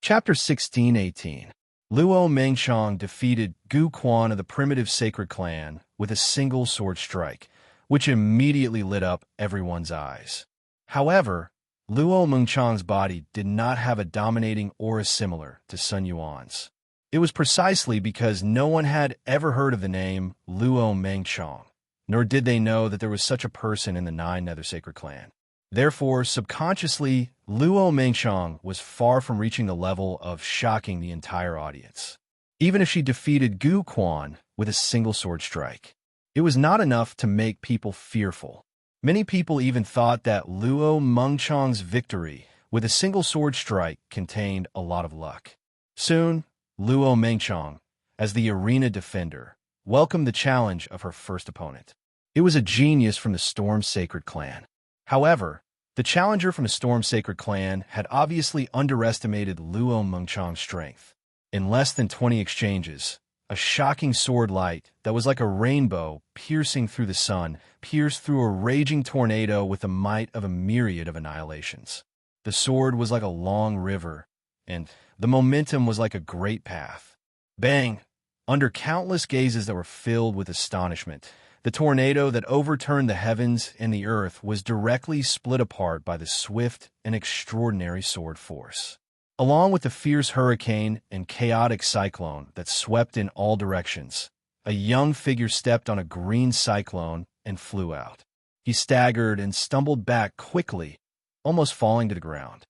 Chapter 16-18. Luo Mengqiang defeated Gu Quan of the primitive sacred clan with a single sword strike, which immediately lit up everyone's eyes. However, Luo Mengqiang's body did not have a dominating aura similar to Sun Yuan's. It was precisely because no one had ever heard of the name Luo Mengqiang, nor did they know that there was such a person in the Nine Nether Sacred Clan. Therefore, subconsciously, Luo Mengqiang was far from reaching the level of shocking the entire audience. Even if she defeated Gu Quan with a single sword strike, it was not enough to make people fearful. Many people even thought that Luo Mengqiang's victory with a single sword strike contained a lot of luck. Soon, Luo Mengqiang, as the arena defender, welcomed the challenge of her first opponent. It was a genius from the Storm Sacred Clan. However, the challenger from the Storm Sacred Clan had obviously underestimated Luo Mengqiang's strength. In less than 20 exchanges, a shocking sword light that was like a rainbow piercing through the sun pierced through a raging tornado with the might of a myriad of annihilations. The sword was like a long river, and the momentum was like a great path. Bang! Under countless gazes that were filled with astonishment, the tornado that overturned the heavens and the earth was directly split apart by the swift and extraordinary sword force. Along with the fierce hurricane and chaotic cyclone that swept in all directions, a young figure stepped on a green cyclone and flew out. He staggered and stumbled back quickly, almost falling to the ground.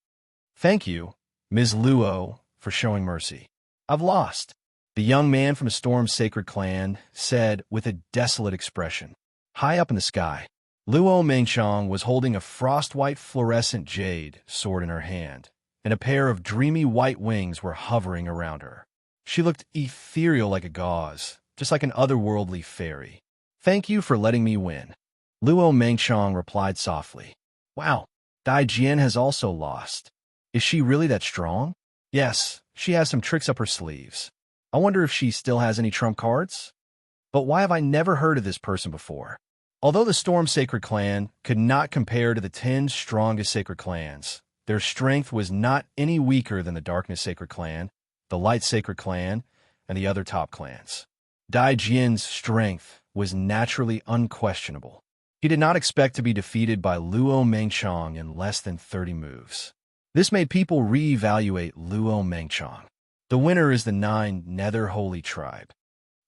"Thank you, Ms. Luo, for showing mercy. I've lost," the young man from the Storm Sacred Clan said with a desolate expression. High up in the sky, Luo Mengqiang was holding a frost-white fluorescent jade sword in her hand, and a pair of dreamy white wings were hovering around her. She looked ethereal like a gauze, just like an otherworldly fairy. "Thank you for letting me win," Luo Mengqiang replied softly. "Wow, Dai Jian has also lost. Is she really that strong?" "Yes, she has some tricks up her sleeves. I wonder if she still has any trump cards? But why have I never heard of this person before?" Although the Storm Sacred Clan could not compare to the 10 strongest sacred clans, their strength was not any weaker than the Darkness Sacred Clan, the Light Sacred Clan, and the other top clans. Dai Jian's strength was naturally unquestionable. He did not expect to be defeated by Luo Mengqiang in less than 30 moves. This made people reevaluate Luo Mengqiang. The winner is the 9 Nether Holy Tribe.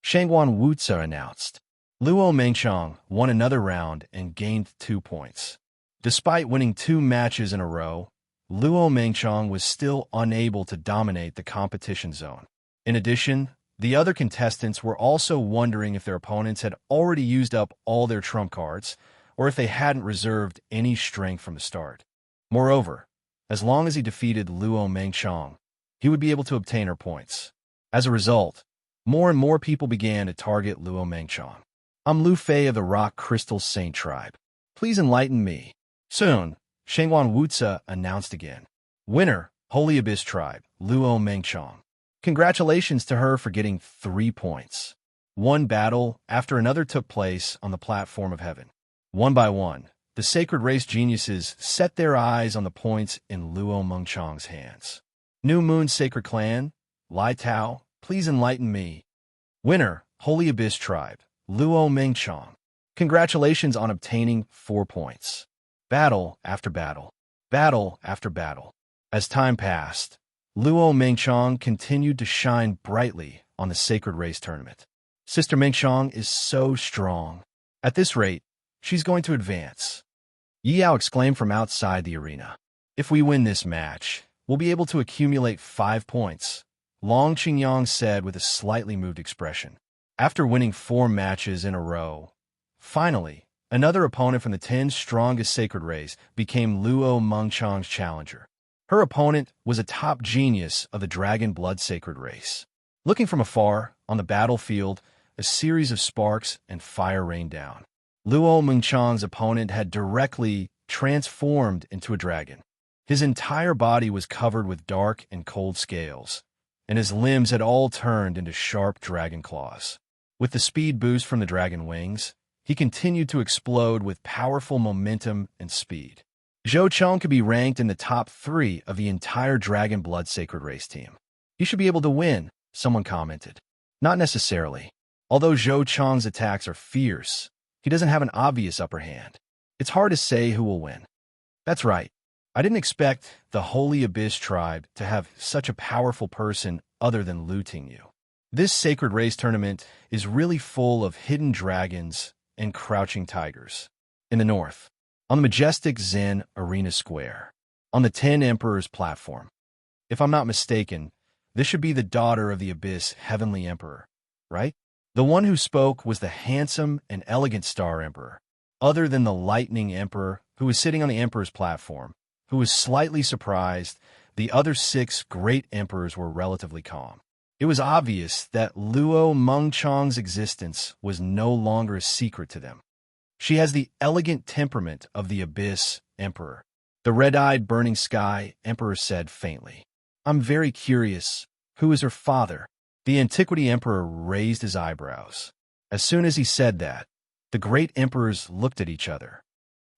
Shangguan Wuzi announced. Luo Mengqiang won another round and gained 2 points. Despite winning 2 matches in a row, Luo Mengqiang was still unable to dominate the competition zone. In addition, the other contestants were also wondering if their opponents had already used up all their trump cards, or if they hadn't reserved any strength from the start. Moreover, as long as he defeated Luo Mengqiang, he would be able to obtain her points. As a result, more and more people began to target Luo Mengqiang. "I'm Lu Fei of the Rock Crystal Saint Tribe. Please enlighten me." Soon, Shangguan Wuzi announced again. "Winner, Holy Abyss Tribe, Luo Mengqiang. Congratulations to her for getting 3 points." One battle after another took place on the platform of heaven. One by one, the sacred race geniuses set their eyes on the points in Luo Mengqiang's hands. "New Moon Sacred Clan, Lai Tao, please enlighten me." "Winner, Holy Abyss Tribe, Luo Mengqiang. Congratulations on obtaining 4 points." Battle after battle, battle after battle. As time passed, Luo Mengqiang continued to shine brightly on the Sacred Race Tournament. "Sister Mengqiang is so strong. At this rate, she's going to advance," Yi Yao exclaimed from outside the arena. "If we win this match, we'll be able to accumulate 5 points," Long Qingyang said with a slightly moved expression. After winning 4 matches in a row, finally, another opponent from the 10 strongest sacred race became Luo Mengqiang's challenger. Her opponent was a top genius of the Dragon Blood Sacred race. Looking from afar, on the battlefield, a series of sparks and fire rained down. Luo Mengqiang's opponent had directly transformed into a dragon. His entire body was covered with dark and cold scales, and his limbs had all turned into sharp dragon claws. With the speed boost from the dragon wings, he continued to explode with powerful momentum and speed. Zhou Cheng could be ranked in the top 3 of the entire Dragon Blood Sacred Race team. He should be able to win, someone commented. Not necessarily. Although Zhou Cheng's attacks are fierce, he doesn't have an obvious upper hand. It's hard to say who will win. That's right. I didn't expect the Holy Abyss tribe to have such a powerful person other than Lu Tingyu. This sacred race tournament is really full of hidden dragons and crouching tigers. In the north, on the majestic Zen Arena Square, on the 10 Emperors platform. If I'm not mistaken, this should be the daughter of the Abyss Heavenly Emperor, right? The one who spoke was the handsome and elegant Star Emperor, other than the Lightning Emperor who was sitting on the Emperor's platform, who was slightly surprised. The other 6 great emperors were relatively calm. It was obvious that Luo Mengchang's existence was no longer a secret to them. She has the elegant temperament of the Abyss Emperor. The red-eyed burning sky Emperor said faintly. I'm very curious. Who is her father? The Antiquity Emperor raised his eyebrows. As soon as he said that, the great emperors looked at each other.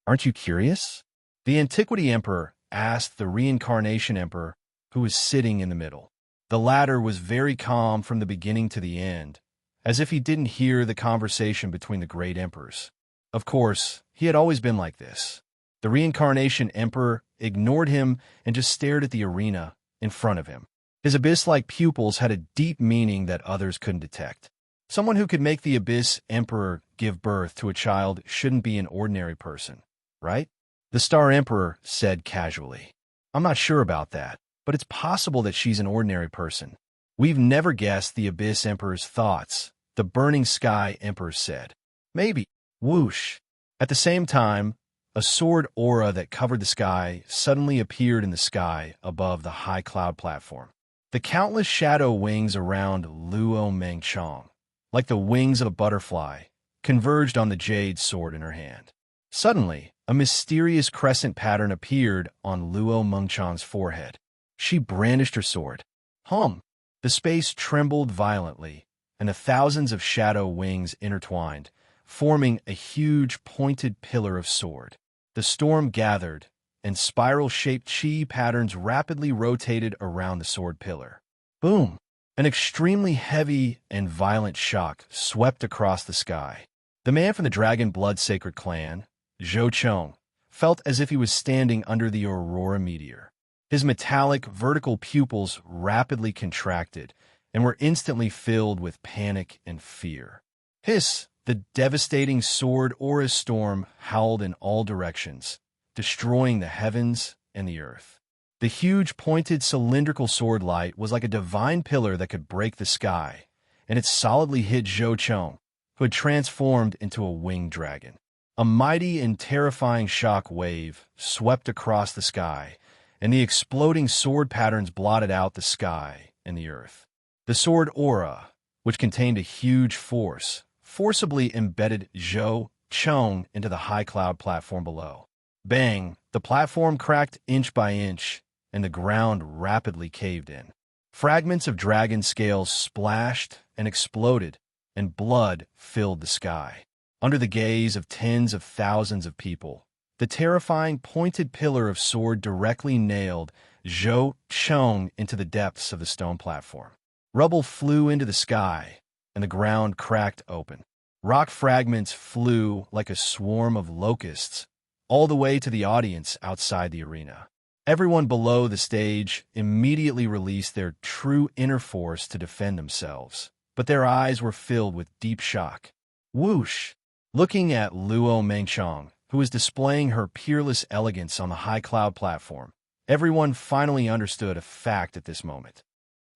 Aren't you curious? The Antiquity Emperor asked the Reincarnation Emperor, who was sitting in the middle. The latter was very calm from the beginning to the end, as if he didn't hear the conversation between the great emperors. Of course, he had always been like this. The Reincarnation Emperor ignored him and just stared at the arena in front of him. His abyss-like pupils had a deep meaning that others couldn't detect. Someone who could make the Abyss Emperor give birth to a child shouldn't be an ordinary person, right? The Star Emperor said casually. I'm not sure about that, but it's possible that she's an ordinary person. We've never guessed the Abyss Emperor's thoughts, the Burning Sky Emperor said. Maybe. Whoosh. At the same time, a sword aura that covered the sky suddenly appeared in the sky above the high cloud platform. The countless shadow wings around Luo Mengchang, like the wings of a butterfly, converged on the jade sword in her hand. Suddenly, a mysterious crescent pattern appeared on Luo Mengchang's forehead. She brandished her sword. Hum! The space trembled violently, and the thousands of shadow wings intertwined, forming a huge pointed pillar of sword. The storm gathered, and spiral-shaped chi patterns rapidly rotated around the sword pillar. Boom! An extremely heavy and violent shock swept across the sky. The man from the Dragon Blood Sacred Clan, Zhou Cheng, felt as if he was standing under the Aurora meteor. His metallic, vertical pupils rapidly contracted and were instantly filled with panic and fear. Hiss! The devastating sword aura storm howled in all directions, destroying the heavens and the earth. The huge, pointed, cylindrical sword light was like a divine pillar that could break the sky, and it solidly hit Zhou Cheng, who had transformed into a winged dragon. A mighty and terrifying shock wave swept across the sky, and the exploding sword patterns blotted out the sky and the earth. The sword aura, which contained a huge force, forcibly embedded Zhou Cheng into the high cloud platform below. Bang! The platform cracked inch by inch, and the ground rapidly caved in. Fragments of dragon scales splashed and exploded, and blood filled the sky. Under the gaze of tens of thousands of people, the terrifying pointed pillar of sword directly nailed Zhou Cheng into the depths of the stone platform. Rubble flew into the sky, and the ground cracked open. Rock fragments flew like a swarm of locusts all the way to the audience outside the arena. Everyone below the stage immediately released their true inner force to defend themselves, but their eyes were filled with deep shock. Whoosh! Looking at Luo Mengchang, who was displaying her peerless elegance on the high cloud platform, everyone finally understood a fact at this moment.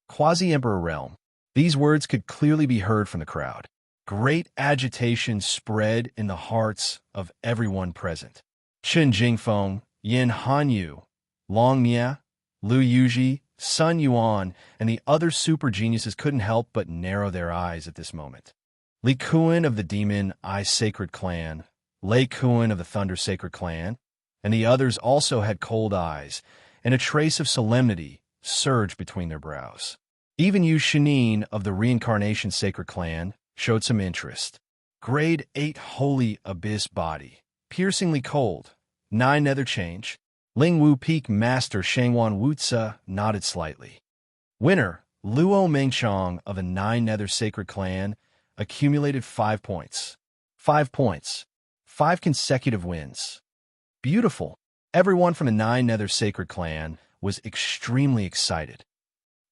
Quasi-Emperor Realm. These words could clearly be heard from the crowd. Great agitation spread in the hearts of everyone present. Chen Jingfeng, Yin Hanyu, Long Mia, Lu Yuji, Sun Yuan, and the other super geniuses couldn't help but narrow their eyes at this moment. Li Kuan of the Demon Eye Sacred Clan, Lei Kuan of the Thunder Sacred Clan, and the others also had cold eyes, and a trace of solemnity surged between their brows. Even Yu Shinin of the Reincarnation Sacred Clan showed some interest. Grade 8 Holy Abyss Body, piercingly cold, 9 nether change, Lingwu Peak Master Shangwan Wutsa nodded slightly. Winner, Luo Mengchong of the Nine Nether Sacred Clan, accumulated 5 points. 5 points. 5 consecutive wins. Beautiful. Everyone from the Nine Nether Sacred Clan was extremely excited.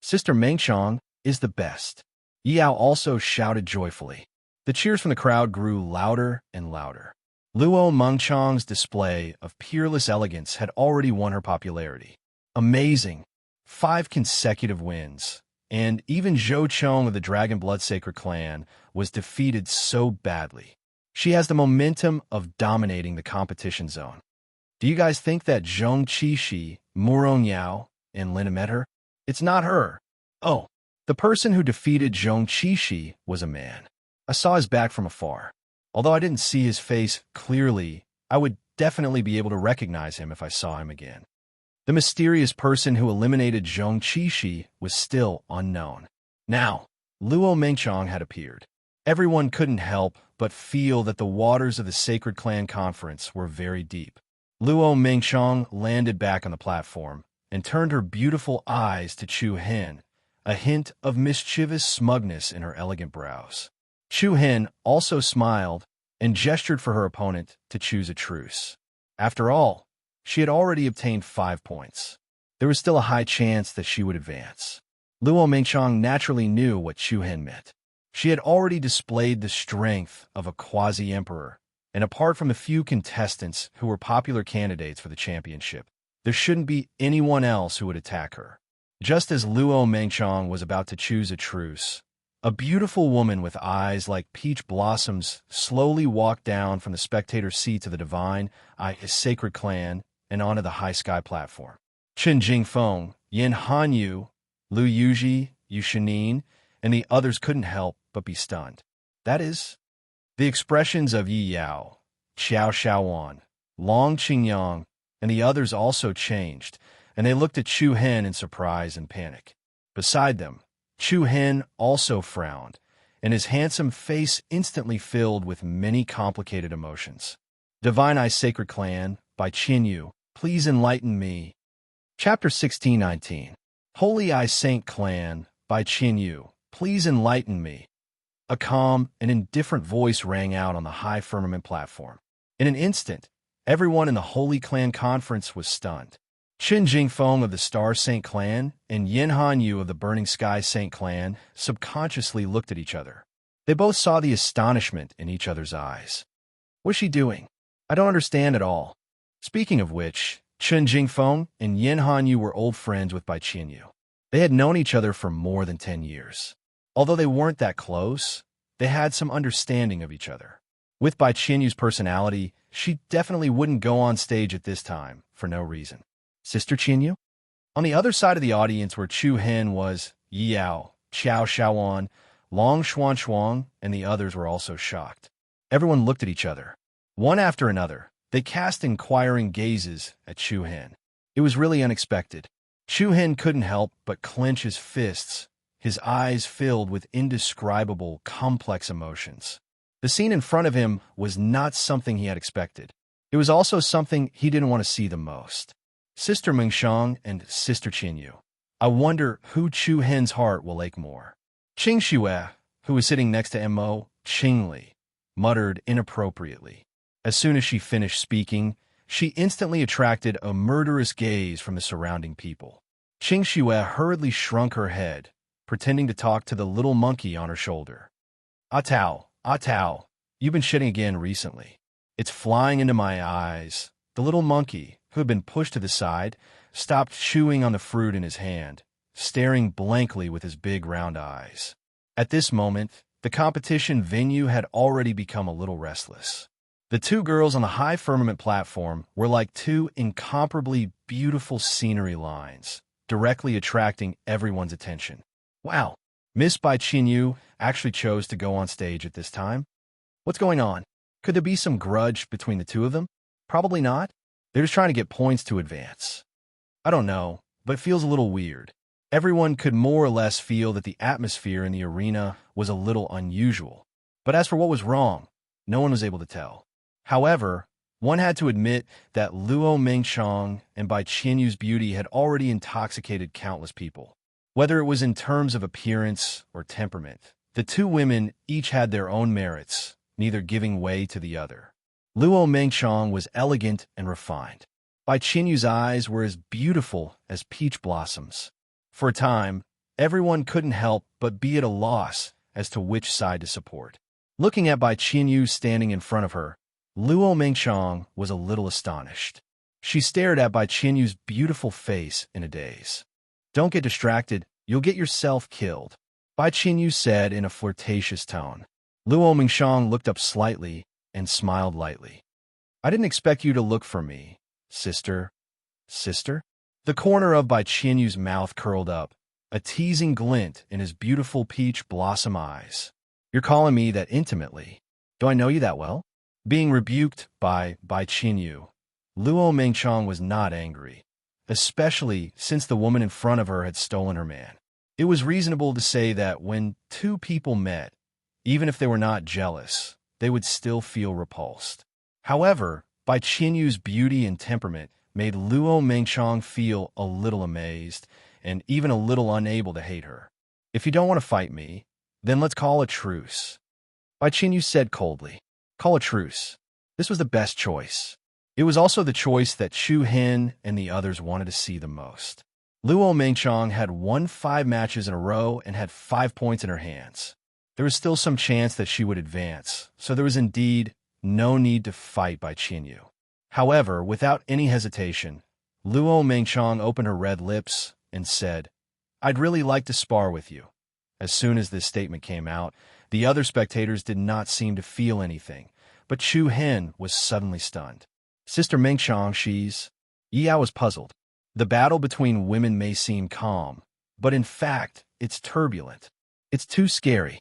Sister Mengchong is the best. Yao also shouted joyfully. The cheers from the crowd grew louder and louder. Luo Mengchong's display of peerless elegance had already won her popularity. Amazing. 5 consecutive wins. And even Zhou Chong of the Dragon Blood Sacred Clan was defeated so badly. She has the momentum of dominating the competition zone. Do you guys think that Zhong Qishi, Murong Yao, and Lina met her? It's not her. Oh, the person who defeated Zhong Qishi was a man. I saw his back from afar. Although I didn't see his face clearly, I would definitely be able to recognize him if I saw him again. The mysterious person who eliminated Zhong Qishi was still unknown. Now, Luo Mengchong had appeared. Everyone couldn't help but feel that the waters of the Sacred Clan Conference were very deep. Luo Mengchong landed back on the platform and turned her beautiful eyes to Chu Hen, a hint of mischievous smugness in her elegant brows. Chu Hen also smiled and gestured for her opponent to choose a truce. After all, she had already obtained 5 points. There was still a high chance that she would advance. Luo Mengchong naturally knew what Chu Hen meant. She had already displayed the strength of a quasi-emperor, and apart from the few contestants who were popular candidates for the championship, there shouldn't be anyone else who would attack her. Just as Luo Mengchong was about to choose a truce, a beautiful woman with eyes like peach blossoms slowly walked down from the spectator seat to the divine Sacred Clan and onto the high sky platform. Chen Jingfeng, Yin Hanyu, Lu Yuji, Yu Shinin, and the others couldn't help but be stunned. That is, the expressions of Yi Yao, Xiao Xiaowan, Long Qingyang, and the others also changed, and they looked at Chu Hen in surprise and panic. Beside them, Chu Hen also frowned, and his handsome face instantly filled with many complicated emotions. Divine Eye Sacred Clan, by Qin Yu, please enlighten me. Chapter 1619. Holy Eye Saint Clan, by Qin Yu, please enlighten me. A calm and indifferent voice rang out on the high firmament platform. In an instant, everyone in the Holy Clan Conference was stunned. Qin Jingfeng of the Star Saint Clan and Yin Hanyu of the Burning Sky Saint Clan subconsciously looked at each other. They both saw the astonishment in each other's eyes. What's she doing? I don't understand at all. Speaking of which, Qin Jingfeng and Yin Hanyu were old friends with Bai Qinyu. They had known each other for more than 10 years. Although they weren't that close, they had some understanding of each other. With Bai Qinyu's personality, she definitely wouldn't go on stage at this time for no reason. Sister Qinyu? On the other side of the audience where Chu Hen was, Yi Yao, Xiao Xiaowan, Long Xuan, and the others were also shocked. Everyone looked at each other. One after another, they cast inquiring gazes at Chu Hen. It was really unexpected. Chu Hen couldn't help but clench his fists, his eyes filled with indescribable, complex emotions. The scene in front of him was not something he had expected. It was also something he didn't want to see the most. Sister Mengshang and Sister Qinyu. I wonder who Chu Hen's heart will ache more. Qing Xue, who was sitting next to Mo Qingli, muttered inappropriately. As soon as she finished speaking, she instantly attracted a murderous gaze from the surrounding people. Qing Xue hurriedly shrunk her head, pretending to talk to the little monkey on her shoulder. Ah Tao, you've been shitting again recently. It's flying into my eyes. The little monkey, who had been pushed to the side, stopped chewing on the fruit in his hand, staring blankly with his big round eyes. At this moment, the competition venue had already become a little restless. The two girls on the high firmament platform were like two incomparably beautiful scenery lines, directly attracting everyone's attention. Wow, Miss Bai Qinyu actually chose to go on stage at this time? What's going on? Could there be some grudge between the two of them? Probably not. They're just trying to get points to advance. I don't know, but it feels a little weird. Everyone could more or less feel that the atmosphere in the arena was a little unusual. But as for what was wrong, no one was able to tell. However, One had to admit that Luo Mengchong and Bai Qianyu's beauty had already intoxicated countless people. Whether it was in terms of appearance or temperament, the two women each had their own merits, neither giving way to the other. Luo Mengchong was elegant and refined. Bai Qianyu's eyes were as beautiful as peach blossoms. For a time, everyone couldn't help but be at a loss as to which side to support. Looking at Bai Qianyu standing in front of her, Luo Mengchong was a little astonished. She stared at Bai Qianyu's beautiful face in a daze. "Don't get distracted, you'll get yourself killed," Bai Qianyu said in a flirtatious tone. Luo Mengchong looked up slightly and smiled lightly. "I didn't expect you to look for me, sister." "Sister?" The corner of Bai Qianyu's mouth curled up, a teasing glint in his beautiful peach blossom eyes. "You're calling me that intimately. Do I know you that well?" Being rebuked by Bai Qianyu, Luo Mengchong was not angry, especially since the woman in front of her had stolen her man. It was reasonable to say that when two people met, even if they were not jealous, they would still feel repulsed. However, Bai Qianyu's beauty and temperament made Luo Mengchong feel a little amazed and even a little unable to hate her. "If you don't want to fight me, then let's call a truce," Bai Qianyu said coldly. Call a truce. This was the best choice. It was also the choice that Chu Hen and the others wanted to see the most. Luo Mengchong had won 5 matches in a row and had 5 points in her hands. There was still some chance that she would advance, so there was indeed no need to fight Bai Qianyu. However, without any hesitation, Luo Mengchong opened her red lips and said, "I'd really like to spar with you." As soon as this statement came out, the other spectators did not seem to feel anything, but Chu Hen was suddenly stunned. "Sister Mengchong, she's..." Yao was puzzled. The battle between women may seem calm, but in fact, it's turbulent. It's too scary.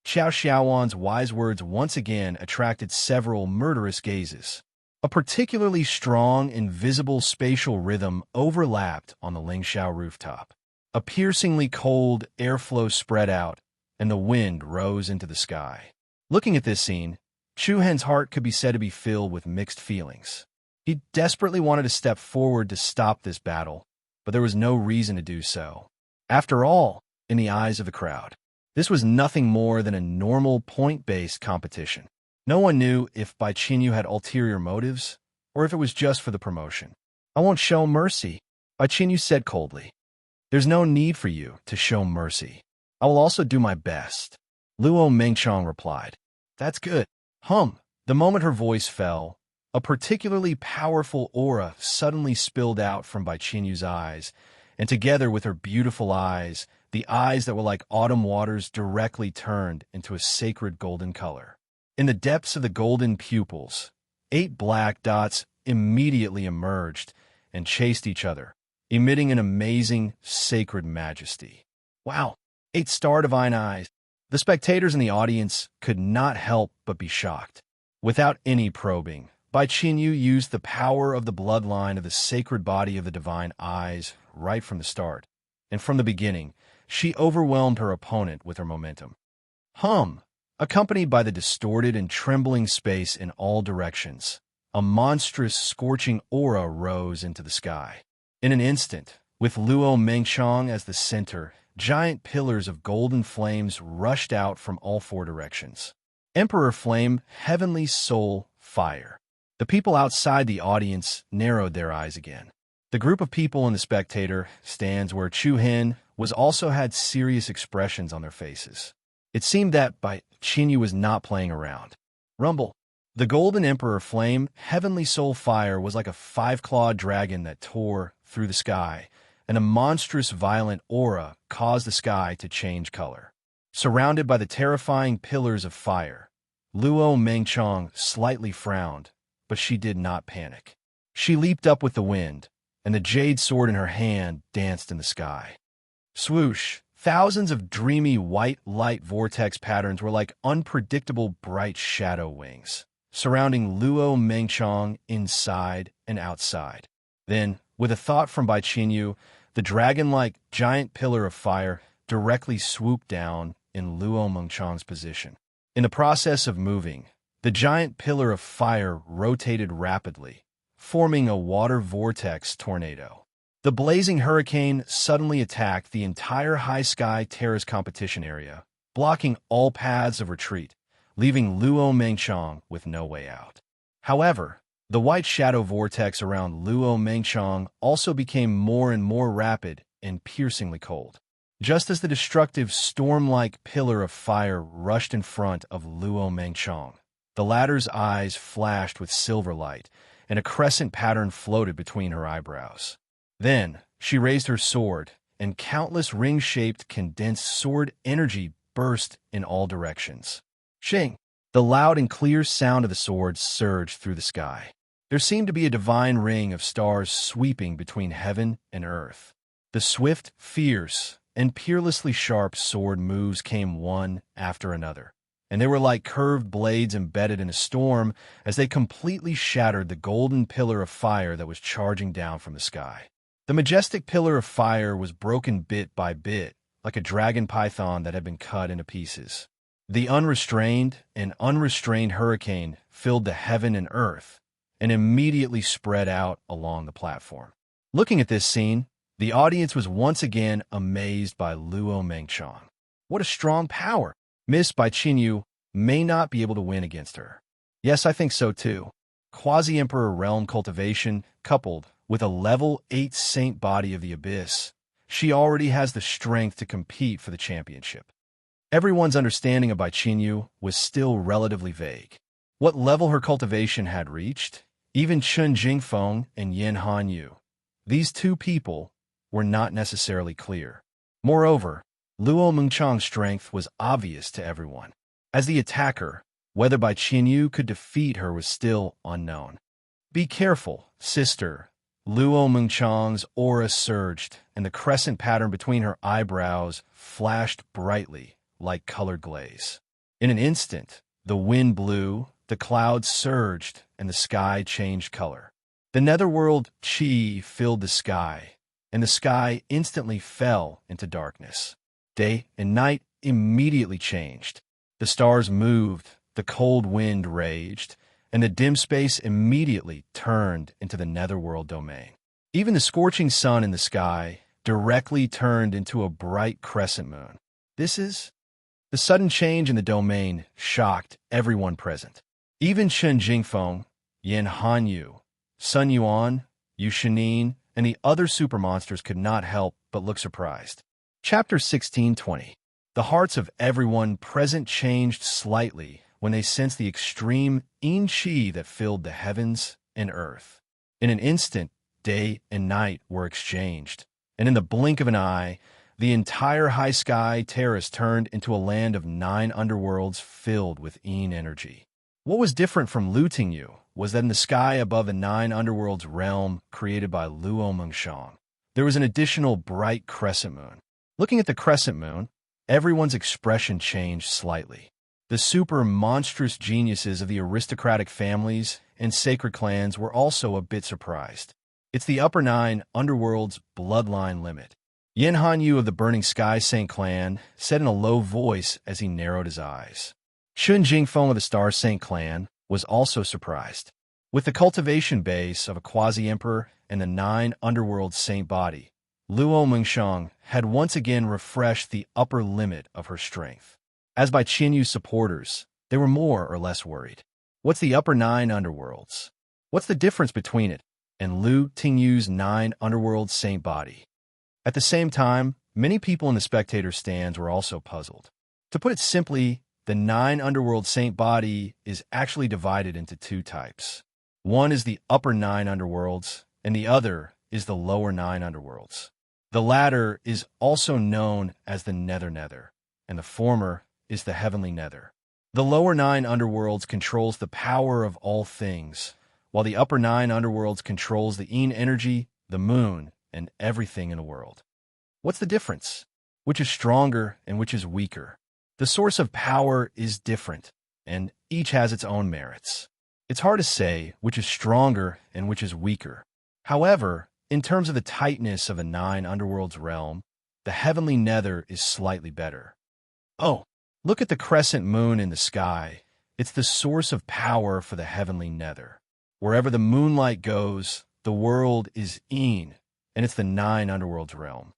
Xiao Xiaowan's wise words once again attracted several murderous gazes. A particularly strong, invisible spatial rhythm overlapped on the Lingxiao rooftop. A piercingly cold airflow spread out, and the wind rose into the sky. Looking at this scene, Chu Hen's heart could be said to be filled with mixed feelings. He desperately wanted to step forward to stop this battle, but there was no reason to do so. After all, in the eyes of the crowd, this was nothing more than a normal point-based competition. No one knew if Bai Qianyu had ulterior motives, or if it was just for the promotion. "I won't show mercy," Bai Qianyu said coldly. "There's no need for you to show mercy. I will also do my best," Luo Mengchong replied. "That's good." The moment her voice fell, a particularly powerful aura suddenly spilled out from Bai Qianyu's eyes, and together with her beautiful eyes, the eyes that were like autumn waters directly turned into a sacred golden color. In the depths of the golden pupils, 8 black dots immediately emerged and chased each other, emitting an amazing, sacred majesty. "Wow, 8 star divine eyes." The spectators in the audience could not help but be shocked. Without any probing, Bai Qianyu used the power of the bloodline of the sacred body of the divine eyes right from the start. And from the beginning, she overwhelmed her opponent with her momentum. Accompanied by the distorted and trembling space in all directions, a monstrous, scorching aura rose into the sky. In an instant, with Luo Mengchong as the center, giant pillars of golden flames rushed out from all 4 directions. Emperor Flame, Heavenly Soul, Fire. The people outside the audience narrowed their eyes again. The group of people in the spectator stands where Chu Hen was also had serious expressions on their faces. It seemed that Bai Qianyu was not playing around. Rumble. The Golden Emperor Flame, Heavenly Soul Fire was like a 5-clawed dragon that tore through the sky, and a monstrous violent aura caused the sky to change color. Surrounded by the terrifying pillars of fire, Luo Mengchong slightly frowned, but she did not panic. She leaped up with the wind, and the jade sword in her hand danced in the sky. Swoosh! Thousands of dreamy white light vortex patterns were like unpredictable bright shadow wings, surrounding Luo Mengchong inside and outside. Then, with a thought from Bai Qianyu, the dragon-like giant pillar of fire directly swooped down in Luo Mengchong's position. In the process of moving, The giant pillar of fire rotated rapidly, forming a water vortex tornado. The blazing hurricane suddenly attacked the entire high sky terrace competition area, blocking all paths of retreat, leaving Luo Mengchong with no way out. However, the white shadow vortex around Luo Mengchong also became more and more rapid and piercingly cold. Just as the destructive storm-like pillar of fire rushed in front of Luo Mengchong, the latter's eyes flashed with silver light, and a crescent pattern floated between her eyebrows. Then, she raised her sword, and countless ring-shaped condensed sword energy burst in all directions. Shing! The loud and clear sound of the sword surged through the sky. There seemed to be a divine ring of stars sweeping between heaven and earth. The swift, fierce, and peerlessly sharp sword moves came one after another, and they were like curved blades embedded in a storm as they completely shattered the golden pillar of fire that was charging down from the sky. The majestic pillar of fire was broken bit by bit, like a dragon python that had been cut into pieces. The unrestrained hurricane filled the heaven and earth and immediately spread out along the platform. Looking at this scene, the audience was once again amazed by Luo Mengchong. What a strong power! Miss by Qinyu may not be able to win against her. Yes, I think so too. Quasi-Emperor realm cultivation, coupled with a level 8 saint body of the abyss, she already has the strength to compete for the championship. Everyone's understanding of Bai Qinyu was still relatively vague. What level her cultivation had reached, even Chun Jingfeng and Yin Hanyu, these two people were not necessarily clear. Moreover, Luo Mengchong's strength was obvious to everyone. As the attacker, whether Bai Qinyu could defeat her was still unknown. Be careful, sister. Luo Mengchong's aura surged, and the crescent pattern between her eyebrows flashed brightly, like colored glaze. In an instant, the wind blew, the clouds surged, and the sky changed color. The netherworld chi filled the sky, and the sky instantly fell into darkness. Day and night immediately changed. The stars moved, the cold wind raged, and the dim space immediately turned into the netherworld domain. Even the scorching sun in the sky directly turned into a bright crescent moon. The sudden change in the domain shocked everyone present. Even Chun Jingfeng, Yin Hanyu, Sun Yuan, Yu Shinin, and the other super monsters could not help but look surprised. Chapter 16:20. The hearts of everyone present changed slightly when they sensed the extreme yin qi that filled the heavens and earth. In an instant, day and night were exchanged, and in the blink of an eye, the entire high sky terrace turned into a land of 9 underworlds filled with yin energy. What was different from Lu Tingyu was that in the sky above the 9 underworlds realm created by Luo Mengchong, there was an additional bright crescent moon. Looking at the crescent moon, everyone's expression changed slightly. The super monstrous geniuses of the aristocratic families and sacred clans were also a bit surprised. It's the upper 9 underworlds bloodline limit. Yin Hanyu of the Burning Sky Saint clan said in a low voice as he narrowed his eyes. Chun Jingfeng of the Star Saint clan was also surprised. With the cultivation base of a quasi-emperor and the 9 underworld saint body, Luo Mengchong had once again refreshed the upper limit of her strength. As by Qinyu's supporters, they were more or less worried. What's the upper 9 underworlds? What's the difference between it and Lu Tingyu's 9 underworld saint body? At the same time, many people in the spectator stands were also puzzled. To put it simply, the 9 underworld saint body is actually divided into 2 types. One is the upper 9 underworlds, and the other is the lower 9 underworlds. The latter is also known as the Nether, and the former is the heavenly nether. The lower 9 underworlds controls the power of all things, while the upper 9 underworlds controls the yin energy, the moon, and everything in the world. What's the difference? Which is stronger and which is weaker? The source of power is different, and each has its own merits. It's hard to say which is stronger and which is weaker. However, in terms of the tightness of a 9 underworlds realm, the heavenly nether is slightly better. Oh, look at the crescent moon in the sky. It's the source of power for the heavenly nether. Wherever the moonlight goes, the world is Een, and it's the 9 underworlds realm.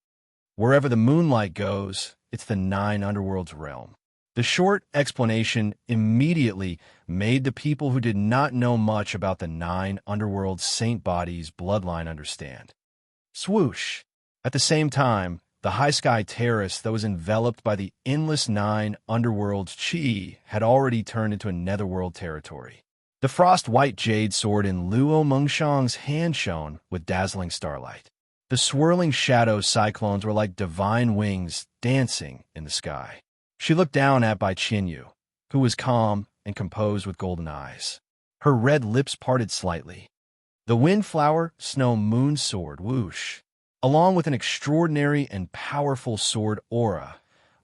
Wherever the moonlight goes, it's the 9 underworlds realm. The short explanation immediately made the people who did not know much about the 9 underworld saint bodies' bloodline understand. Swoosh! At the same time, the high sky terrace that was enveloped by the endless 9 underworlds chi had already turned into a netherworld territory. The frost-white jade sword in Luo Mengshang's hand shone with dazzling starlight. The swirling shadow cyclones were like divine wings dancing in the sky. She looked down at Bai Qinyu, who was calm and composed with golden eyes. Her red lips parted slightly. The windflower snow moon sword whoosh. Along with an extraordinary and powerful sword aura,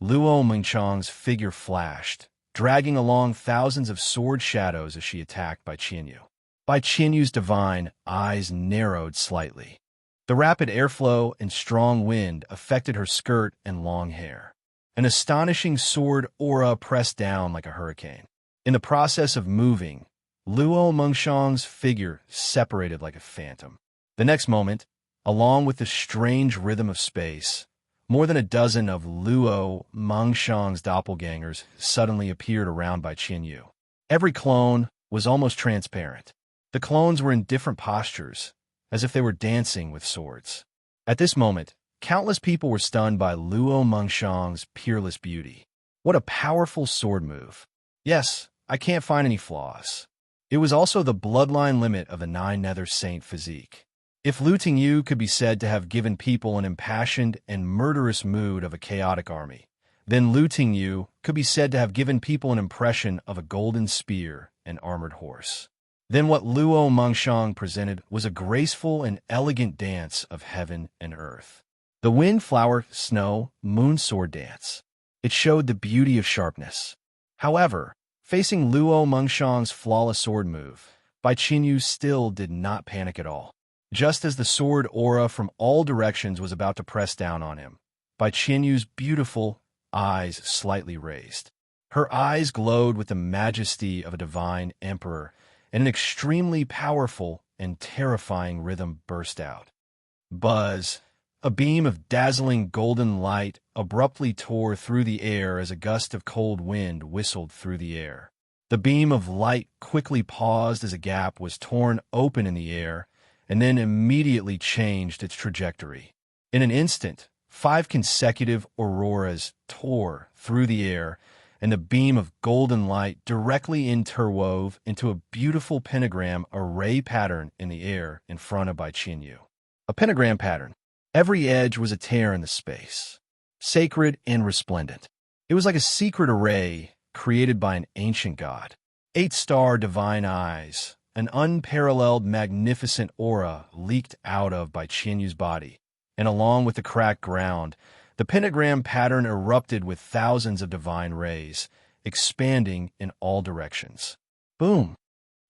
Luo Mengchang's figure flashed, dragging along thousands of sword shadows as she attacked Bai Qinyu. Bai Qinyu's divine eyes narrowed slightly. The rapid airflow and strong wind affected her skirt and long hair. An astonishing sword aura pressed down like a hurricane. In the process of moving, Luo Mengshang's figure separated like a phantom. The next moment, along with the strange rhythm of space, more than a dozen of Luo Mengshang's doppelgangers suddenly appeared around Bai Qinyu. Every clone was almost transparent. The clones were in different postures, as if they were dancing with swords. At this moment, countless people were stunned by Luo Mengshang's peerless beauty. What a powerful sword move. Yes, I can't find any flaws. It was also the bloodline limit of the 9 Nether Saint physique. If Lu Tingyu could be said to have given people an impassioned and murderous mood of a chaotic army, then Lu Tingyu could be said to have given people an impression of a golden spear and armored horse. Then what Luo Mengshang presented was a graceful and elegant dance of heaven and earth. The wind, flower, snow, moon sword dance. It showed the beauty of sharpness. However, facing Luo Mengshang's flawless sword move, Bai Qinyu still did not panic at all. Just as the sword aura from all directions was about to press down on him, Bai Qinyu's beautiful eyes slightly raised. Her eyes glowed with the majesty of a divine emperor, and an extremely powerful and terrifying rhythm burst out. Buzz! A beam of dazzling golden light abruptly tore through the air as a gust of cold wind whistled through the air. The beam of light quickly paused as a gap was torn open in the air, and then immediately changed its trajectory. In an instant, 5 consecutive auroras tore through the air, and the beam of golden light directly interwove into a beautiful pentagram array pattern in the air in front of Bai Qinyu. A pentagram pattern. Every edge was a tear in the space, sacred and resplendent. It was like a secret array created by an ancient god. 8-star divine eyes, an unparalleled magnificent aura leaked out of Bai Qinyu's body, and along with the cracked ground, the pentagram pattern erupted with thousands of divine rays, expanding in all directions. Boom!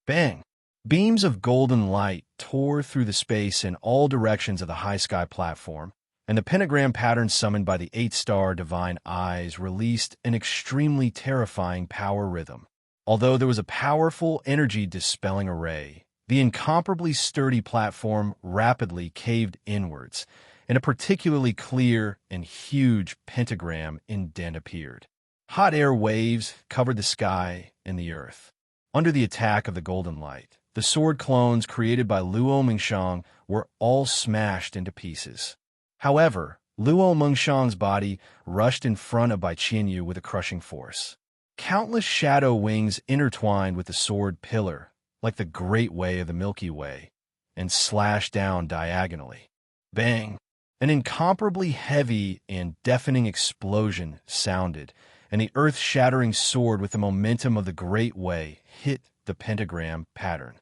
Bang! Beams of golden light tore through the space in all directions of the high sky platform, and the pentagram pattern summoned by the 8-star divine eyes released an extremely terrifying power rhythm. Although there was a powerful energy-dispelling array, the incomparably sturdy platform rapidly caved inwards, and a particularly clear and huge pentagram indent appeared. Hot air waves covered the sky and the earth. Under the attack of the golden light, the sword clones created by Luo Mengshang were all smashed into pieces. However, Luo Mengshang's body rushed in front of Bai Qinyu with a crushing force. Countless shadow wings intertwined with the sword pillar, like the Great Way of the Milky Way, and slashed down diagonally. Bang! An incomparably heavy and deafening explosion sounded, and the earth-shattering sword with the momentum of the Great Way hit the pentagram pattern.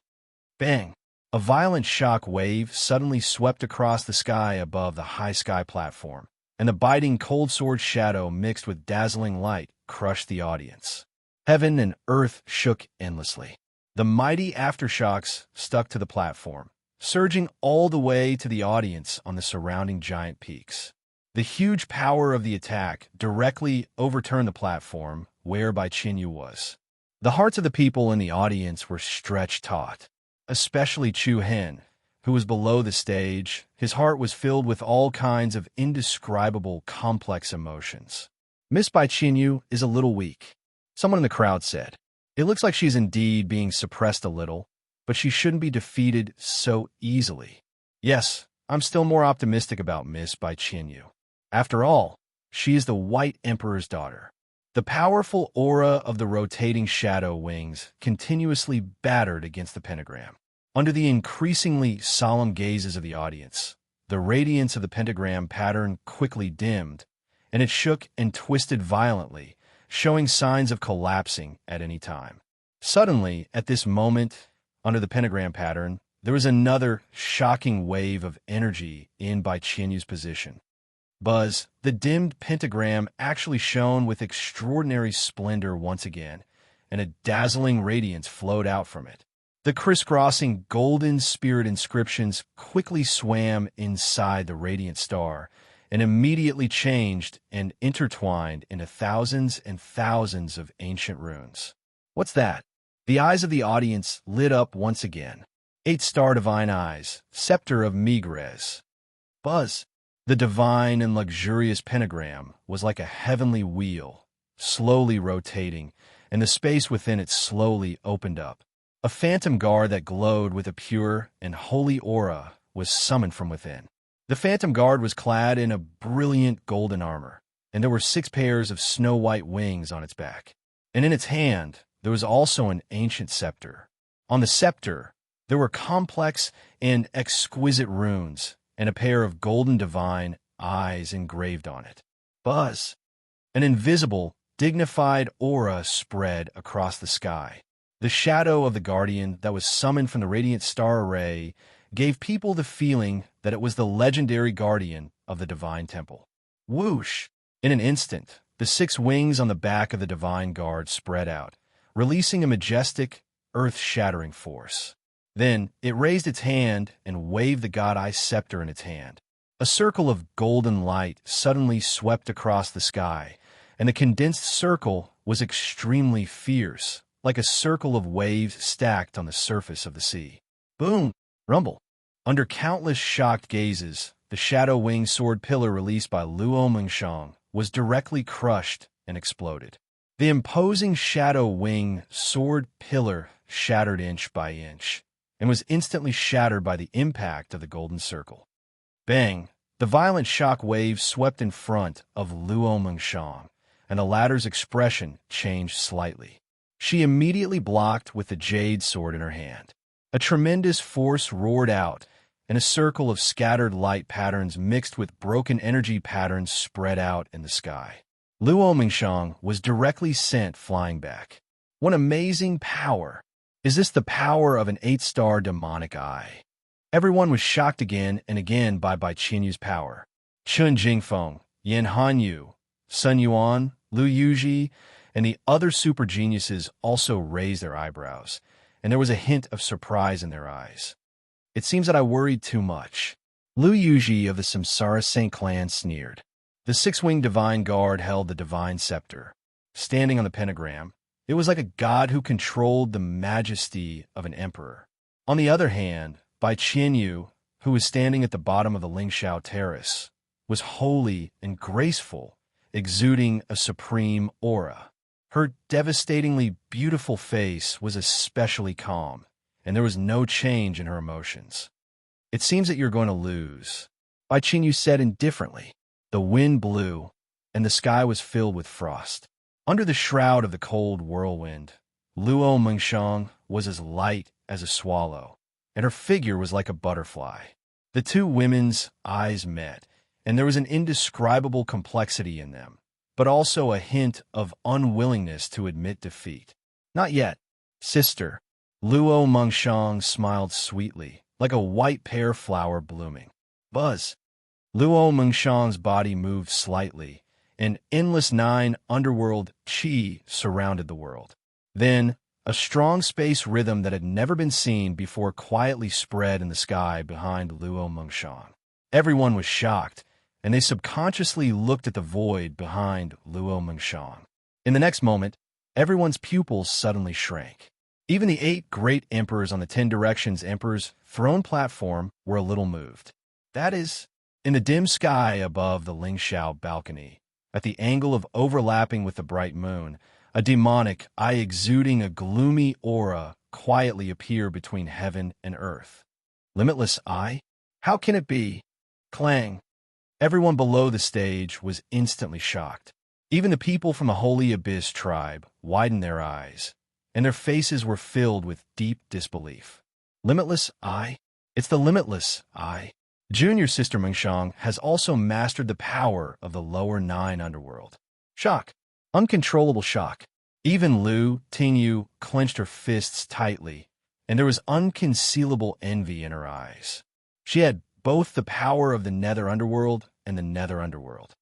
Bang! A violent shock wave suddenly swept across the sky above the high sky platform, and the biting cold sword shadow mixed with dazzling light crushed the audience. Heaven and earth shook endlessly. The mighty aftershocks stuck to the platform, surging all the way to the audience on the surrounding giant peaks. The huge power of the attack directly overturned the platform where Bai Qinyu was. The hearts of the people in the audience were stretched taut, especially Chu Hen, who was below the stage. His heart was filled with all kinds of indescribable, complex emotions. Miss Bai Qinyu is a little weak, someone in the crowd said. It looks like she's indeed being suppressed a little, but she shouldn't be defeated so easily. Yes, I'm still more optimistic about Miss Bai Qinyu. After all, she is the White Emperor's daughter. The powerful aura of the rotating shadow wings continuously battered against the pentagram. Under the increasingly solemn gazes of the audience, the radiance of the pentagram pattern quickly dimmed, and it shook and twisted violently, showing signs of collapsing at any time. Suddenly, at this moment, under the pentagram pattern, there was another shocking wave of energy in Bai Qianyu's position. Buzz, the dimmed pentagram actually shone with extraordinary splendor once again, and a dazzling radiance flowed out from it. The crisscrossing golden spirit inscriptions quickly swam inside the radiant star and immediately changed and intertwined into thousands and thousands of ancient runes. What's that? The eyes of the audience lit up once again. 8-star divine eyes, scepter of Migres. Buzz. The divine and luxurious pentagram was like a heavenly wheel, slowly rotating, and the space within it slowly opened up. A phantom guard that glowed with a pure and holy aura was summoned from within. The phantom guard was clad in a brilliant golden armor, and there were 6 pairs of snow-white wings on its back. And in its hand, there was also an ancient scepter. On the scepter, there were complex and exquisite runes, and a pair of golden divine eyes engraved on it. Buzz! An invisible, dignified aura spread across the sky. The shadow of the guardian that was summoned from the radiant star array gave people the feeling that it was the legendary guardian of the divine temple. Whoosh! In an instant, the 6 wings on the back of the divine guard spread out, releasing a majestic, earth-shattering force. Then it raised its hand and waved the god-eye scepter in its hand. A circle of golden light suddenly swept across the sky, and the condensed circle was extremely fierce, like a circle of waves stacked on the surface of the sea. Boom! Rumble! Under countless shocked gazes, the shadow-winged sword pillar released by Luo Mengshang was directly crushed and exploded. The imposing shadow-wing sword pillar shattered inch by inch, and was instantly shattered by the impact of the golden circle. Bang! The violent shock wave swept in front of Luo Mengshang, and the latter's expression changed slightly. She immediately blocked with the jade sword in her hand. A tremendous force roared out, and a circle of scattered light patterns mixed with broken energy patterns spread out in the sky. Luo Mengshang was directly sent flying back. What amazing power! Is this the power of an 8-star demonic eye? Everyone was shocked again and again by Bai Qianyu's power. Chun Jingfeng, Yan Hanyu, Sun Yuan, Lu Yuji, and the other super geniuses also raised their eyebrows, and there was a hint of surprise in their eyes. It seems that I worried too much. Lu Yuji of the Samsara Saint clan sneered. The 6-winged divine guard held the divine scepter. Standing on the pentagram, it was like a god who controlled the majesty of an emperor. On the other hand, Bai Qianyu, who was standing at the bottom of the Lingshao terrace, was holy and graceful, exuding a supreme aura. Her devastatingly beautiful face was especially calm, and there was no change in her emotions. It seems that you're going to lose, Bai Qianyu said indifferently. The wind blew, and the sky was filled with frost. Under the shroud of the cold whirlwind, Luo Mengshang was as light as a swallow, and her figure was like a butterfly. The 2 women's eyes met, and there was an indescribable complexity in them, but also a hint of unwillingness to admit defeat. Not yet, sister. Luo Mengshang smiled sweetly, like a white pear flower blooming. Buzz. Luo Mengshang's body moved slightly, and endless 9 underworld qi surrounded the world. Then, a strong space rhythm that had never been seen before quietly spread in the sky behind Luo Mengshang. Everyone was shocked, and they subconsciously looked at the void behind Luo Mengshang. In the next moment, everyone's pupils suddenly shrank. Even the 8 great emperors on the 10 Directions Emperor's throne platform were a little moved. That is, in the dim sky above the Lingxiao balcony, at the angle of overlapping with the bright moon, a demonic eye exuding a gloomy aura quietly appeared between heaven and earth. Limitless eye? How can it be? Clang! Everyone below the stage was instantly shocked. Even the people from the Holy Abyss tribe widened their eyes, and their faces were filled with deep disbelief. Limitless eye? It's the limitless eye. Junior sister Mengshang has also mastered the power of the lower 9 underworld. Shock. Uncontrollable shock. Even Lu Tingyu clenched her fists tightly, and there was unconcealable envy in her eyes. She had both the power of the nether underworld and the nether underworld.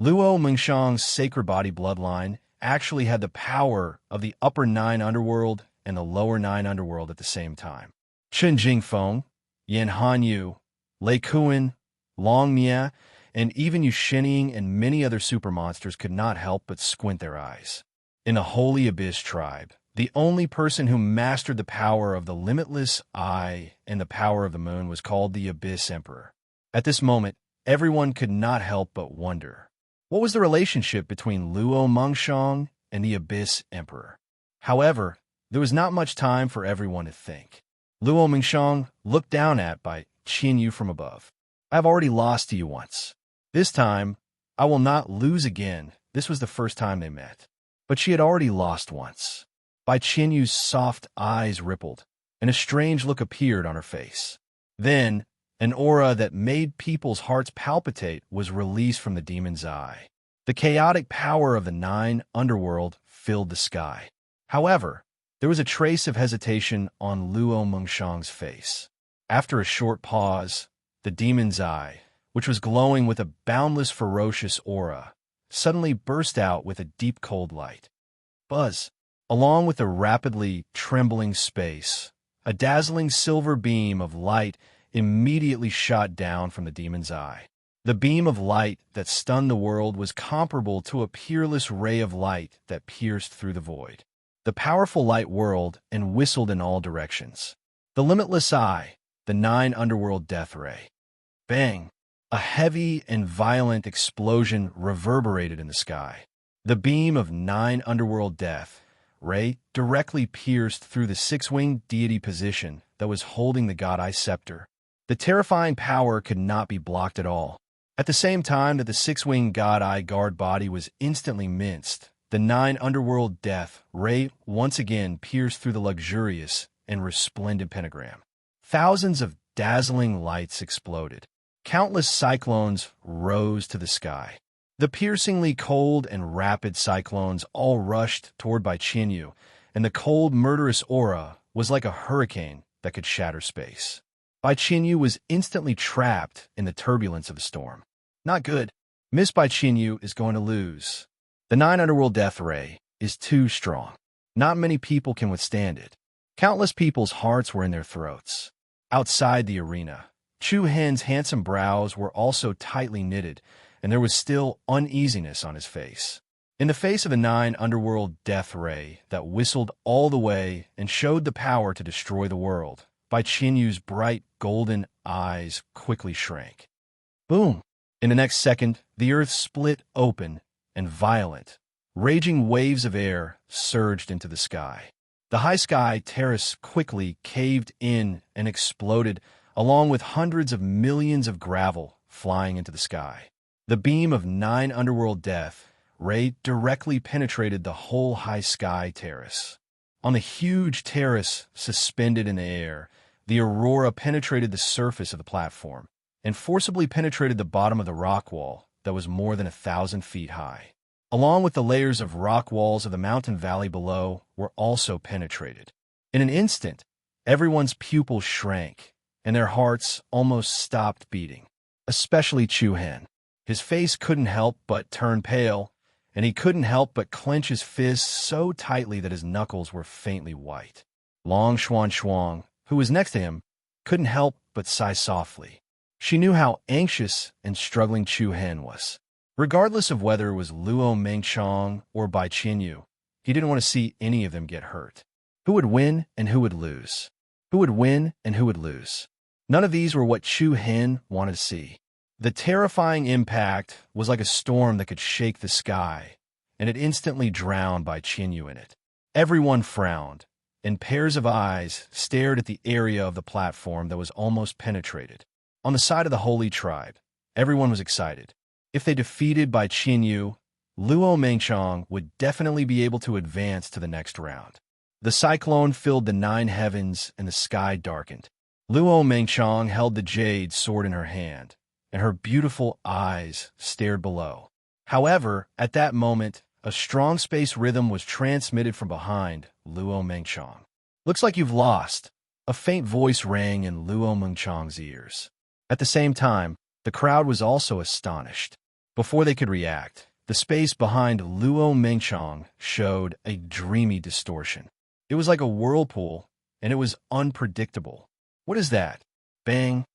Luo Mengshang's sacred body bloodline actually had the power of the upper 9 underworld and the lower 9 underworld at the same time. Chen Jingfeng, Yan Hanyu, Lei Kuan, Long Mia, and even Yuxining and many other super monsters could not help but squint their eyes. In the Holy Abyss tribe, the only person who mastered the power of the limitless eye and the power of the moon was called the Abyss Emperor. At this moment, everyone could not help but wonder, what was the relationship between Luo Mengshang and the Abyss Emperor? However, there was not much time for everyone to think. Luo Mengshang looked down at by Qinyu from above. I have already lost to you once. This time, I will not lose again. This was the first time they met. But she had already lost once. Bai Qinyu's soft eyes rippled, and a strange look appeared on her face. Then, an aura that made people's hearts palpitate was released from the demon's eye. The chaotic power of the 9 underworld filled the sky. However, there was a trace of hesitation on Luo Mengshang's face. After a short pause, the demon's eye, which was glowing with a boundless ferocious aura, suddenly burst out with a deep cold light. Buzz! Along with the rapidly trembling space, a dazzling silver beam of light immediately shot down from the demon's eye. The beam of light that stunned the world was comparable to a peerless ray of light that pierced through the void. The powerful light whirled and whistled in all directions. The limitless eye, the 9 underworld death ray. Bang! A heavy and violent explosion reverberated in the sky. The beam of 9 underworld death ray directly pierced through the 6-winged deity position that was holding the God Eye scepter. The terrifying power could not be blocked at all. At the same time that the 6-winged God Eye guard body was instantly minced, the 9 underworld death ray once again pierced through the luxurious and resplendent pentagram. Thousands of dazzling lights exploded. Countless cyclones rose to the sky. The piercingly cold and rapid cyclones all rushed toward Bai Qinyu, and the cold, murderous aura was like a hurricane that could shatter space. Bai Qinyu was instantly trapped in the turbulence of the storm. Not good. Miss Bai Qinyu is going to lose. The 9 underworld death ray is too strong. Not many people can withstand it. Countless people's hearts were in their throats. Outside the arena, Chu Hen's handsome brows were also tightly knitted, and there was still uneasiness on his face. In the face of the 9 underworld death ray that whistled all the way and showed the power to destroy the world, Bai Qinyu's bright golden eyes quickly shrank. Boom! In the next second, the earth split open, and violent, raging waves of air surged into the sky. The high sky terrace quickly caved in and exploded, along with hundreds of millions of gravel flying into the sky. The beam of 9 underworld death ray directly penetrated the whole high sky terrace. On the huge terrace suspended in the air, the aurora penetrated the surface of the platform and forcibly penetrated the bottom of the rock wall that was more than 1,000 feet high. Along with the layers of rock walls of the mountain valley below were also penetrated. In an instant, everyone's pupils shrank, and their hearts almost stopped beating, especially Chu Hen. His face couldn't help but turn pale, and he couldn't help but clench his fists so tightly that his knuckles were faintly white. Long Xuan, who was next to him, couldn't help but sigh softly. She knew how anxious and struggling Chu Hen was. Regardless of whether it was Luo Mengshang or Bai Qinyu, He didn't want to see any of them get hurt. Who would win and who would lose? Who would win and who would lose? None of these were what Chu Hin wanted to see. The terrifying impact was like a storm that could shake the sky, and it instantly drowned Bai Qinyu in it. Everyone frowned, and pairs of eyes stared at the area of the platform that was almost penetrated. On the side of the holy tribe, everyone was excited. If they defeated Bai Qinyu, Luo Mengchong would definitely be able to advance to the next round. The cyclone filled the 9 heavens and the sky darkened. Luo Mengchong held the jade sword in her hand, and her beautiful eyes stared below. However, at that moment, a strong space rhythm was transmitted from behind Luo Mengchong. "Looks like you've lost," a faint voice rang in Luo Mengchong's ears. At the same time, the crowd was also astonished. Before they could react, the space behind Luo Mengchong showed a dreamy distortion. It was like a whirlpool, and it was unpredictable. "What is that?" Bang!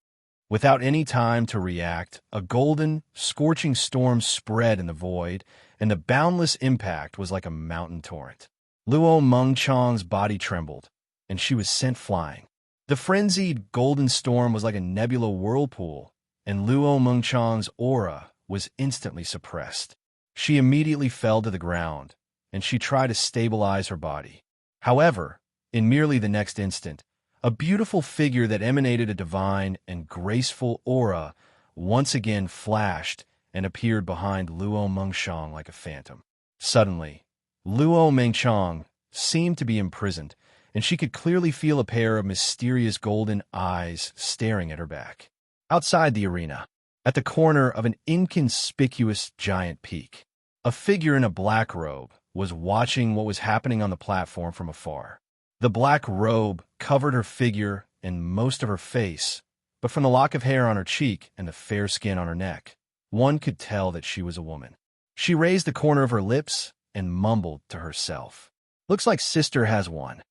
Without any time to react, a golden, scorching storm spread in the void, and the boundless impact was like a mountain torrent. Luo Mengchong's body trembled, and she was sent flying. The frenzied golden storm was like a nebula whirlpool, and Luo Mengchong's aura was instantly suppressed. She immediately fell to the ground, and she tried to stabilize her body. However, in merely the next instant, a beautiful figure that emanated a divine and graceful aura once again flashed and appeared behind Luo Mengchong like a phantom. Suddenly, Luo Mengchong seemed to be imprisoned, and she could clearly feel a pair of mysterious golden eyes staring at her back. Outside the arena, at the corner of an inconspicuous giant peak, a figure in a black robe was watching what was happening on the platform from afar. The black robe covered her figure and most of her face, but from the lock of hair on her cheek and the fair skin on her neck, one could tell that she was a woman. She raised the corner of her lips and mumbled to herself, "Looks like sister has won."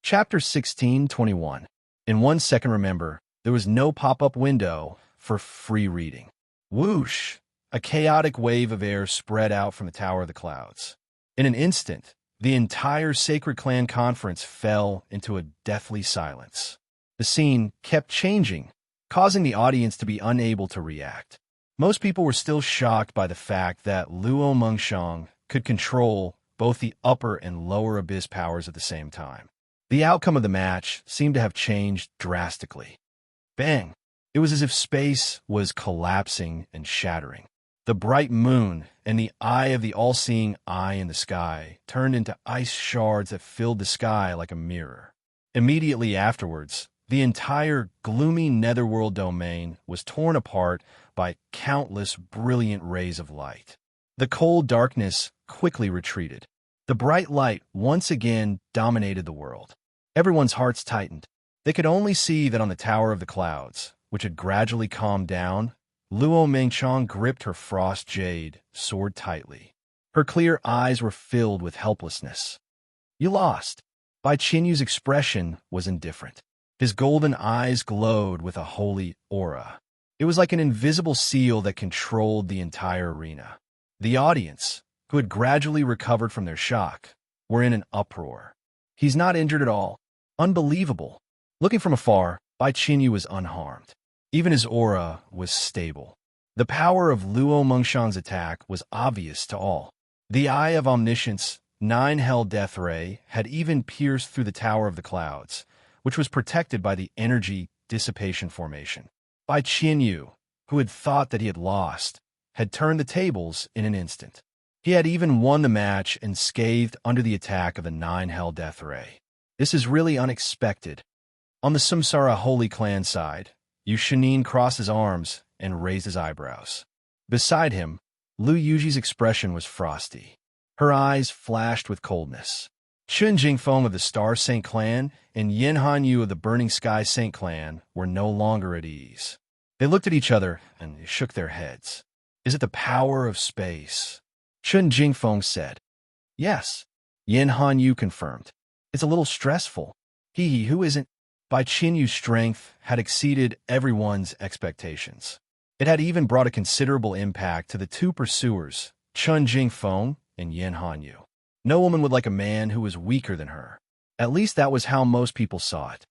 Chapter 16:21. In 1 second, remember, there was no pop-up window for free reading. Whoosh! A chaotic wave of air spread out from the Tower of the Clouds. In an instant, the entire Sacred Clan conference fell into a deathly silence. The scene kept changing, causing the audience to be unable to react. Most people were still shocked by the fact that Luo Mengchong could control both the upper and lower abyss powers at the same time. The outcome of the match seemed to have changed drastically. Bang! It was as if space was collapsing and shattering. The bright moon and the eye of the all-seeing eye in the sky turned into ice shards that filled the sky like a mirror. Immediately afterwards, the entire gloomy netherworld domain was torn apart by countless brilliant rays of light. The cold darkness quickly retreated. The bright light once again dominated the world. Everyone's hearts tightened. They could only see that on the Tower of the Clouds, which had gradually calmed down, Luo Mengchong gripped her frost jade sword tightly. Her clear eyes were filled with helplessness. "You lost." Bai Qinyu's expression was indifferent. His golden eyes glowed with a holy aura. It was like an invisible seal that controlled the entire arena. The audience, who had gradually recovered from their shock, were in an uproar. "He's not injured at all. Unbelievable." Looking from afar, Bai Qinyu was unharmed. Even his aura was stable. The power of Luo Mengchong's attack was obvious to all. The Eye of Omniscience, 9 Hell Death Ray, had even pierced through the Tower of the Clouds, which was protected by the energy dissipation formation. Bai Qinyu, who had thought that he had lost, had turned the tables in an instant. He had even won the match and scathed under the attack of the 9 Hell Death Ray. This is really unexpected. On the Samsara Holy Clan side, Yu Shinin crossed his arms and raised his eyebrows. Beside him, Lu Yuji's expression was frosty. Her eyes flashed with coldness. Chun Jingfeng of the Star Saint Clan and Yin Hanyu of the Burning Sky Saint Clan were no longer at ease. They looked at each other and shook their heads. "Is it the power of space?" Chun Jingfeng said. "Yes." Yin Hanyu confirmed. "It's a little stressful." Who isn't? Bai Qinyu's strength had exceeded everyone's expectations. It had even brought a considerable impact to the 2 pursuers, Chun Jingfeng and Yin Hanyu. No woman would like a man who was weaker than her. At least that was how most people saw it.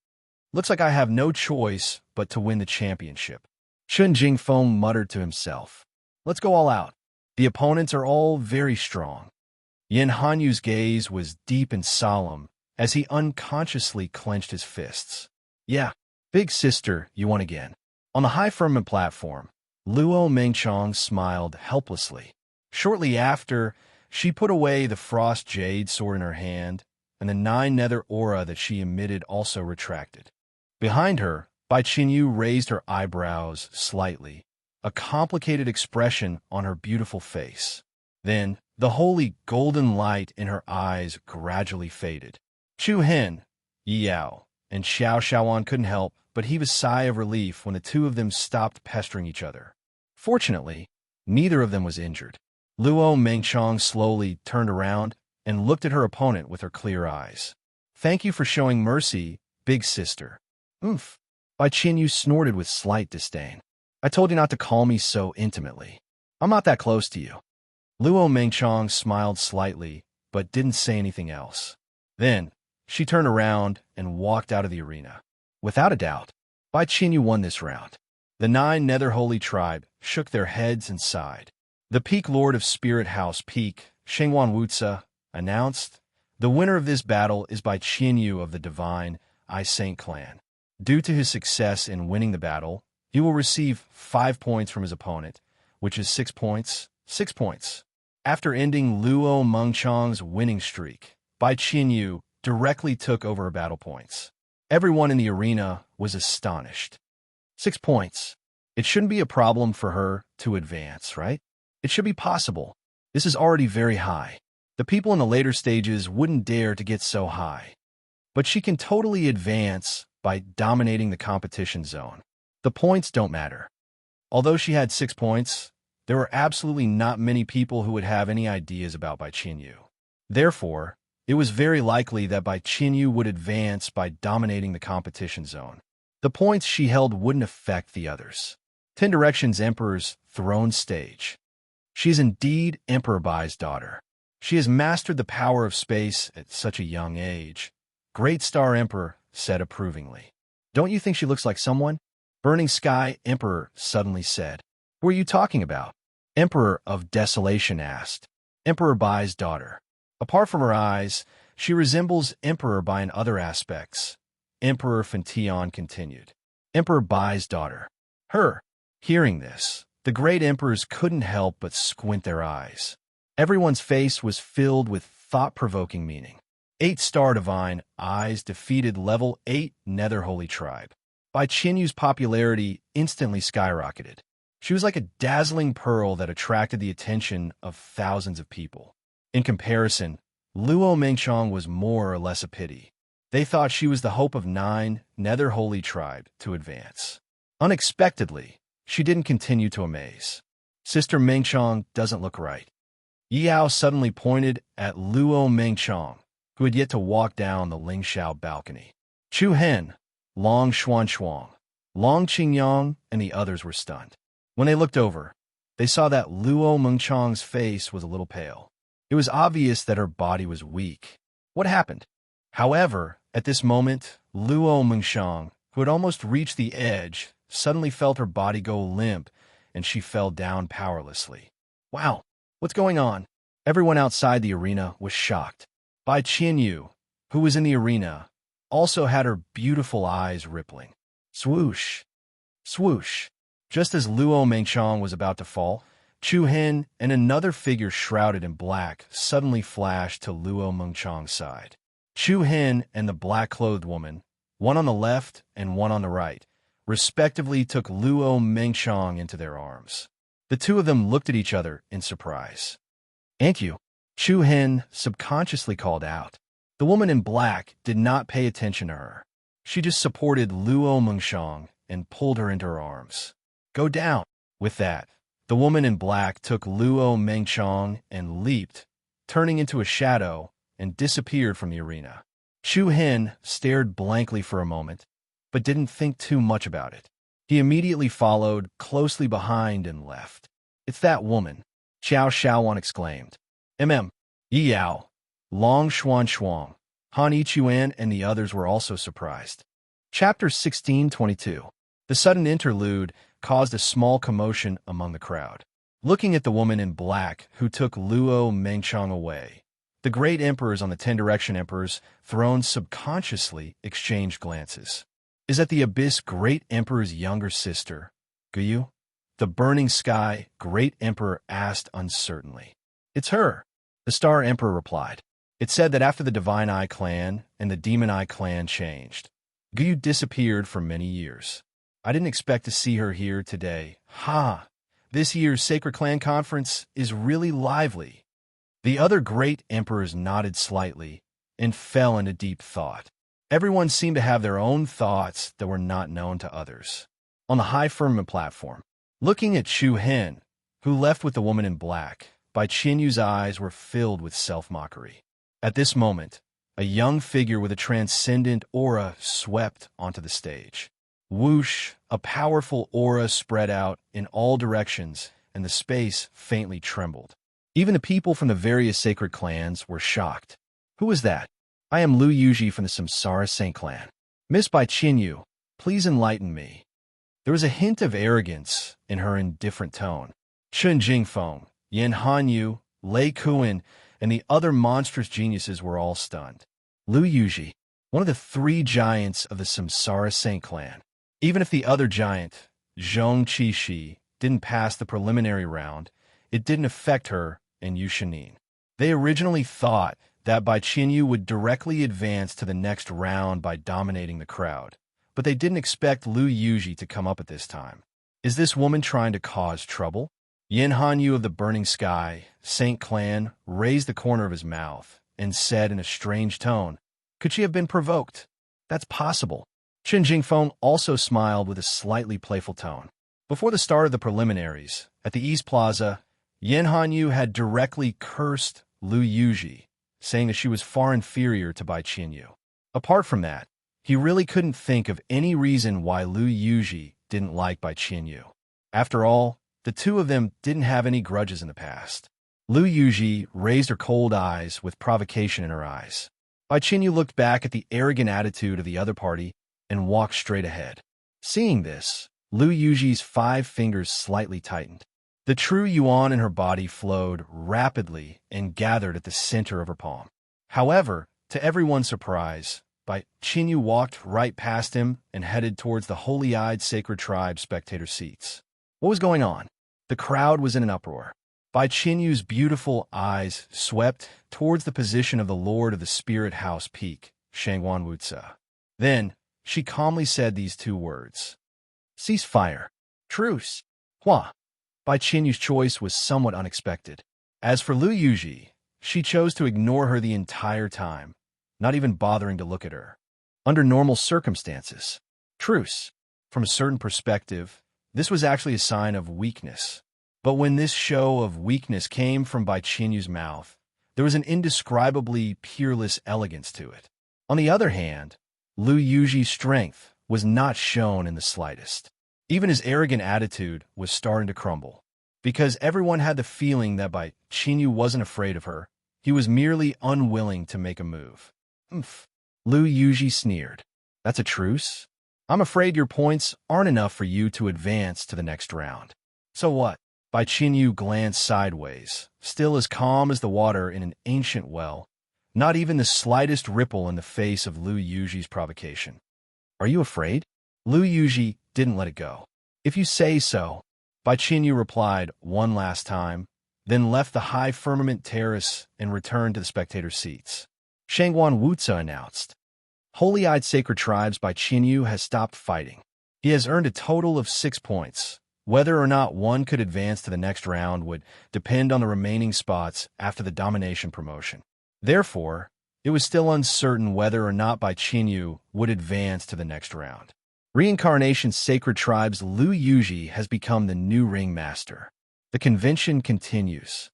Looks like I have no choice but to win the championship. Chun Jingfeng muttered to himself. Let's go all out. The opponents are all very strong. Yin Hanyu's gaze was deep and solemn as he unconsciously clenched his fists. Yeah, big sister, you won again. On the high firmament platform, Luo Mengchong smiled helplessly. Shortly after, she put away the frost jade sword in her hand, and the 9 nether aura that she emitted also retracted. Behind her, Bai Qinyu raised her eyebrows slightly, a complicated expression on her beautiful face. Then, the holy golden light in her eyes gradually faded. Chu Hen, Yi Yao, and Xiao Xiaoan couldn't help but heave a sigh of relief when the two of them stopped pestering each other. Fortunately, neither of them was injured. Luo Mengchong slowly turned around and looked at her opponent with her clear eyes. Thank you for showing mercy, big sister. Oomph. Bai Qinyu snorted with slight disdain. I told you not to call me so intimately. I'm not that close to you. Luo Mengchong smiled slightly, but didn't say anything else. Then, she turned around and walked out of the arena. Without a doubt, Bai Qinyu won this round. The 9 Nether Holy Tribe shook their heads and sighed. The Peak Lord of Spirit House Peak, Shengwan Wuzi, announced, the winner of this battle is Bai Qinyu of the Divine I Saint clan. Due to his success in winning the battle, he will receive 5 points from his opponent, which is 6 points, 6 points. After ending Luo Mengchong's winning streak, Bai Qinyu directly took over her battle points. Everyone in the arena was astonished. 6 points. It shouldn't be a problem for her to advance, right? It should be possible. This is already very high. The people in the later stages wouldn't dare to get so high. But she can totally advance by dominating the competition zone. The points don't matter. Although she had 6 points, there were absolutely not many people who would have any ideas about Bai Qinyu. Therefore, it was very likely that Bai Qinyu would advance by dominating the competition zone. The points she held wouldn't affect the others. 10 Directions Emperor's throne stage. She is indeed Emperor Bai's daughter. She has mastered the power of space at such a young age. Great Star Emperor said approvingly. Don't you think she looks like someone? Burning Sky Emperor suddenly said. Who are you talking about? Emperor of Desolation asked. Emperor Bai's daughter. Apart from her eyes, she resembles Emperor Bai in other aspects. Emperor Fantion continued. Emperor Bai's daughter. Her. Hearing this, the great emperors couldn't help but squint their eyes. Everyone's face was filled with thought-provoking meaning. 8-star Divine Eyes defeated level 8 Nether Holy Tribe. Bai Qinyu's popularity instantly skyrocketed. She was like a dazzling pearl that attracted the attention of thousands of people. In comparison, Luo Mengchong was more or less a pity. They thought she was the hope of 9 Nether Holy Tribe to advance. Unexpectedly, she didn't continue to amaze. Sister Mengchong doesn't look right. Yi Yao suddenly pointed at Luo Mengchong, who had yet to walk down the Lingxiao balcony. Chu Hen, Long Xuan, Long Qingyang, and the others were stunned. When they looked over, they saw that Luo Mengchong's face was a little pale. It was obvious that her body was weak. What happened? However, at this moment, Luo Mengchong, who had almost reached the edge, suddenly felt her body go limp, and she fell down powerlessly. Wow, what's going on? Everyone outside the arena was shocked. Bai Qinyu, who was in the arena, also had her beautiful eyes rippling. Swoosh! Swoosh! Just as Luo Mengchong was about to fall, Chu Hen and another figure shrouded in black suddenly flashed to Luo Mengchong's side. Chu Hen and the black-clothed woman, one on the left and one on the right, respectively took Luo Mengchong into their arms. The two of them looked at each other in surprise. "Ain't you?" Chu Hen subconsciously called out. The woman in black did not pay attention to her. She just supported Luo Mengchong and pulled her into her arms. "Go down." With that, the woman in black took Luo Mengchong and leaped, turning into a shadow, and disappeared from the arena. Chu Hen stared blankly for a moment, but didn't think too much about it. He immediately followed closely behind and left. "It's that woman," Xiao Xiaowan exclaimed. Yi Yao, Long Xuan Shuang, Han Ichuan and the others were also surprised. Chapter 1622. The sudden interlude caused a small commotion among the crowd. Looking at the woman in black who took Luo Mengchang away, the great emperors on the 10 Direction Emperor's throne subconsciously exchanged glances. Is that the Abyss Great Emperor's younger sister, Guyu? The Burning Sky Great Emperor asked uncertainly. It's her, the Star Emperor replied. It said that after the Divine Eye clan and the Demon Eye clan changed, Guyu disappeared for many years. I didn't expect to see her here today. Ha! This year's Sacred Clan Conference is really lively. The other great emperors nodded slightly and fell into deep thought. Everyone seemed to have their own thoughts that were not known to others. On the high firmament platform, looking at Chu Hen, who left with the woman in black, Bai Qianyu's eyes were filled with self-mockery. At this moment, a young figure with a transcendent aura swept onto the stage. Whoosh, a powerful aura spread out in all directions, and the space faintly trembled. Even the people from the various sacred clans were shocked. Who is that? I am Lu Yuji from the Samsara Saint clan. Miss Bai Qianyu, please enlighten me. There was a hint of arrogance in her indifferent tone. Chen Jingfeng, Yan Hanyu, Lei Kuan, and the other monstrous geniuses were all stunned. Lu Yuji, one of the 3 giants of the Samsara Saint clan. Even if the other giant, Zhong Qixi, didn't pass the preliminary round, it didn't affect her and Yu Shanin. They originally thought that Bai Qianyu would directly advance to the next round by dominating the crowd, but they didn't expect Lu Yuji to come up at this time. Is this woman trying to cause trouble? Yin Hanyu of the Burning Sky, Saint Clan, raised the corner of his mouth and said in a strange tone, could she have been provoked? That's possible. Chen Jingfeng also smiled with a slightly playful tone. Before the start of the preliminaries, at the East Plaza, Yin Hanyu had directly cursed Lu Yuji, saying that she was far inferior to Bai Qianyu. Apart from that, he really couldn't think of any reason why Lu Yuji didn't like Bai Qianyu. After all, the two of them didn't have any grudges in the past. Lu Yuji raised her cold eyes with provocation in her eyes. Bai Qianyu looked back at the arrogant attitude of the other party and walked straight ahead. Seeing this, Lu Yuji's 5 fingers slightly tightened. The true yuan in her body flowed rapidly and gathered at the center of her palm. However, to everyone's surprise, Bai Qianyu walked right past him and headed towards the holy-eyed sacred tribe spectator seats. What was going on? The crowd was in an uproar. Bai Qianyu's beautiful eyes swept towards the position of the Lord of the Spirit House Peak, Shangguan Wuzi. Then, she calmly said these 2 words. Cease fire. Truce. Hua. Bai Qianyu's choice was somewhat unexpected. As for Lu Yuji, she chose to ignore her the entire time, not even bothering to look at her. Under normal circumstances, truce. From a certain perspective, this was actually a sign of weakness. But when this show of weakness came from Bai Qianyu's mouth, there was an indescribably peerless elegance to it. On the other hand, Lu Yuji's strength was not shown in the slightest. Even his arrogant attitude was starting to crumble. Because everyone had the feeling that Bai Qianyu wasn't afraid of her, he was merely unwilling to make a move. Humph. Lu Yuji sneered. That's a truce? I'm afraid your points aren't enough for you to advance to the next round. So what? Bai Qianyu glanced sideways, still as calm as the water in an ancient well, not even the slightest ripple in the face of Lu Yuji's provocation. Are you afraid? Lu Yuji didn't let it go. If you say so, Bai Qianyu replied one last time, then left the high firmament terrace and returned to the spectator seats. Shangguan Wuzi announced, Holy-eyed sacred tribes Bai Qianyu has stopped fighting. He has earned a total of 6 points. Whether or not one could advance to the next round would depend on the remaining spots after the domination promotion. Therefore, it was still uncertain whether or not Bai Qianyu would advance to the next round. Reincarnation Sacred Tribe's Lu Yuji has become the new ringmaster. The convention continues.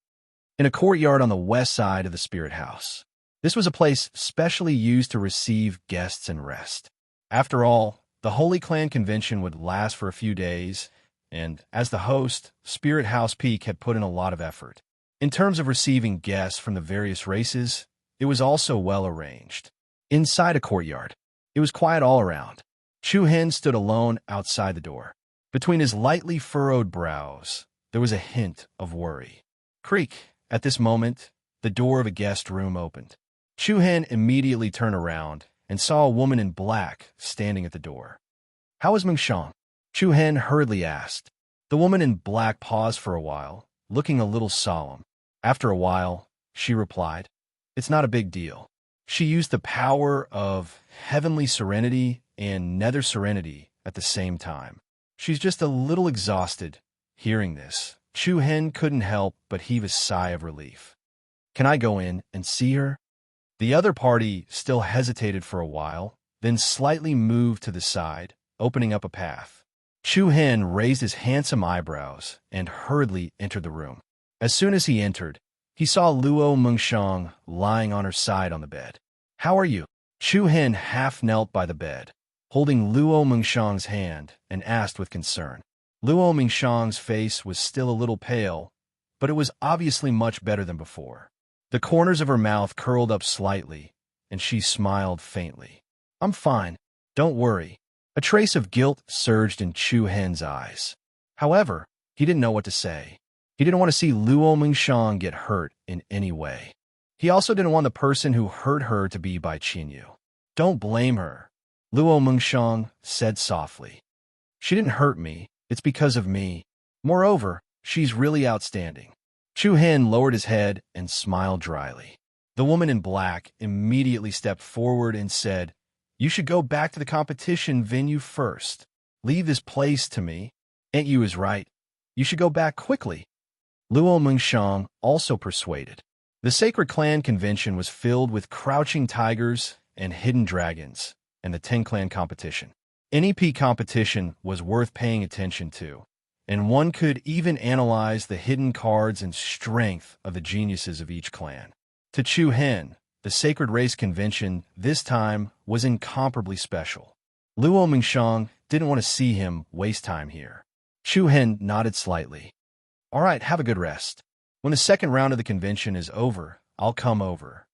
In a courtyard on the west side of the Spirit House. This was a place specially used to receive guests and rest. After all, the Holy Clan convention would last for a few days, and as the host, Spirit House Peak had put in a lot of effort. In terms of receiving guests from the various races, It was also well arranged. Inside a courtyard, it was quiet all around. Chu Hen stood alone outside the door. Between his lightly furrowed brows, there was a hint of worry. Creak! At this moment, the door of a guest room opened. Chu Hen immediately turned around and saw a woman in black standing at the door. "How is Mengshang?" Chu Hen hurriedly asked. The woman in black paused for a while, looking a little solemn. After a while, she replied, "It's not a big deal." She used the power of heavenly serenity and nether serenity at the same time. She's just a little exhausted. Hearing this, Chu Hen couldn't help but heave a sigh of relief. "Can I go in and see her?" The other party still hesitated for a while, then slightly moved to the side, opening up a path. Chu Hen raised his handsome eyebrows and hurriedly entered the room. As soon as he entered, he saw Luo Mengshang lying on her side on the bed. "How are you?" Chu Hen half knelt by the bed, holding Luo Mengshang's hand, and asked with concern. Luo Mengshang's face was still a little pale, but it was obviously much better than before. The corners of her mouth curled up slightly, and she smiled faintly. "I'm fine. Don't worry." A trace of guilt surged in Chu Hen's eyes. However, he didn't know what to say. He didn't want to see Luo Mengshang get hurt in any way. He also didn't want the person who hurt her to be Bai Qinyu. "Don't blame her," Luo Mengshang said softly. "She didn't hurt me. It's because of me. Moreover, she's really outstanding." Chu Hen lowered his head and smiled dryly. The woman in black immediately stepped forward and said, "You should go back to the competition venue first. Leave this place to me. Aunt Yu is right. You should go back quickly." Luo Mengshang also persuaded. The Sacred Clan convention was filled with crouching tigers and hidden dragons, and the 10-clan competition. Any P competition was worth paying attention to, and one could even analyze the hidden cards and strength of the geniuses of each clan. To Chu Hen, the Sacred Race Convention this time was incomparably special. Luo Mengshang didn't want to see him waste time here. Chu Hen nodded slightly. "All right, have a good rest. When the second round of the convention is over, I'll come over."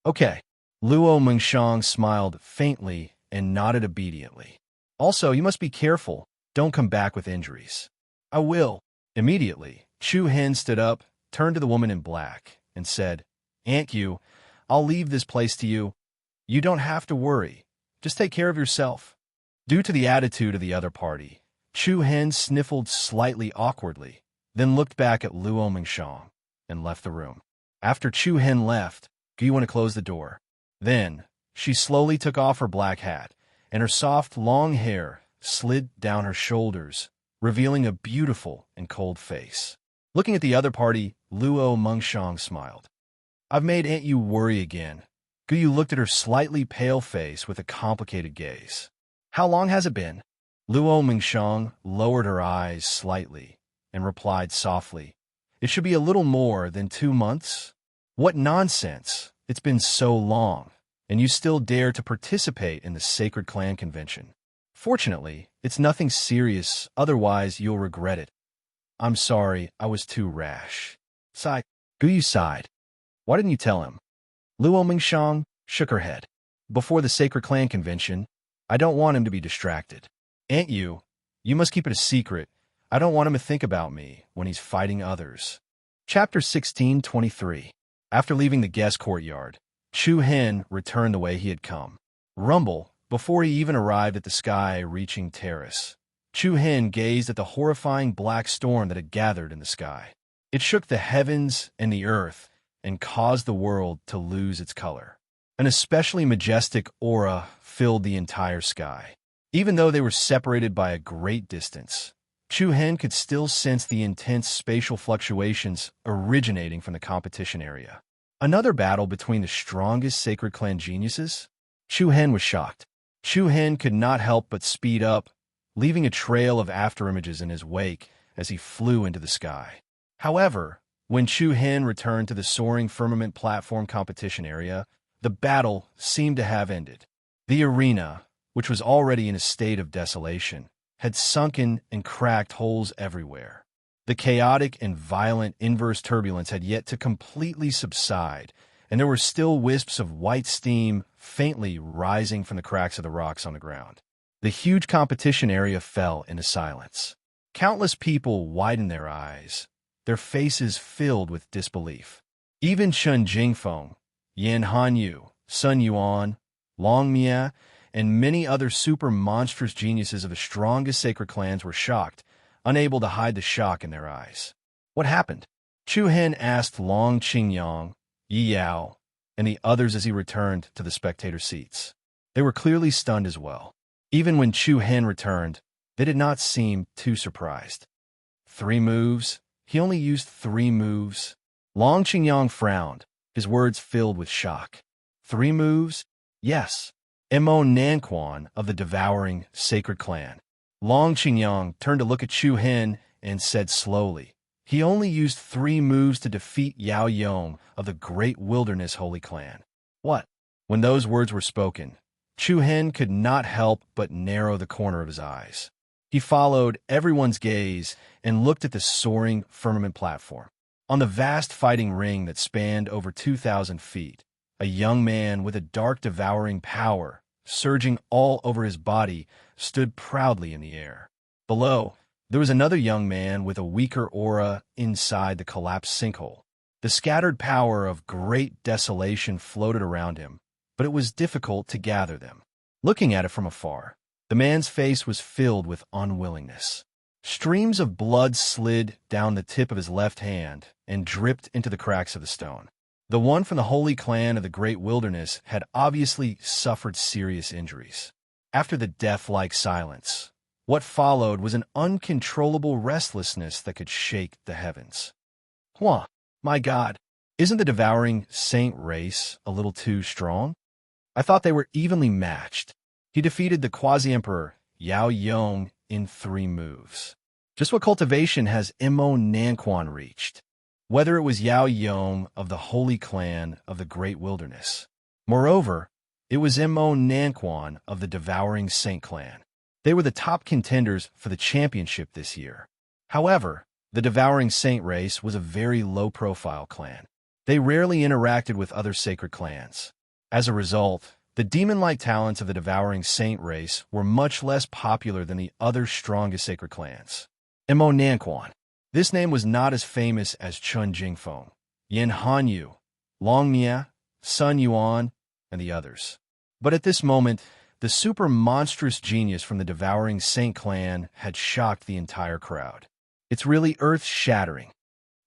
"Okay." Luo Mengshang smiled faintly and nodded obediently. "Also, you must be careful. Don't come back with injuries." "I will." Immediately, Chu Hen stood up, turned to the woman in black, and said, "Aunt Yu, I'll leave this place to you. You don't have to worry. Just take care of yourself." Due to the attitude of the other party, Chu Hen sniffled slightly awkwardly, then looked back at Luo Mengshang and left the room. After Chu Hen left, Gu went to close the door. Then, she slowly took off her black hat, and her soft, long hair slid down her shoulders, revealing a beautiful and cold face. Looking at the other party, Luo Mengshang smiled. "I've made Aunt Yu worry again." Gu looked at her slightly pale face with a complicated gaze. "How long has it been?" Luo Mengshang lowered her eyes slightly and replied softly, "It should be a little more than 2 months." "What nonsense! It's been so long, and you still dare to participate in the Sacred Clan Convention. Fortunately, it's nothing serious, otherwise you'll regret it." "I'm sorry, I was too rash." Sigh. Gu sighed. "Why didn't you tell him?" Luo Mengshang shook her head. "Before the Sacred Clan Convention, I don't want him to be distracted." "Aunt Yu, you must keep it a secret. I don't want him to think about me when he's fighting others." Chapter 16:23. After leaving the guest courtyard, Chu Hen returned the way he had come. Rumble, before he even arrived at the sky-reaching terrace. Chu Hen gazed at the horrifying black storm that had gathered in the sky. It shook the heavens and the earth and caused the world to lose its color. An especially majestic aura filled the entire sky. Even though they were separated by a great distance, Chu Hen could still sense the intense spatial fluctuations originating from the competition area. Another battle between the strongest Sacred Clan geniuses? Chu Hen was shocked. Chu Hen could not help but speed up, leaving a trail of afterimages in his wake as he flew into the sky. However, when Chu Hen returned to the soaring firmament platform competition area, the battle seemed to have ended. The arena, which was already in a state of desolation, had sunken and cracked holes everywhere. The chaotic and violent inverse turbulence had yet to completely subside, and there were still wisps of white steam faintly rising from the cracks of the rocks on the ground. The huge competition area fell into silence. Countless people widened their eyes, their faces filled with disbelief. Even Chen Jingfeng, Yan Hanyu, Sun Yuan, Long Mia, and many other super monstrous geniuses of the strongest sacred clans were shocked, unable to hide the shock in their eyes. What happened? Chu Hen asked Long Qingyang, Yi Yao, and the others as he returned to the spectator seats. They were clearly stunned as well. Even when Chu Hen returned, they did not seem too surprised. 3 moves? He only used 3 moves? Long Qingyang frowned, his words filled with shock. 3 moves? Yes. Mo Nanquan of the devouring sacred clan. Long Qingyang turned to look at Chu Hen and said slowly, he only used 3 moves to defeat Yao Yong of the Great Wilderness Holy Clan. What? When those words were spoken, Chu Hen could not help but narrow the corner of his eyes. He followed everyone's gaze and looked at the soaring firmament platform. On the vast fighting ring that spanned over 2,000 feet, a young man with a dark devouring power surging all over his body stood proudly in the air. Below, there was another young man with a weaker aura inside the collapsed sinkhole. The scattered power of great desolation floated around him, but it was difficult to gather them. Looking at it from afar, the man's face was filled with unwillingness. Streams of blood slid down the tip of his left hand and dripped into the cracks of the stone. The one from the Holy Clan of the Great Wilderness had obviously suffered serious injuries. After the death-like silence, what followed was an uncontrollable restlessness that could shake the heavens. My God, isn't the devouring saint race a little too strong? I thought they were evenly matched. He defeated the quasi-emperor Yao Yong in 3 moves. Just what cultivation has Mo Nanquan reached? Whether it was Yao Yong of the Holy Clan of the Great Wilderness. Moreover, it was Mo Nanquan of the Devouring Saint Clan. They were the top contenders for the championship this year. However, the Devouring Saint race was a very low-profile clan. They rarely interacted with other sacred clans. As a result, the demon-like talents of the Devouring Saint race were much less popular than the other strongest sacred clans. Mo Nanquan. This name was not as famous as Chen Jingfeng, Yan Hanyu, Long Mia, Sun Yuan, and the others. But at this moment, the super monstrous genius from the Devouring Saint clan had shocked the entire crowd. It's really earth-shattering.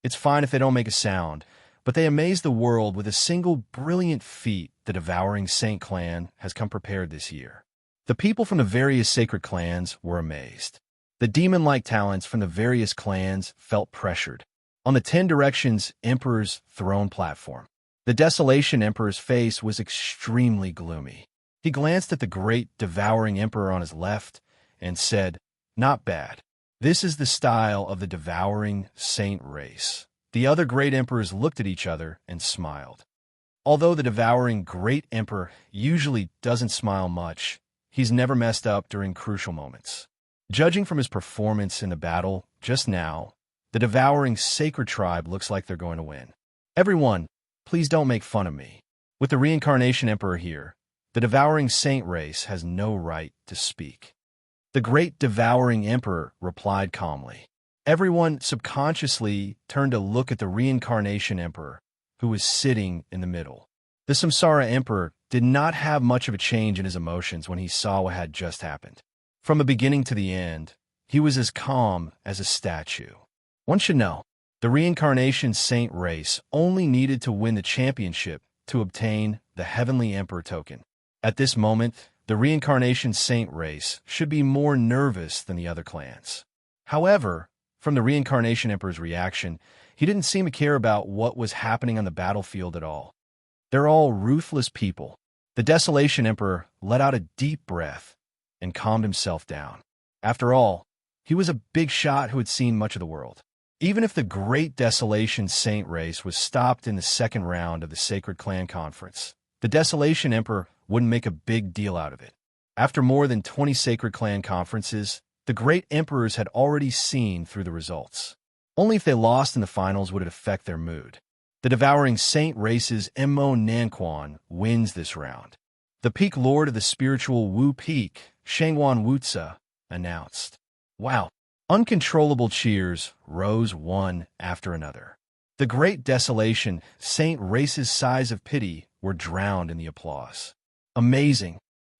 It's fine if they don't make a sound, but they amaze the world with a single brilliant feat the Devouring Saint clan has come prepared this year. The people from the various sacred clans were amazed. The demon-like talents from the various clans felt pressured. On the 10 Directions Emperor's throne platform, the Desolation Emperor's face was extremely gloomy. He glanced at the great Devouring Emperor on his left and said, "Not bad. This is the style of the Devouring Saint race." The other great emperors looked at each other and smiled. Although the Devouring Great Emperor usually doesn't smile much, he's never messed up during crucial moments. Judging from his performance in the battle just now, the Devouring Sacred Tribe looks like they're going to win. Everyone, please don't make fun of me. With the Reincarnation Emperor here, the Devouring Saint race has no right to speak. The great Devouring Emperor replied calmly. Everyone subconsciously turned to look at the Reincarnation Emperor, who was sitting in the middle. The Samsara Emperor did not have much of a change in his emotions when he saw what had just happened. From the beginning to the end, he was as calm as a statue. One should know, the Reincarnation Saint race only needed to win the championship to obtain the Heavenly Emperor token. At this moment, the Reincarnation Saint race should be more nervous than the other clans. However, from the Reincarnation Emperor's reaction, he didn't seem to care about what was happening on the battlefield at all. They're all ruthless people. The Desolation Emperor let out a deep breath and calmed himself down. After all, he was a big shot who had seen much of the world. Even if the Great Desolation Saint race was stopped in the 2nd round of the Sacred Clan Conference, the Desolation Emperor wouldn't make a big deal out of it. After more than 20 Sacred Clan Conferences, the Great Emperors had already seen through the results. Only if they lost in the finals would it affect their mood. The devouring saint race's Mo Nanquan wins this round. The peak lord of the spiritual Wu Peak, Shangwan Wutsa, announced. Wow! Uncontrollable cheers rose one after another. The great desolation, saint race's sighs of pity were drowned in the applause. Amazing!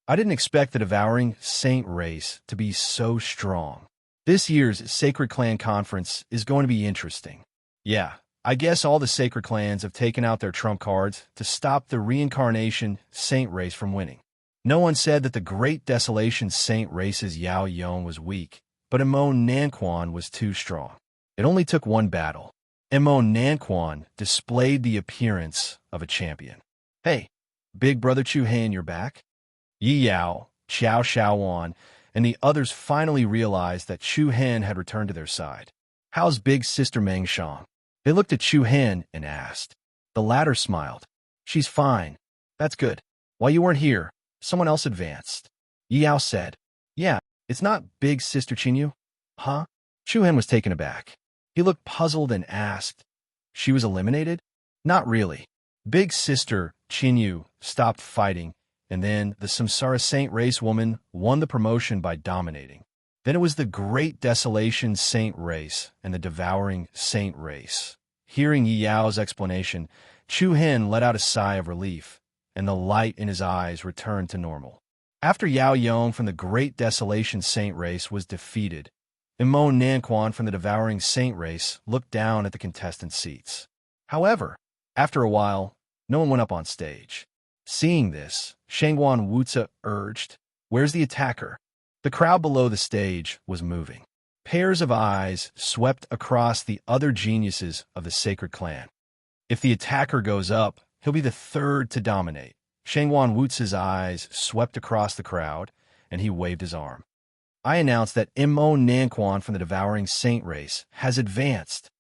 I didn't expect the devouring saint race to be so strong. This year's Sacred Clan Conference is going to be interesting. Yeah, I guess all the Sacred Clans have taken out their trump cards to stop the reincarnation saint race from winning. No one said that the great desolation saint race's Yao Yong was weak, but Mo Nanquan was too strong. It only took one battle. Mo Nanquan displayed the appearance of a champion. Hey, Big Brother Chu Han, you're back? Yi Yao, Xiao Xiaowan, and the others finally realized that Chu Han had returned to their side. How's Big Sister Meng Shang? They looked at Chu Han and asked. The latter smiled. She's fine. That's good. While you weren't here, someone else advanced. Yi Yao said. Yeah, it's not Big Sister Qinyu. Huh? Chu Han was taken aback. He looked puzzled and asked. She was eliminated? Not really. Big Sister Qinyu stopped fighting, and then the Samsara Saint Race woman won the promotion by dominating. Then it was the Great Desolation Saint Race and the Devouring Saint Race. Hearing Yi Yao's explanation, Chu Han let out a sigh of relief, and the light in his eyes returned to normal. After Yao Yong from the Great Desolation Saint Race was defeated, Mo Nanquan from the Devouring Saint Race looked down at the contestant seats. However, after a while, no one went up on stage. Seeing this, Shangwan Wutsa urged, Where's the attacker? The crowd below the stage was moving. Pairs of eyes swept across the other geniuses of the Sacred Clan. If the attacker goes up, he'll be the third to dominate. Shangwan Wutsa's eyes swept across the crowd, and he waved his arm. I announced that Mo Nanquan from the Devouring Saint Race has advanced.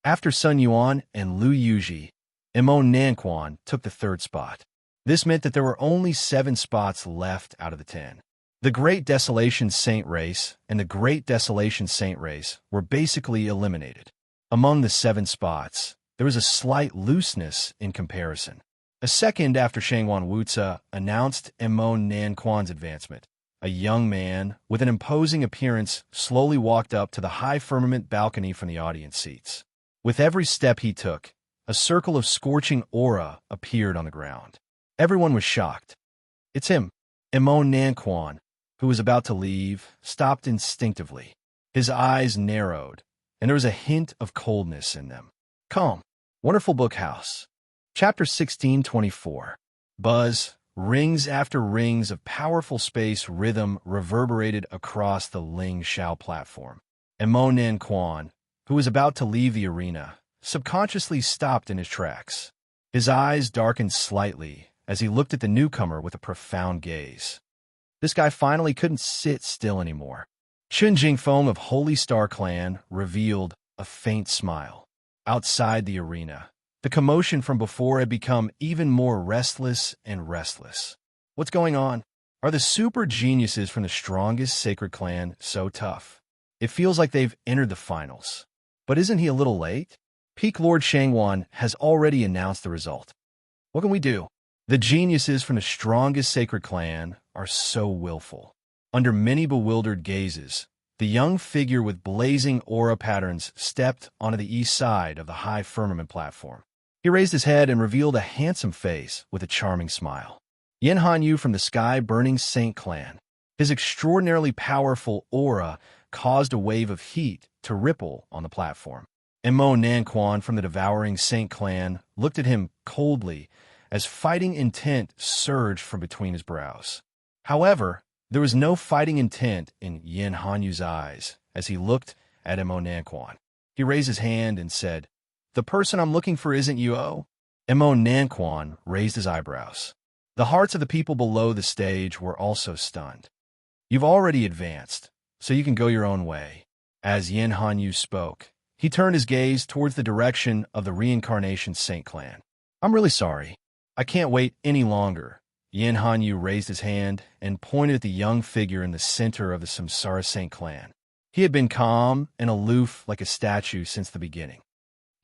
After Sun Yuan and Lu Yuji, Mo Nanquan took the third spot. This meant that there were only 7 spots left out of the 10. The Great Desolation Saint Race and the Great Desolation Saint Race were basically eliminated. Among the 7 spots, there was a slight looseness in comparison. A second after Shangwan Wutsa announced Mo Nanquan's advancement, a young man with an imposing appearance slowly walked up to the high firmament balcony from the audience seats. With every step he took, a circle of scorching aura appeared on the ground. Everyone was shocked. It's him, Mo Nanquan, who was about to leave, stopped instinctively. His eyes narrowed, and there was a hint of coldness in them. Calm. Wonderful Book House. Chapter 1624. Buzz, rings after rings of powerful space rhythm reverberated across the Ling Shao platform. Mo Nanquan, who was about to leave the arena, subconsciously stopped in his tracks. His eyes darkened slightly as he looked at the newcomer with a profound gaze. This guy finally couldn't sit still anymore. Chun Jingfeng of Holy Star Clan revealed a faint smile. Outside the arena, the commotion from before had become even more restless and restless. What's going on? Are the super geniuses from the strongest Sacred Clan so tough? It feels like they've entered the finals. But isn't he a little late? Peak Lord Shangwan has already announced the result. What can we do? The geniuses from the strongest Sacred Clan are so willful. Under many bewildered gazes, the young figure with blazing aura patterns stepped onto the east side of the high firmament platform. He raised his head and revealed a handsome face with a charming smile. Yen Hanyu from the Sky-Burning Saint Clan. His extraordinarily powerful aura caused a wave of heat to ripple on the platform. Mo Nanquan from the Devouring Saint Clan looked at him coldly as fighting intent surged from between his brows. However, there was no fighting intent in Yen Hanyu's eyes as he looked at Mo Nanquan. He raised his hand and said, The person I'm looking for isn't you, oh? Mo Nanquan raised his eyebrows. The hearts of the people below the stage were also stunned. You've already advanced, so you can go your own way. As Yen Hanyu spoke, he turned his gaze towards the direction of the Reincarnation Saint Clan. I'm really sorry. I can't wait any longer. Yen Hanyu raised his hand and pointed at the young figure in the center of the Samsara Saint Clan. He had been calm and aloof like a statue since the beginning.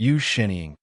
Yu Shinying,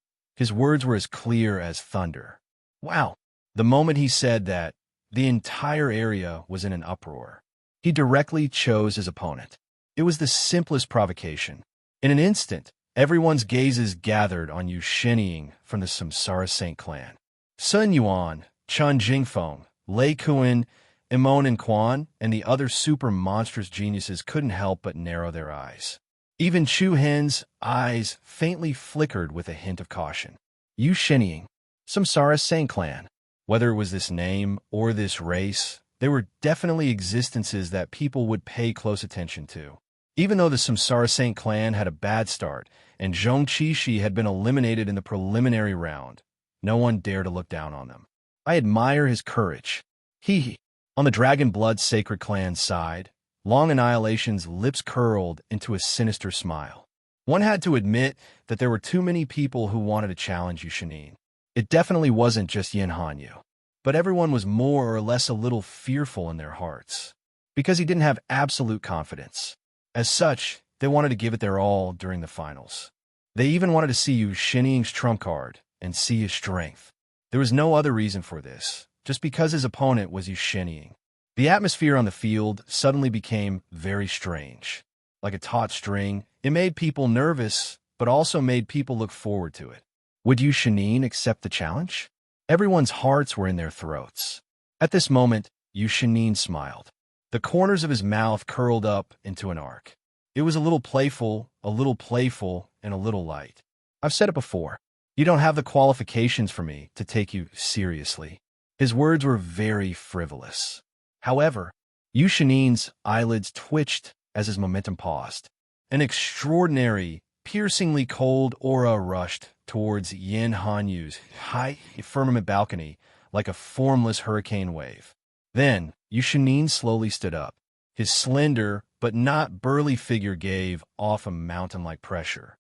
His words were as clear as thunder. Wow! The moment he said that, the entire area was in an uproar. He directly chose his opponent. It was the simplest provocation. In an instant, everyone's gazes gathered on Yu Shinying from the Samsara Saint clan. Sun Yuan, Chun Jingfeng, Lei Kuan, Imon and Quan, and the other super monstrous geniuses couldn't help but narrow their eyes. Even Chu Hen's eyes faintly flickered with a hint of caution. Yu Shinying, Samsara Saint clan. Whether it was this name or this race, they were definitely existences that people would pay close attention to. Even though the Samsara Saint clan had a bad start, and Zhong Qishi had been eliminated in the preliminary round, no one dared to look down on them. I admire his courage. He. On the Dragon Blood Sacred Clan's side, Long Annihilation's lips curled into a sinister smile. One had to admit that there were too many people who wanted to challenge Yu Shinying. It definitely wasn't just Yin Hanyu, but everyone was more or less a little fearful in their hearts, because he didn't have absolute confidence. As such, they wanted to give it their all during the finals. They even wanted to see Yu Shinying's trump card and see his strength. There was no other reason for this, just because his opponent was Yu Shinying. The atmosphere on the field suddenly became very strange. Like a taut string, it made people nervous, but also made people look forward to it. Would Yu Shinying accept the challenge? Everyone's hearts were in their throats. At this moment, Yu Shinying smiled. The corners of his mouth curled up into an arc. It was a little playful, and a little light. I've said it before. You don't have the qualifications for me to take you seriously. His words were very frivolous. However, Yu Shinying's eyelids twitched as his momentum paused. An extraordinary, piercingly cold aura rushed towards Yin Hanyu's high firmament balcony like a formless hurricane wave. Then, Yu Shinying slowly stood up. His slender, but not burly figure gave off a mountain-like pressure.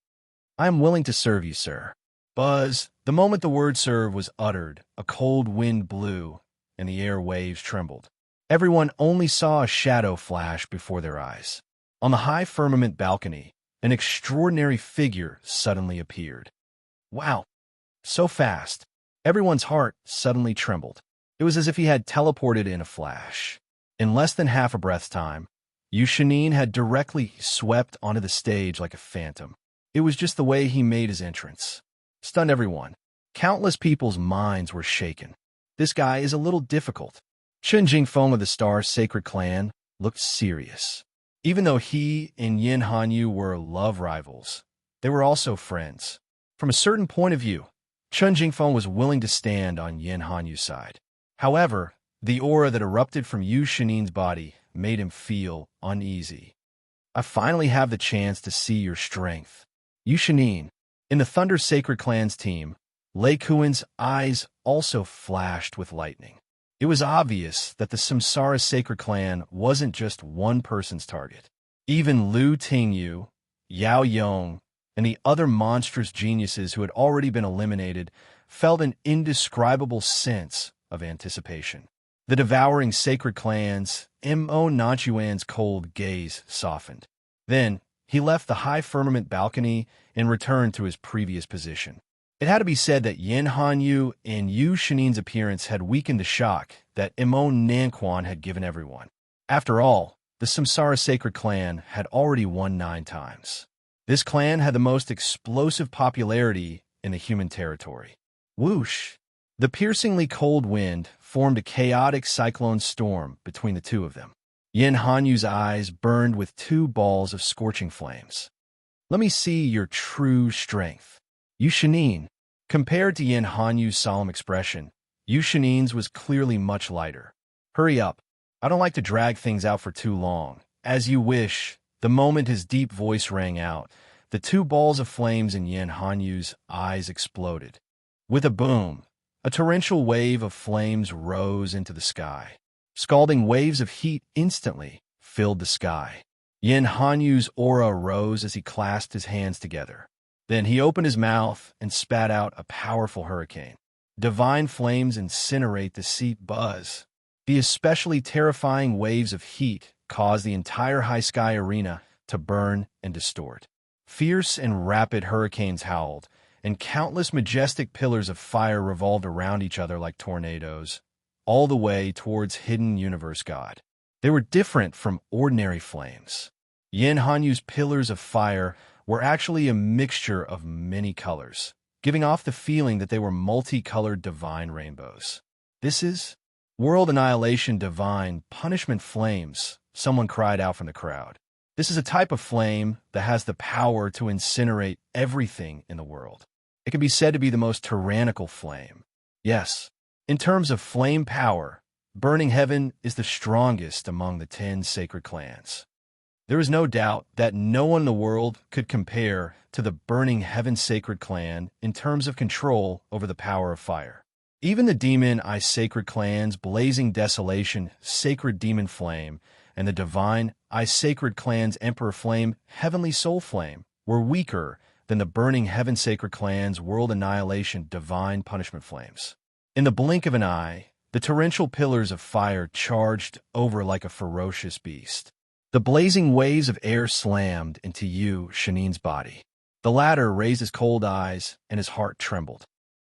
I am willing to serve you, sir. Buzz, the moment the word serve was uttered, a cold wind blew, and the air waves trembled. Everyone only saw a shadow flash before their eyes. On the high firmament balcony, an extraordinary figure suddenly appeared. Wow! So fast. Everyone's heart suddenly trembled. It was as if he had teleported in a flash. In less than half a breath's time, Yu Shinying had directly swept onto the stage like a phantom. It was just the way he made his entrance. Stunned everyone. Countless people's minds were shaken. This guy is a little difficult. Chen Jingfeng of the Star Sacred Clan looked serious. Even though he and Yin Hanyu were love rivals, they were also friends. From a certain point of view, Chen Jingfeng was willing to stand on Yin Hanyu's side. However, the aura that erupted from Yu Shinying's body made him feel uneasy. I finally have the chance to see your strength. Yu Shinying, in the Thunder Sacred Clan's team, Lei Kuan's eyes also flashed with lightning. It was obvious that the Samsara Sacred Clan wasn't just one person's target. Even Lu Tingyu, Yao Yong, and the other monstrous geniuses who had already been eliminated felt an indescribable sense of anticipation. The devouring Sacred Clan's, Mo Nanchuan's cold gaze softened. Then, he left the high firmament balcony and returned to his previous position. It had to be said that Yin Hanyu and Yu Shinying's appearance had weakened the shock that Imon Nanquan had given everyone. After all, the Samsara Sacred Clan had already won 9 times. This clan had the most explosive popularity in the human territory. Whoosh! The piercingly cold wind formed a chaotic cyclone storm between the two of them. Yin Hanyu's eyes burned with 2 balls of scorching flames. Let me see your true strength. Yu Shinying. Compared to Yin Hanyu's solemn expression, Yu Shinying's was clearly much lighter. Hurry up. I don't like to drag things out for too long. As you wish. The moment his deep voice rang out, the 2 balls of flames in Yin Hanyu's eyes exploded. With a boom, a torrential wave of flames rose into the sky. Scalding waves of heat instantly filled the sky. Yin Hanyu's aura rose as he clasped his hands together. Then he opened his mouth and spat out a powerful hurricane. Divine flames incinerate the seat buzz. The especially terrifying waves of heat caused the entire high sky arena to burn and distort. Fierce and rapid hurricanes howled, and countless majestic pillars of fire revolved around each other like tornadoes, all the way towards hidden universe God. They were different from ordinary flames. Yin Hanyu's pillars of fire were actually a mixture of many colors, giving off the feeling that they were multicolored divine rainbows. This is world annihilation divine punishment flames, someone cried out from the crowd. This is a type of flame that has the power to incinerate everything in the world. It can be said to be the most tyrannical flame. Yes, in terms of flame power, burning heaven is the strongest among the 10 sacred clans. There is no doubt that no one in the world could compare to the burning heaven sacred clan in terms of control over the power of fire. Even the demon eye sacred clans, blazing desolation, sacred demon flame, and the divine eye sacred clan's emperor flame, heavenly soul flame, were weaker than the burning heaven sacred clan's world annihilation divine punishment flames. In the blink of an eye, the torrential pillars of fire charged over like a ferocious beast. The blazing waves of air slammed into Yu Shanine's body. The latter raised his cold eyes, and his heart trembled.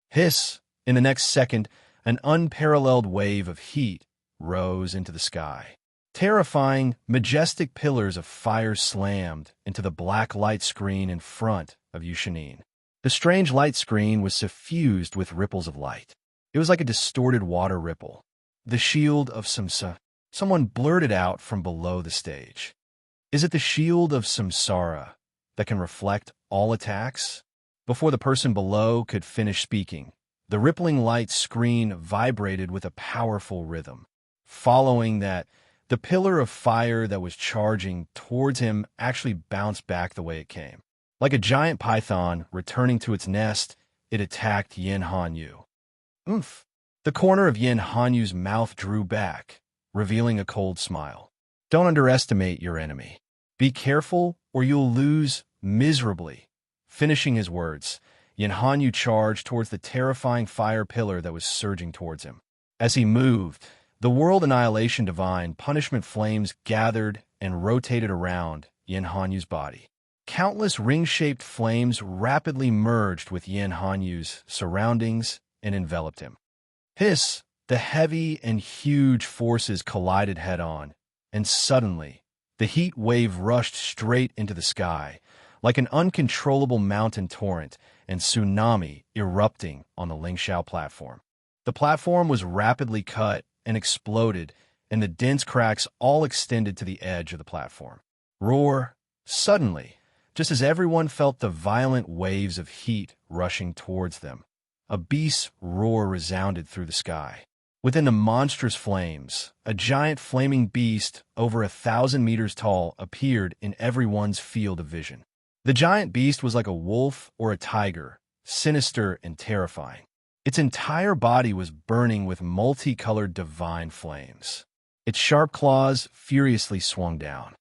Hiss! In the next second, an unparalleled wave of heat rose into the sky. Terrifying, majestic pillars of fire slammed into the black light screen in front of Yu Shanine. The strange light screen was suffused with ripples of light. It was like a distorted water ripple. The shield of Samsara. Someone blurted out from below the stage. Is it the shield of Samsara that can reflect all attacks? Before the person below could finish speaking, the rippling light screen vibrated with a powerful rhythm. Following that, the pillar of fire that was charging towards him actually bounced back the way it came. Like a giant python returning to its nest, it attacked Yin Hanyu. Oomph! The corner of Yin Hanyu's mouth drew back, revealing a cold smile. Don't underestimate your enemy. Be careful or you'll lose miserably. Finishing his words, Yin Hanyu charged towards the terrifying fire pillar that was surging towards him. As he moved, the world annihilation divine punishment flames gathered and rotated around Yin Hanyu's body. Countless ring-shaped flames rapidly merged with Yin Hanyu's surroundings and enveloped him. Hiss! The heavy and huge forces collided head-on, and suddenly, the heat wave rushed straight into the sky, like an uncontrollable mountain torrent and tsunami erupting on the Lingxiao platform. The platform was rapidly cut and exploded, and the dense cracks all extended to the edge of the platform. Roar! Suddenly, just as everyone felt the violent waves of heat rushing towards them, a beast's roar resounded through the sky. Within the monstrous flames, a giant flaming beast over 1,000 meters tall appeared in everyone's field of vision. The giant beast was like a wolf or a tiger, sinister and terrifying. Its entire body was burning with multicolored divine flames. Its sharp claws furiously swung down.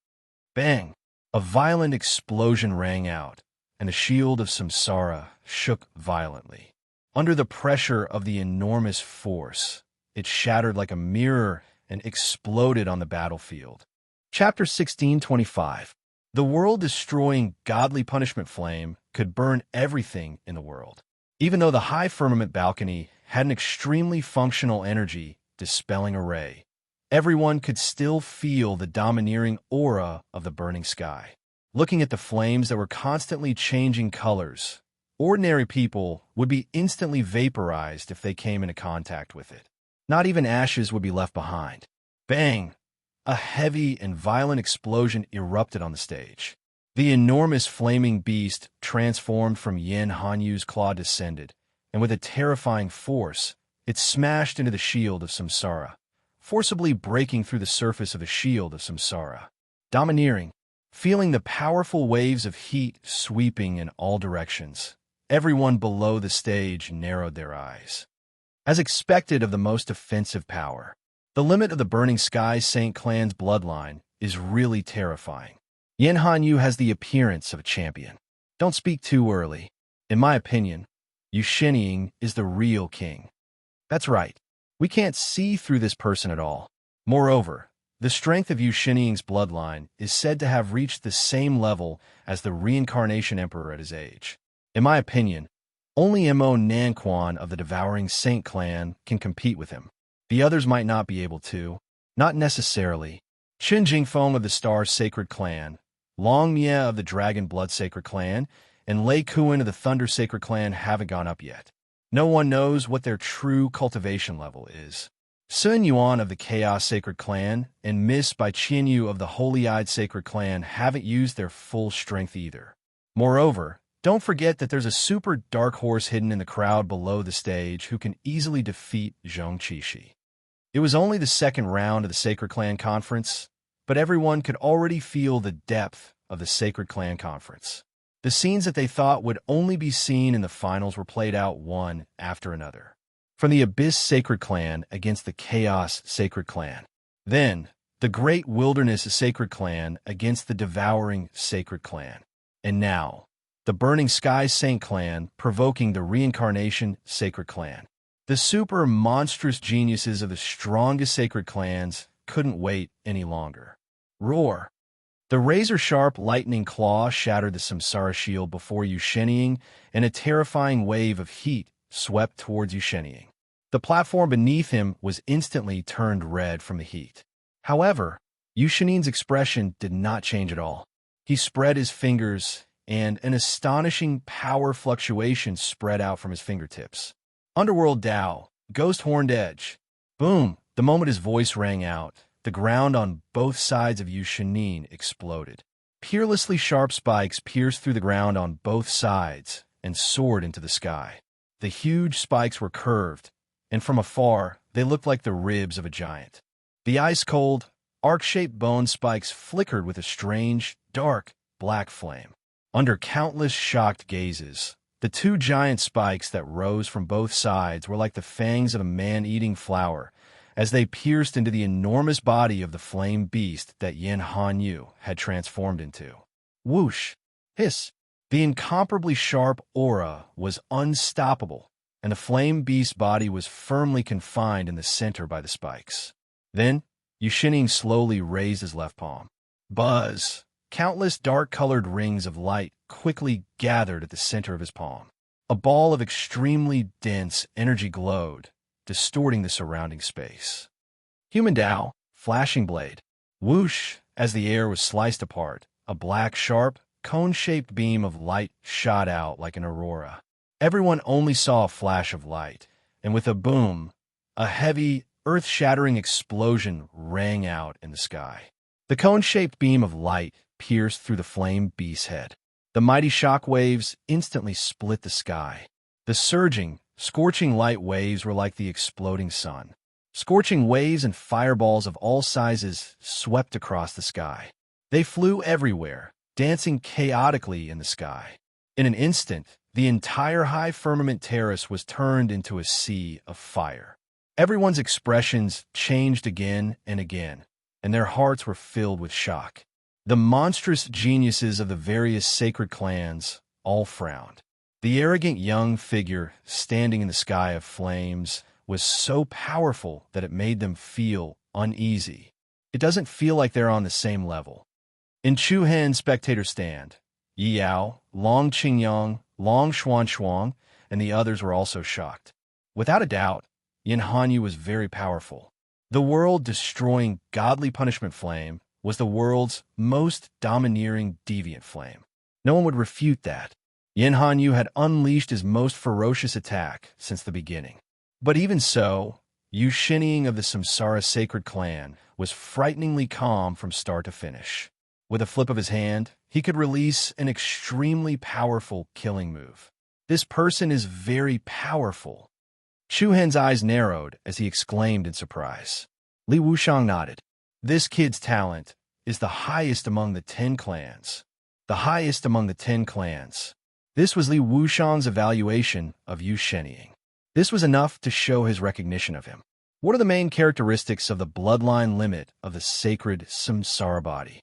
Bang! A violent explosion rang out, and the shield of Samsara shook violently. Under the pressure of the enormous force, it shattered like a mirror and exploded on the battlefield. Chapter 1625. The world-destroying godly punishment flame could burn everything in the world. Even though the high firmament balcony had an extremely functional energy dispelling array, everyone could still feel the domineering aura of the burning sky. Looking at the flames that were constantly changing colors, ordinary people would be instantly vaporized if they came into contact with it. Not even ashes would be left behind. Bang! A heavy and violent explosion erupted on the stage. The enormous flaming beast transformed from Yin Hanyu's claw descended, and with a terrifying force, it smashed into the shield of Samsara, forcibly breaking through the surface of the shield of Samsara. Domineering, feeling the powerful waves of heat sweeping in all directions, everyone below the stage narrowed their eyes. As expected of the most offensive power, the limit of the Burning Sky Saint clan's bloodline is really terrifying. Yin Hanyu has the appearance of a champion. Don't speak too early. In my opinion, Yu Shinying is the real king. That's right. We can't see through this person at all. Moreover, the strength of Yu Shinying's bloodline is said to have reached the same level as the reincarnation emperor at his age. In my opinion, Only Mo Nanquan of the Devouring Saint clan can compete with him. The others might not be able to. Not necessarily. Qin Jingfeng of the Star Sacred Clan, Long Mie of the Dragon Blood Sacred Clan, and Lei Kuan of the Thunder Sacred Clan haven't gone up yet. No one knows what their true cultivation level is. Sun Yuan of the Chaos Sacred Clan and Miss by Qian Yu of the Holy-Eyed Sacred Clan haven't used their full strength either. Moreover, don't forget that there's a super dark horse hidden in the crowd below the stage who can easily defeat Zhong Qishi. It was only the second round of the Sacred Clan Conference, but everyone could already feel the depth of the Sacred Clan Conference. The scenes that they thought would only be seen in the finals were played out one after another. From the Abyss Sacred Clan against the Chaos Sacred Clan. Then, the Great Wilderness Sacred Clan against the Devouring Sacred Clan. And now, the Burning Sky Saint Clan provoking the Reincarnation Sacred Clan. The super monstrous geniuses of the strongest sacred clans couldn't wait any longer. Roar! The razor-sharp lightning claw shattered the Samsara shield before Yusheniying, and a terrifying wave of heat swept towards Yusheniying. The platform beneath him was instantly turned red from the heat. However, Yusheniying's expression did not change at all. He spread his fingers, and an astonishing power fluctuation spread out from his fingertips. Underworld Dao, Ghost Horned Edge. Boom! The moment his voice rang out, the ground on both sides of Yusheniying exploded. Peerlessly sharp spikes pierced through the ground on both sides and soared into the sky. The huge spikes were curved, and from afar, they looked like the ribs of a giant. The ice-cold, arc-shaped bone spikes flickered with a strange, dark, black flame. Under countless shocked gazes, the two giant spikes that rose from both sides were like the fangs of a man-eating flower as they pierced into the enormous body of the flame beast that Yin Hanyu had transformed into. Whoosh! Hiss! The incomparably sharp aura was unstoppable, and the flame beast's body was firmly confined in the center by the spikes. Then, Yusheniying slowly raised his left palm. Buzz! Countless dark-colored rings of light quickly gathered at the center of his palm. A ball of extremely dense energy glowed, distorting the surrounding space. Human Dao, flashing blade. Whoosh! As the air was sliced apart, a black, sharp, cone-shaped beam of light shot out like an aurora. Everyone only saw a flash of light, and with a boom, a heavy, earth-shattering explosion rang out in the sky. The cone-shaped beam of light pierced through the flame beast's head. The mighty shock waves instantly split the sky. The surging, scorching light waves were like the exploding sun. Scorching waves and fireballs of all sizes swept across the sky. They flew everywhere, dancing chaotically in the sky. In an instant, the entire high firmament terrace was turned into a sea of fire. Everyone's expressions changed again and again, and their hearts were filled with shock. The monstrous geniuses of the various sacred clans all frowned. The arrogant young figure standing in the sky of flames was so powerful that it made them feel uneasy. It doesn't feel like they're on the same level. In Chuhan spectator stand, Yi Yao, Long Qingyang, Long Xuan, and the others were also shocked. Without a doubt, Yin Hanyu was very powerful. The world-destroying godly punishment flame was the world's most domineering deviant flame. No one would refute that. Yin Hanyu had unleashed his most ferocious attack since the beginning. But even so, Yusheniying of the Samsara Sacred Clan was frighteningly calm from start to finish. With a flip of his hand, he could release an extremely powerful killing move. This person is very powerful. Chu Hen's eyes narrowed as he exclaimed in surprise. Li Wushang nodded. This kid's talent is the highest among the 10 clans. The highest among the 10 clans. This was Li Wushang's evaluation of Yusheniying. This was enough to show his recognition of him. What are the main characteristics of the bloodline limit of the sacred Samsara body?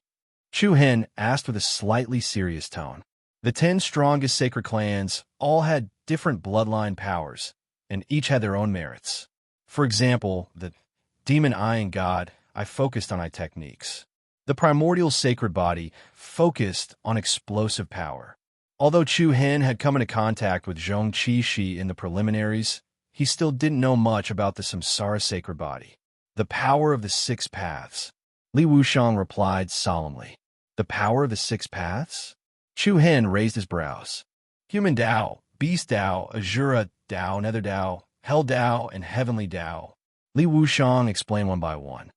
Chu Hen asked with a slightly serious tone. The 10 strongest sacred clans all had different bloodline powers, and each had their own merits. For example, the Demon Iron God, I focused on eye techniques. The primordial sacred body focused on explosive power. Although Chu Hen had come into contact with Zhong Qi in the preliminaries, he still didn't know much about the samsara sacred body. The power of the six paths. Li Wuxiang replied solemnly. The power of the six paths? Chu Hen raised his brows. Human Tao, Beast Tao, Azura Tao, Nether Tao, Hell Tao, and Heavenly Tao. Li Wuxiang explained one by one.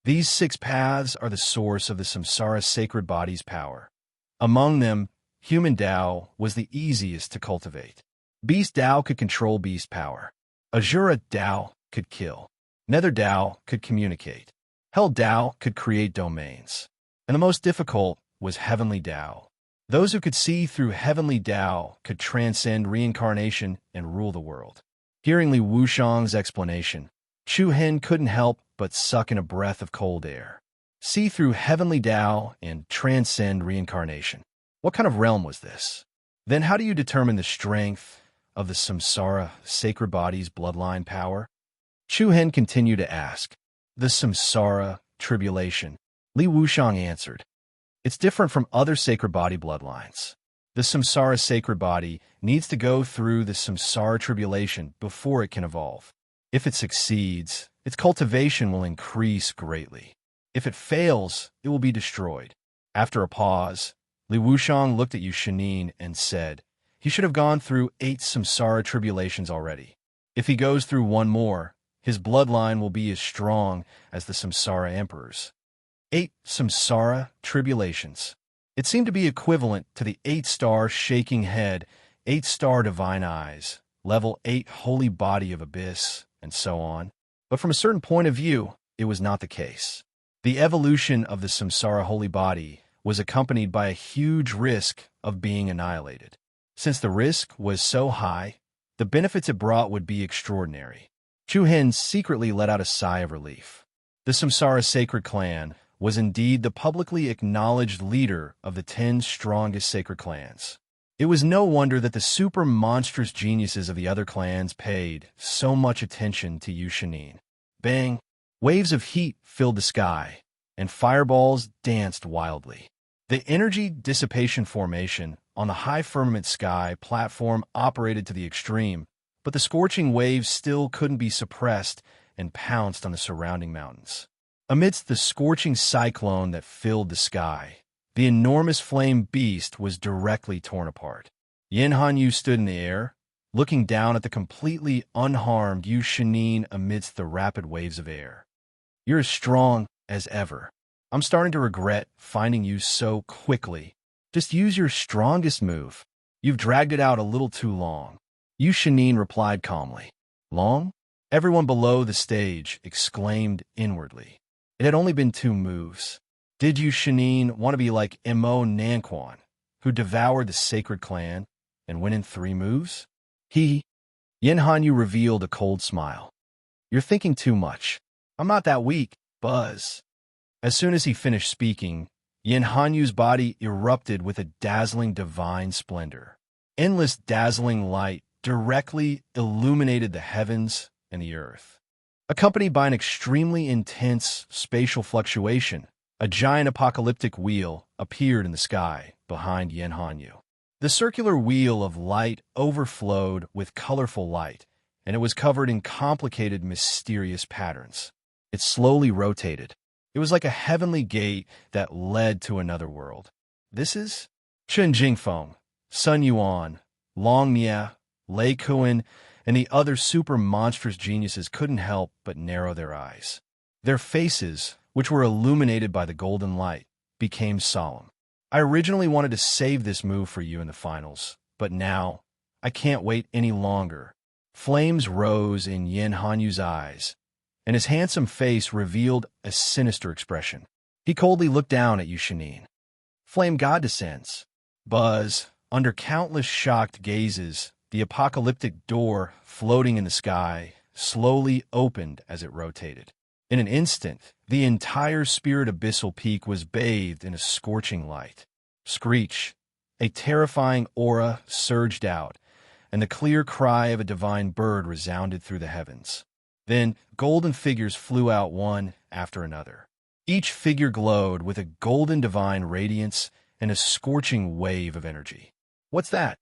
These six paths are the source of the samsara sacred body's power. Among them, Human Tao was the easiest to cultivate. Beast Tao could control beast power. Azura Tao could kill. Nether Tao could communicate. Hell Tao could create domains. And the most difficult was Heavenly Tao. Those who could see through Heavenly Tao could transcend reincarnation and rule the world. Hearing Li Wuxiang's explanation, Chu Hen couldn't help but suck in a breath of cold air. See through Heavenly Tao and transcend reincarnation. What kind of realm was this? Then how do you determine the strength of the samsara sacred body's bloodline power? Chu Hen continued to ask. The samsara tribulation. Li Wuxiang answered. It's different from other sacred body bloodlines. The samsara sacred body needs to go through the samsara tribulation before it can evolve. If it succeeds, its cultivation will increase greatly. If it fails, it will be destroyed. After a pause, Li Wuxiang looked at Yu Shanin and said, he should have gone through 8 samsara tribulations already. If he goes through one more, his bloodline will be as strong as the samsara emperors. 8 samsara tribulations. It seemed to be equivalent to the 8-star shaking head, 8-star divine eyes, level 8 holy body of abyss, and so on. But from a certain point of view, it was not the case. The evolution of the samsara holy body was accompanied by a huge risk of being annihilated. Since the risk was so high, the benefits it brought would be extraordinary. Chu Hen secretly let out a sigh of relief. The samsara sacred clan was indeed the publicly acknowledged leader of the 10 strongest sacred clans. It was no wonder that the super monstrous geniuses of the other clans paid so much attention to Yu Shanin. Bang! Waves of heat filled the sky, and fireballs danced wildly. The energy dissipation formation on the high firmament sky platform operated to the extreme, but the scorching waves still couldn't be suppressed and pounced on the surrounding mountains. Amidst the scorching cyclone that filled the sky, the enormous flame beast was directly torn apart. Yin Hanyu stood in the air, looking down at the completely unharmed Yu Shanin amidst the rapid waves of air. You're as strong as ever. I'm starting to regret finding you so quickly. Just use your strongest move. You've dragged it out a little too long. Yu Shanin replied calmly. Long? Everyone below the stage exclaimed inwardly. It had only been 2 moves. Did Yu Shanin want to be like Mo Nanquan, who devoured the sacred clan and went in 3 moves? Yin Hanyu revealed a cold smile. You're thinking too much. I'm not that weak, Buzz. As soon as he finished speaking, Yin Hanyu's body erupted with a dazzling divine splendor. Endless dazzling light directly illuminated the heavens and the earth. Accompanied by an extremely intense spatial fluctuation, a giant apocalyptic wheel appeared in the sky behind Yin Hanyu. The circular wheel of light overflowed with colorful light, and it was covered in complicated, mysterious patterns. It slowly rotated. It was like a heavenly gate that led to another world. This is Chen Jingfeng, Sun Yuan, Long Mia, Lei Kuan, and the other super monstrous geniuses couldn't help but narrow their eyes. Their faces, which were illuminated by the golden light, became solemn. I originally wanted to save this move for you in the finals, but now I can't wait any longer. Flames rose in Yin Hanyu's eyes, and his handsome face revealed a sinister expression. He coldly looked down at Yu Shanin. Flame God descends. Buzz, under countless shocked gazes, the apocalyptic door floating in the sky slowly opened as it rotated. In an instant, the entire spirit abyssal peak was bathed in a scorching light. Screech! A terrifying aura surged out, and the clear cry of a divine bird resounded through the heavens. Then, golden figures flew out one after another. Each figure glowed with a golden divine radiance and a scorching wave of energy. What's that?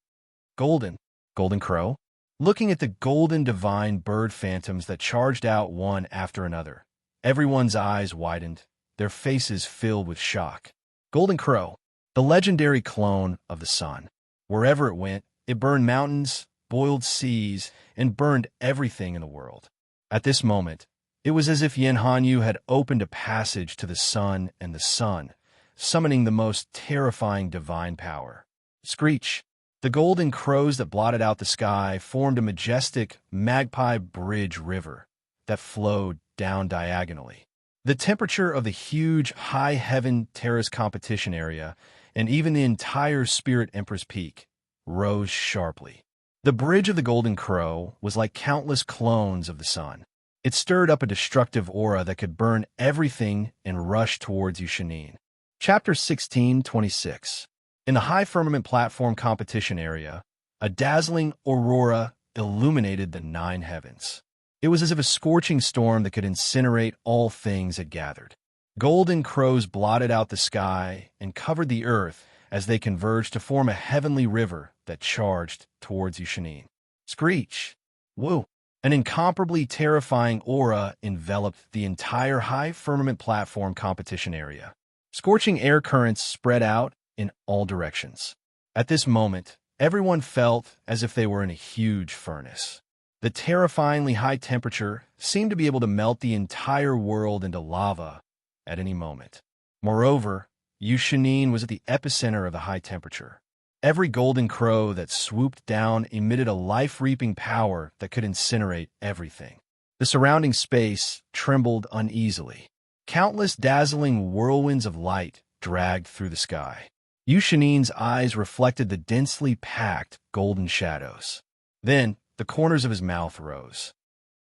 Golden. Golden crow? Looking at the golden divine bird phantoms that charged out one after another, everyone's eyes widened, their faces filled with shock. Golden crow, the legendary clone of the sun. Wherever it went, it burned mountains, boiled seas, and burned everything in the world. At this moment, it was as if Yin Hanyu had opened a passage to the sun and the sun, summoning the most terrifying divine power. Screech! The golden crows that blotted out the sky formed a majestic magpie bridge river that flowed down diagonally. The temperature of the huge high heaven terrace competition area and even the entire Spirit Empress Peak rose sharply. The bridge of the golden crow was like countless clones of the sun. It stirred up a destructive aura that could burn everything and rush towards Yushinin. Chapter 16:26. In the high firmament platform competition area, a dazzling aurora illuminated the nine heavens. It was as if a scorching storm that could incinerate all things had gathered. Golden crows blotted out the sky and covered the earth as they converged to form a heavenly river that charged towards Yushinin. Screech! Woo! An incomparably terrifying aura enveloped the entire high firmament platform competition area. Scorching air currents spread out in all directions. At this moment, everyone felt as if they were in a huge furnace. The terrifyingly high temperature seemed to be able to melt the entire world into lava at any moment. Moreover, Yushinin was at the epicenter of the high temperature. Every golden crow that swooped down emitted a life-reaping power that could incinerate everything. The surrounding space trembled uneasily. Countless dazzling whirlwinds of light dragged through the sky. Yushinin's eyes reflected the densely packed golden shadows. Then, the corners of his mouth rose.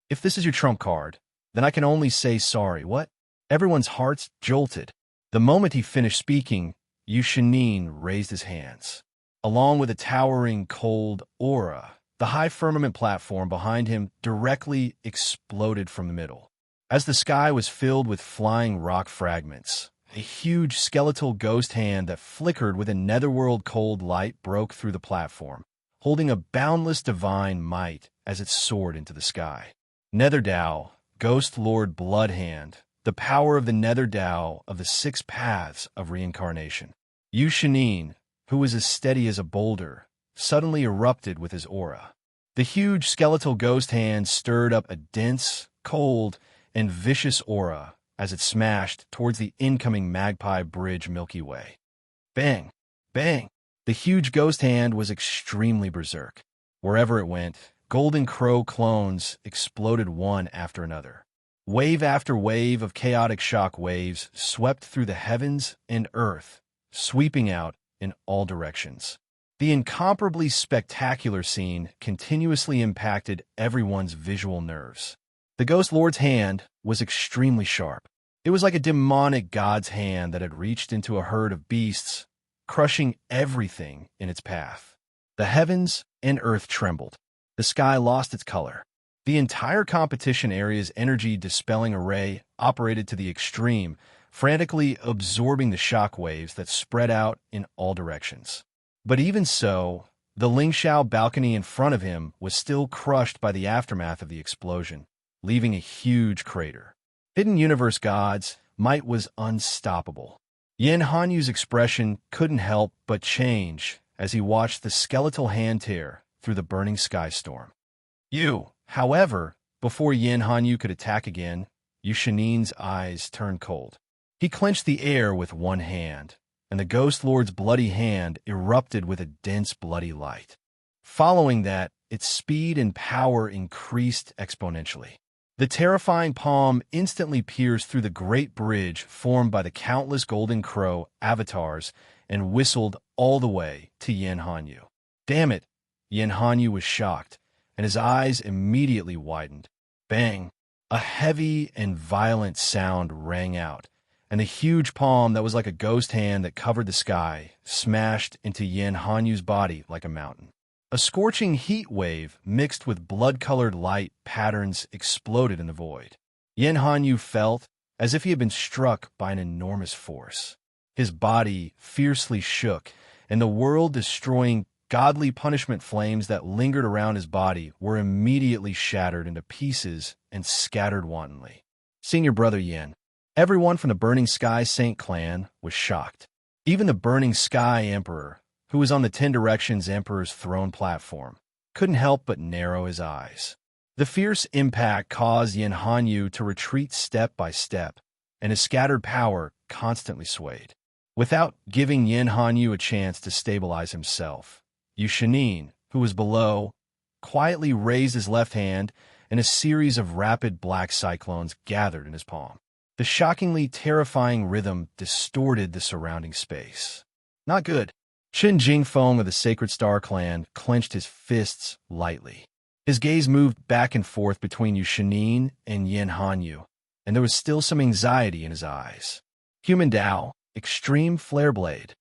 If this is your trump card, then I can only say sorry. What? Everyone's hearts jolted. The moment he finished speaking, Yushinin raised his hands. Along with a towering cold aura, the high firmament platform behind him directly exploded from the middle. As the sky was filled with flying rock fragments, a huge skeletal ghost hand that flickered with a netherworld cold light broke through the platform, holding a boundless divine might as it soared into the sky. Nether Dao, Ghost Lord Bloodhand, the power of the Nether Dao of the six paths of reincarnation. Yushinin, who was as steady as a boulder, suddenly erupted with his aura. The huge skeletal ghost hand stirred up a dense, cold, and vicious aura as it smashed towards the incoming Magpie Bridge Milky Way. Bang! Bang! The huge ghost hand was extremely berserk. Wherever it went, golden crow clones exploded one after another. Wave after wave of chaotic shock waves swept through the heavens and earth, sweeping out in all directions. The incomparably spectacular scene continuously impacted everyone's visual nerves. The Ghost Lord's hand was extremely sharp. It was like a demonic god's hand that had reached into a herd of beasts, crushing everything in its path. The heavens and earth trembled. The sky lost its color. The entire competition area's energy dispelling array operated to the extreme, frantically absorbing the shock waves that spread out in all directions. But even so, the Lingxiao balcony in front of him was still crushed by the aftermath of the explosion, leaving a huge crater. Hidden Universe God's might was unstoppable. Yin Hanyu's expression couldn't help but change as he watched the skeletal hand tear through the burning sky storm. However, before Yin Hanyu could attack again, Yushinin's eyes turned cold. He clenched the air with one hand, and the Ghost Lord's bloody hand erupted with a dense bloody light. Following that, its speed and power increased exponentially. The terrifying palm instantly pierced through the great bridge formed by the countless golden crow avatars and whistled all the way to Yin Hanyu. Damn it! Yin Hanyu was shocked, and his eyes immediately widened. Bang! A heavy and violent sound rang out, and the huge palm that was like a ghost hand that covered the sky smashed into Yin Hanyu's body like a mountain. A scorching heat wave mixed with blood-colored light patterns exploded in the void. Yin Hanyu felt as if he had been struck by an enormous force. His body fiercely shook, and the world-destroying godly punishment flames that lingered around his body were immediately shattered into pieces and scattered wantonly. Senior Brother Yin. Everyone from the Burning Sky Saint clan was shocked. Even the Burning Sky Emperor, who was on the 10 Directions Emperor's throne platform, couldn't help but narrow his eyes. The fierce impact caused Yin Hanyu to retreat step by step, and his scattered power constantly swayed. Without giving Yin Hanyu a chance to stabilize himself, Yu Shinin, who was below, quietly raised his left hand, and a series of rapid black cyclones gathered in his palm. The shockingly terrifying rhythm distorted the surrounding space. Not good. Qin Jingfeng of the Sacred Star Clan clenched his fists lightly. His gaze moved back and forth between Yu Shinin and Yin Hanyu, and there was still some anxiety in his eyes. Human Dao, Extreme Flare Blade.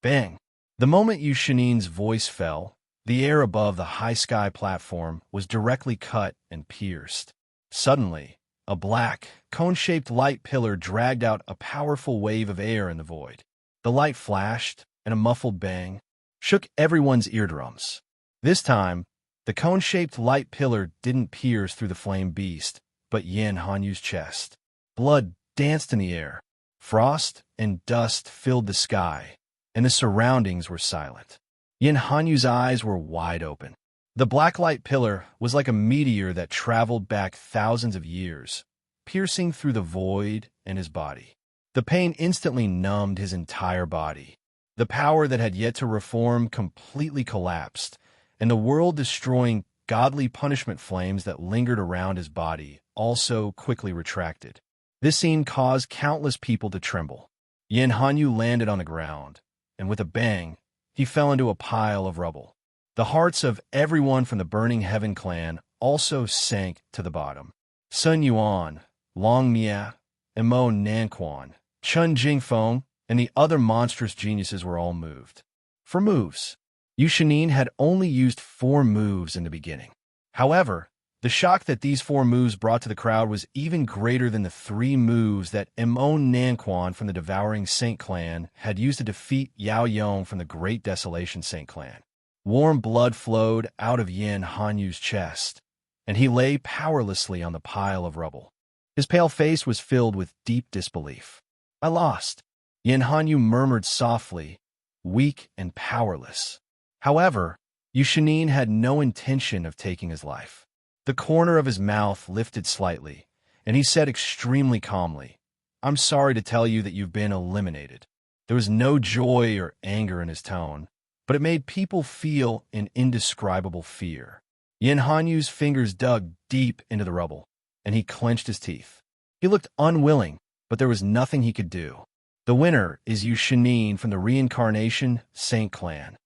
Bang! The moment Yu Shinin's voice fell, the air above the high sky platform was directly cut and pierced. Suddenly, a black, cone-shaped light pillar dragged out a powerful wave of air in the void. The light flashed, and a muffled bang shook everyone's eardrums. This time, the cone-shaped light pillar didn't pierce through the flame beast, but Yin Hanyu's chest. Blood danced in the air. Frost and dust filled the sky, and the surroundings were silent. Yin Hanyu's eyes were wide open. The black light pillar was like a meteor that traveled back thousands of years, piercing through the void and his body. The pain instantly numbed his entire body. The power that had yet to reform completely collapsed, and the world-destroying, godly punishment flames that lingered around his body also quickly retracted. This scene caused countless people to tremble. Yin Hanyu landed on the ground, and with a bang, he fell into a pile of rubble. The hearts of everyone from the Burning Heaven clan also sank to the bottom. Sun Yuan, Long Mia, and Mo Nanquan, Chun Jingfeng, and the other monstrous geniuses were all moved. For moves, Yu Shinin had only used 4 moves in the beginning. However, the shock that these 4 moves brought to the crowd was even greater than the 3 moves that Mo Nanquan from the Devouring Saint clan had used to defeat Yao Yong from the Great Desolation Saint clan. Warm blood flowed out of Yin Hanyu's chest, and he lay powerlessly on the pile of rubble. His pale face was filled with deep disbelief. I lost. Yin Hanyu murmured softly, weak and powerless. However, Yu Shinin had no intention of taking his life. The corner of his mouth lifted slightly, and he said extremely calmly, I'm sorry to tell you that you've been eliminated. There was no joy or anger in his tone, but it made people feel an indescribable fear. Yin Hanyu's fingers dug deep into the rubble, and he clenched his teeth. He looked unwilling, but there was nothing he could do. The winner is Yu Shinin from the Reincarnation Saint clan,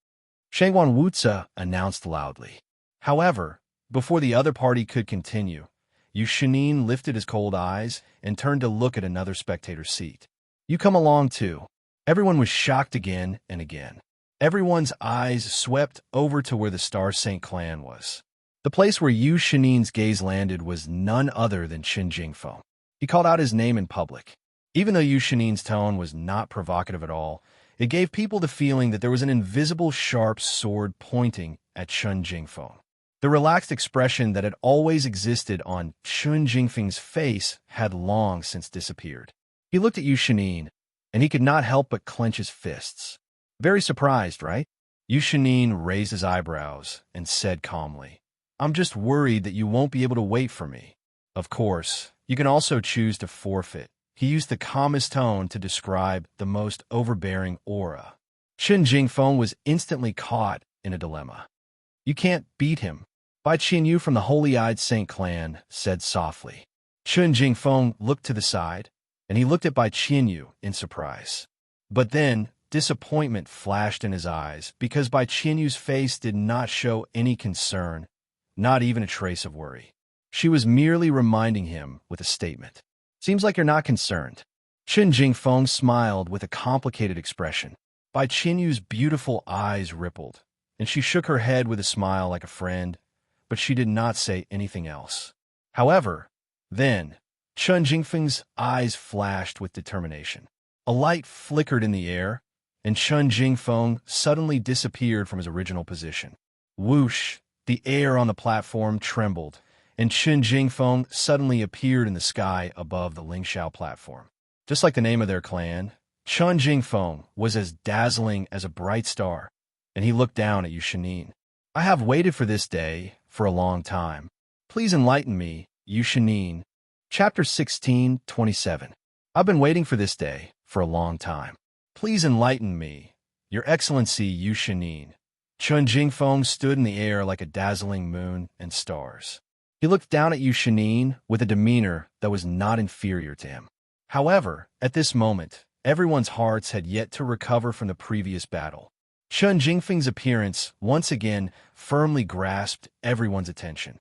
Shangguan Wuzi announced loudly. However, before the other party could continue, Yu Shinin lifted his cold eyes and turned to look at another spectator's seat. You come along too. Everyone was shocked again and again. Everyone's eyes swept over to where the Star Saint clan was. The place where Yu Shinin's gaze landed was none other than Qin Jingfeng. He called out his name in public. Even though Yu Shinin's tone was not provocative at all, it gave people the feeling that there was an invisible sharp sword pointing at Qin Jingfeng. The relaxed expression that had always existed on Qin Jingfeng's face had long since disappeared. He looked at Yu Shinin, and he could not help but clench his fists. Very surprised, right? Yu Shinin raised his eyebrows and said calmly, I'm just worried that you won't be able to wait for me. Of course, you can also choose to forfeit. He used the calmest tone to describe the most overbearing aura. Qin Jingfeng was instantly caught in a dilemma. You can't beat him. Bai Qianyu from the Holy-Eyed Saint clan said softly. Qin Jingfeng looked to the side, and he looked at Bai Qianyu in surprise. But then, disappointment flashed in his eyes because Bai Qianyu's face did not show any concern, not even a trace of worry. She was merely reminding him with a statement. Seems like you're not concerned. Qin Jingfeng smiled with a complicated expression. Bai Qianyu's beautiful eyes rippled, and she shook her head with a smile like a friend, but she did not say anything else. However, then, Qin Jingfeng's eyes flashed with determination. A light flickered in the air, and Chun Jingfeng suddenly disappeared from his original position. Whoosh! The air on the platform trembled, and Chun Jingfeng suddenly appeared in the sky above the Lingxiao platform. Just like the name of their clan, Chun Jingfeng was as dazzling as a bright star, and he looked down at Yu Shanin. I have waited for this day for a long time. Please enlighten me, Yu Shanin. Chapter 16:27. I've been waiting for this day for a long time. Please enlighten me, Your Excellency Yu Shanin. Chun Jingfeng stood in the air like a dazzling moon and stars. He looked down at Yu Shanin with a demeanor that was not inferior to him. However, at this moment, everyone's hearts had yet to recover from the previous battle. Chun Jingfeng's appearance once again firmly grasped everyone's attention.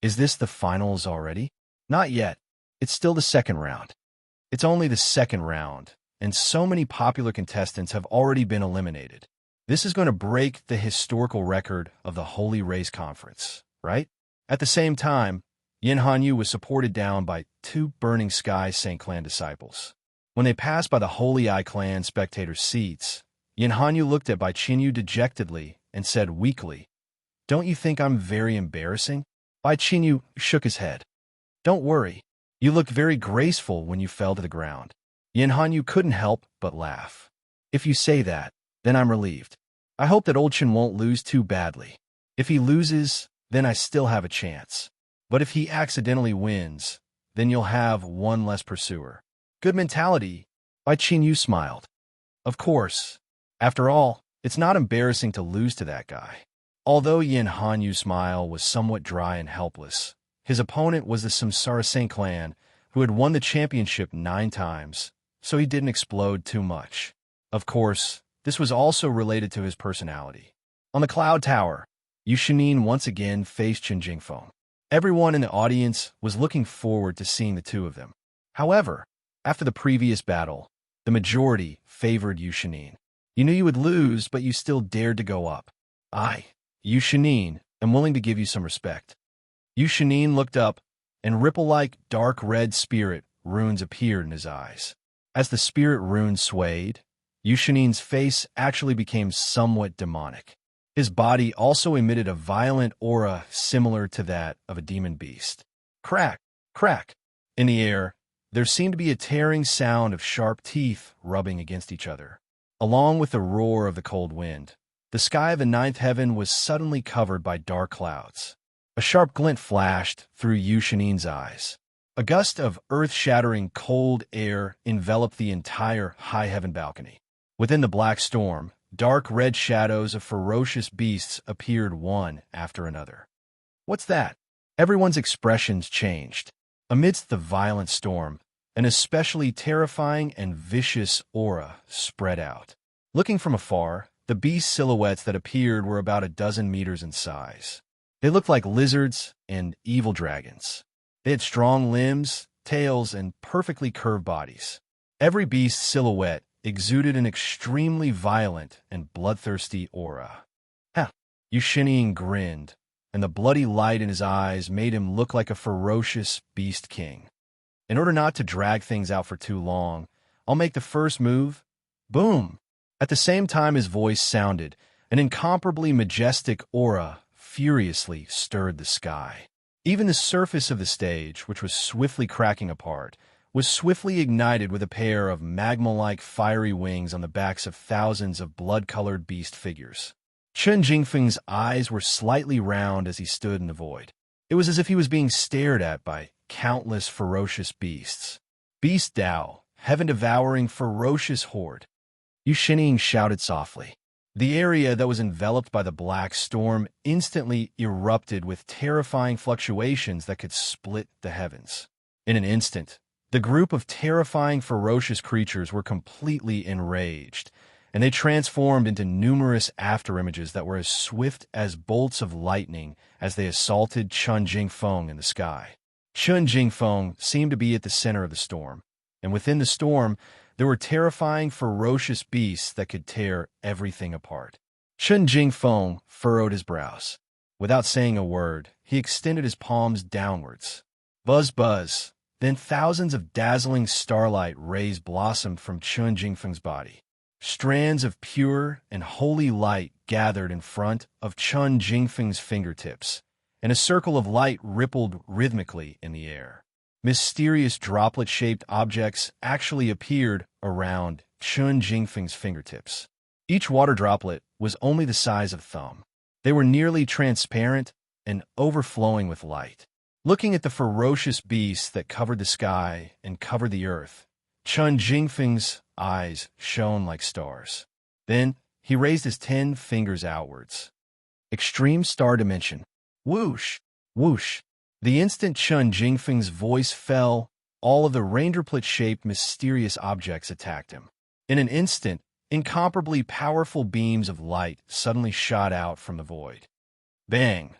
Is this the finals already? Not yet. It's still the second round. It's only the second round, and so many popular contestants have already been eliminated. This is going to break the historical record of the Holy Race Conference, right? At the same time, Yin Hanyu was supported down by 2 Burning Sky Saint Clan disciples. When they passed by the Holy Eye Clan spectator seats, Yin Hanyu looked at Bai Qinyu dejectedly and said weakly, "Don't you think I'm very embarrassing?" Bai Qinyu shook his head. "Don't worry. You looked very graceful when you fell to the ground." Yin Hanyu couldn't help but laugh. "If you say that, then I'm relieved. I hope that Old Chen won't lose too badly. If he loses, then I still have a chance. But if he accidentally wins, then you'll have one less pursuer." "Good mentality," Bai Qinyu smiled. "Of course. After all, it's not embarrassing to lose to that guy." Although Yin Hanyu's smile was somewhat dry and helpless, his opponent was the Samsara Saint Clan, who had won the championship 9 times, so he didn't explode too much. Of course, this was also related to his personality. On the Cloud Tower, Yu Shanin once again faced Chun Jingfeng. Everyone in the audience was looking forward to seeing the two of them. However, after the previous battle, the majority favored Yu Shanin. You knew you would lose, but you still dared to go up. I, Yu Shanin, am willing to give you some respect. Yu Shanin looked up, and ripple-like dark red spirit runes appeared in his eyes. As the spirit runes swayed, Yu Shanin's face actually became somewhat demonic. His body also emitted a violent aura similar to that of a demon beast. Crack, crack. In the air, there seemed to be a tearing sound of sharp teeth rubbing against each other. Along with the roar of the cold wind, the sky of the 9th heaven was suddenly covered by dark clouds. A sharp glint flashed through Yu Shanin's eyes. A gust of earth-shattering cold air enveloped the entire high heaven balcony. Within the black storm, dark red shadows of ferocious beasts appeared one after another. What's that? Everyone's expressions changed. Amidst the violent storm, an especially terrifying and vicious aura spread out. Looking from afar, the beast silhouettes that appeared were about 12 meters in size. They looked like lizards and evil dragons. They had strong limbs, tails, and perfectly curved bodies. Every beast silhouette exuded an extremely violent and bloodthirsty aura. Ha! Yu Shanin grinned, and the bloody light in his eyes made him look like a ferocious beast king. In order not to drag things out for too long, I'll make the first move. Boom! At the same time his voice sounded, an incomparably majestic aura furiously stirred the sky. Even the surface of the stage, which was swiftly cracking apart, was swiftly ignited with a pair of magma-like fiery wings on the backs of thousands of blood-colored beast figures. Chun Jingfeng's eyes were slightly round as he stood in the void. It was as if he was being stared at by countless ferocious beasts. Beast Dao, heaven-devouring ferocious horde. Yu Shanin shouted softly. The area that was enveloped by the black storm instantly erupted with terrifying fluctuations that could split the heavens. In an instant, the group of terrifying, ferocious creatures were completely enraged, and they transformed into numerous afterimages that were as swift as bolts of lightning as they assaulted Chun Jingfeng in the sky. Chun Jingfeng seemed to be at the center of the storm, and within the storm, there were terrifying, ferocious beasts that could tear everything apart. Chun Jingfeng furrowed his brows. Without saying a word, he extended his palms downwards. Buzz, buzz. Then thousands of dazzling starlight rays blossomed from Chun Jingfeng's body. Strands of pure and holy light gathered in front of Chun Jingfeng's fingertips, and a circle of light rippled rhythmically in the air. Mysterious droplet-shaped objects actually appeared around Chun Jingfeng's fingertips. Each water droplet was only the size of a thumb. They were nearly transparent and overflowing with light. Looking at the ferocious beasts that covered the sky and covered the earth, Chun Jingfeng's eyes shone like stars. Then he raised his 10 fingers outwards. Extreme star dimension. Whoosh! Whoosh! The instant Chun Jingfeng's voice fell, all of the raindroplet-shaped mysterious objects attacked him. In an instant, incomparably powerful beams of light suddenly shot out from the void. Bang!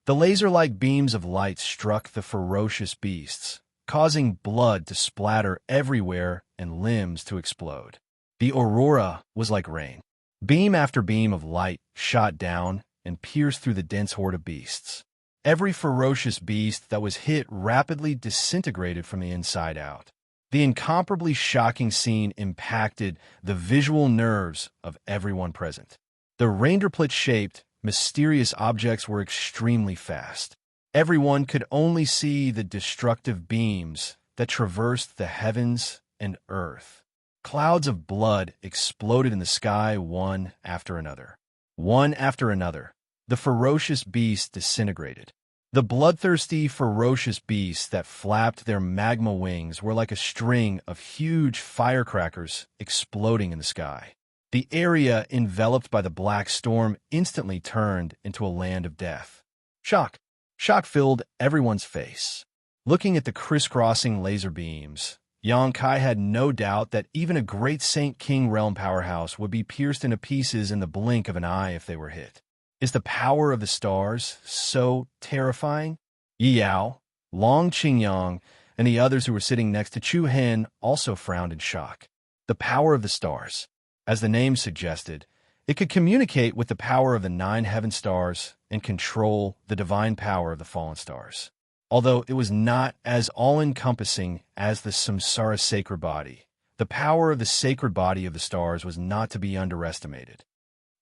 The laser-like beams of light struck the ferocious beasts, causing blood to splatter everywhere and limbs to explode. The aurora was like rain. Beam after beam of light shot down and pierced through the dense horde of beasts. Every ferocious beast that was hit rapidly disintegrated from the inside out. The incomparably shocking scene impacted the visual nerves of everyone present. The raindroplet-shaped, mysterious objects were extremely fast. Everyone could only see the destructive beams that traversed the heavens and earth. Clouds of blood exploded in the sky one after another. One after another, the ferocious beasts disintegrated. The bloodthirsty, ferocious beasts that flapped their magma wings were like a string of huge firecrackers exploding in the sky. The area enveloped by the black storm instantly turned into a land of death. Shock! Shock filled everyone's face. Looking at the crisscrossing laser beams, Yang Kai had no doubt that even a great Saint King realm powerhouse would be pierced into pieces in the blink of an eye if they were hit. Is the power of the stars so terrifying? Yi Yao, Long Qingyang, and the others who were sitting next to Chu Hen also frowned in shock. The power of the stars. As the name suggested, it could communicate with the power of the 9 heaven stars and control the divine power of the fallen stars. Although it was not as all-encompassing as the samsara sacred body, the power of the sacred body of the stars was not to be underestimated.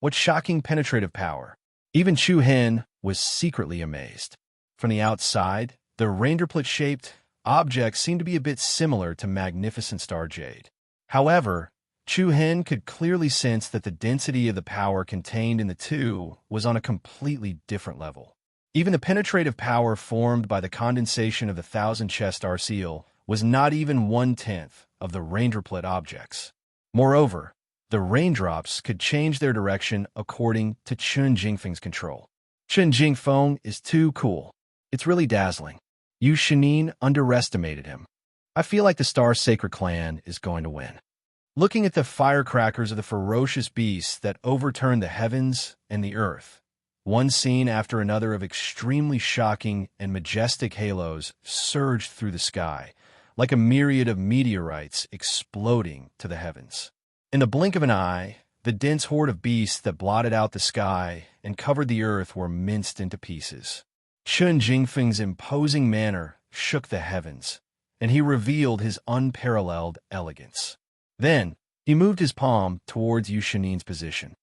What shocking penetrative power! Even Chu Hen was secretly amazed. From the outside, the raindroplet-shaped objects seemed to be a bit similar to magnificent star jade. However, Chu Hen could clearly sense that the density of the power contained in the two was on a completely different level. Even the penetrative power formed by the condensation of the 1,000-chest star seal was not even 1/10 of the raindroplet objects. Moreover, the raindrops could change their direction according to Chun Jingfeng's control. Chun Jingfeng is too cool. It's really dazzling. Yu Shinin underestimated him. I feel like the Star Sacred Clan is going to win. Looking at the firecrackers of the ferocious beasts that overturned the heavens and the earth, one scene after another of extremely shocking and majestic halos surged through the sky, like a myriad of meteorites exploding to the heavens. In the blink of an eye, the dense horde of beasts that blotted out the sky and covered the earth were minced into pieces. Chun Jingfeng's imposing manner shook the heavens, and he revealed his unparalleled elegance. Then, he moved his palm towards Yu Shinin's position.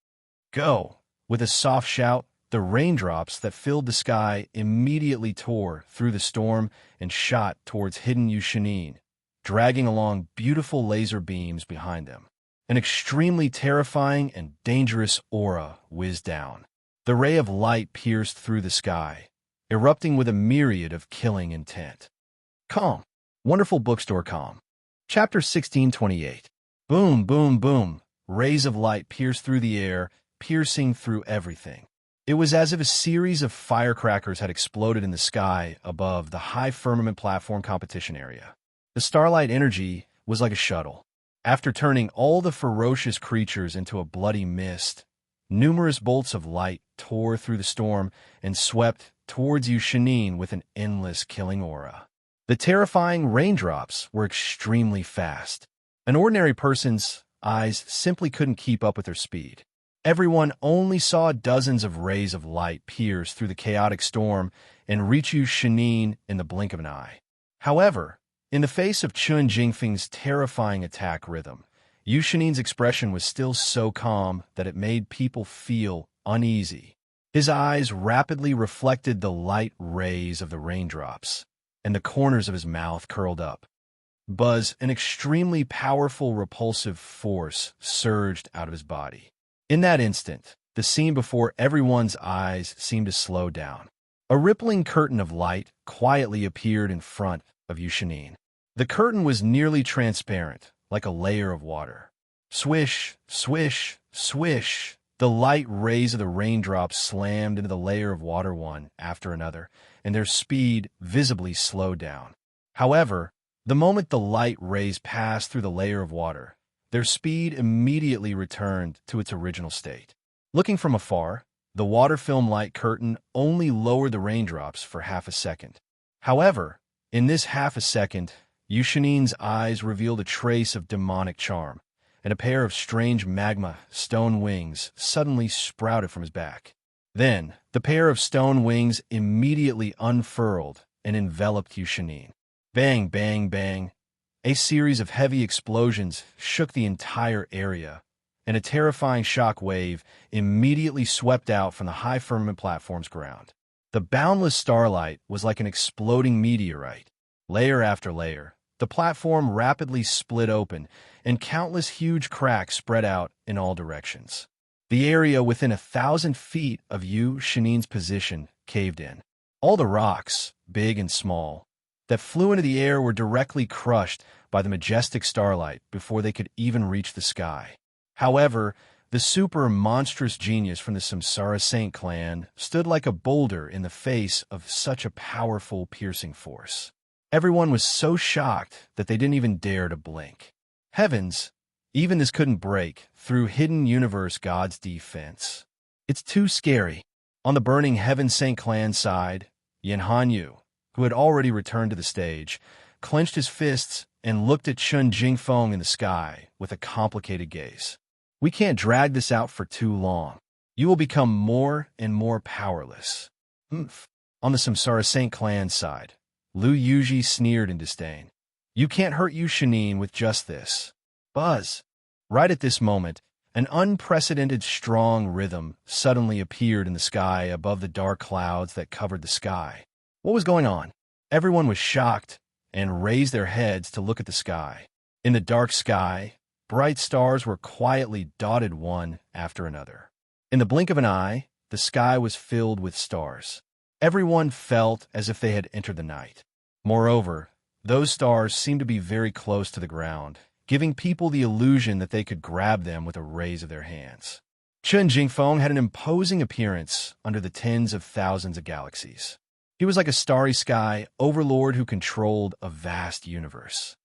Go! With a soft shout, the raindrops that filled the sky immediately tore through the storm and shot towards hidden Yu Shinin, dragging along beautiful laser beams behind them. An extremely terrifying and dangerous aura whizzed down. The ray of light pierced through the sky, erupting with a myriad of killing intent. Calm. Wonderful bookstore calm. Chapter 1628. Boom, boom, boom. Rays of light pierced through the air, piercing through everything. It was as if a series of firecrackers had exploded in the sky above the high firmament platform competition area. The starlight energy was like a shuttle. After turning all the ferocious creatures into a bloody mist, numerous bolts of light tore through the storm and swept towards Yu Shinin with an endless killing aura. The terrifying raindrops were extremely fast. An ordinary person's eyes simply couldn't keep up with their speed. Everyone only saw dozens of rays of light pierce through the chaotic storm and reach Yu Shinin in the blink of an eye. However, in the face of Chun Jingfeng's terrifying attack rhythm, Yu Shanin's expression was still so calm that it made people feel uneasy. His eyes rapidly reflected the light rays of the raindrops, and the corners of his mouth curled up. Buzz, an extremely powerful repulsive force, surged out of his body. In that instant, the scene before everyone's eyes seemed to slow down. A rippling curtain of light quietly appeared in front of Yu Shanin. The curtain was nearly transparent, like a layer of water. Swish, swish, swish. The light rays of the raindrops slammed into the layer of water one after another, and their speed visibly slowed down. However, the moment the light rays passed through the layer of water, their speed immediately returned to its original state. Looking from afar, the water film light curtain only lowered the raindrops for half a second. However, in this half a second, Yu Shanin's eyes revealed a trace of demonic charm, and a pair of strange magma stone wings suddenly sprouted from his back. Then, the pair of stone wings immediately unfurled and enveloped Yu Shanin. Bang, bang, bang. A series of heavy explosions shook the entire area, and a terrifying shock wave immediately swept out from the high firmament platform's ground. The boundless starlight was like an exploding meteorite. Layer after layer, the platform rapidly split open, and countless huge cracks spread out in all directions. The area within 1,000 feet of Yu Shanin's position caved in. All the rocks, big and small, that flew into the air were directly crushed by the majestic starlight before they could even reach the sky. However, the super monstrous genius from the Samsara Saint clan stood like a boulder in the face of such a powerful, piercing force. Everyone was so shocked that they didn't even dare to blink. Heavens, even this couldn't break through hidden universe God's defense. It's too scary. On the burning Heaven Saint clan side, Yin Hanyu, who had already returned to the stage, clenched his fists and looked at Chun Jingfeng in the sky with a complicated gaze. We can't drag this out for too long. You will become more and more powerless. On the Samsara Saint clan side, Lu Yuji sneered in disdain. You can't hurt Yu Shanin with just this. Buzz. Right at this moment, an unprecedented strong rhythm suddenly appeared in the sky above the dark clouds that covered the sky. What was going on? Everyone was shocked and raised their heads to look at the sky. In the dark sky, bright stars were quietly dotted one after another. In the blink of an eye, the sky was filled with stars. Everyone felt as if they had entered the night. Moreover, those stars seemed to be very close to the ground, giving people the illusion that they could grab them with a raise of their hands. Chun Jingfeng had an imposing appearance under the tens of thousands of galaxies. He was like a starry sky overlord who controlled a vast universe.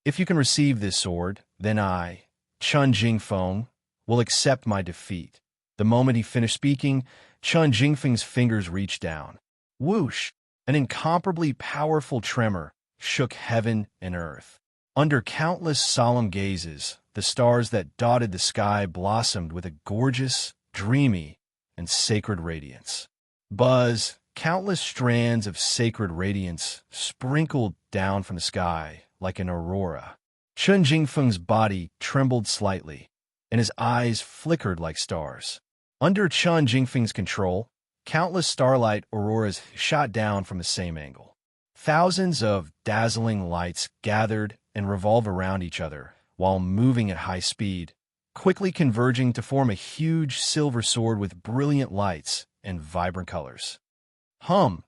If you can receive this sword, then I, Chun Jingfeng, will accept my defeat. The moment he finished speaking, Chun Jingfeng's fingers reached down. Whoosh! An incomparably powerful tremor shook heaven and earth. Under countless solemn gazes, the stars that dotted the sky blossomed with a gorgeous, dreamy, and sacred radiance. Buzz, countless strands of sacred radiance sprinkled down from the sky like an aurora. Chun Jingfeng's body trembled slightly, and his eyes flickered like stars. Under Chun Jingfeng's control, countless starlight auroras shot down from the same angle. Thousands of dazzling lights gathered and revolved around each other while moving at high speed, quickly converging to form a huge silver sword with brilliant lights and vibrant colors. Hum!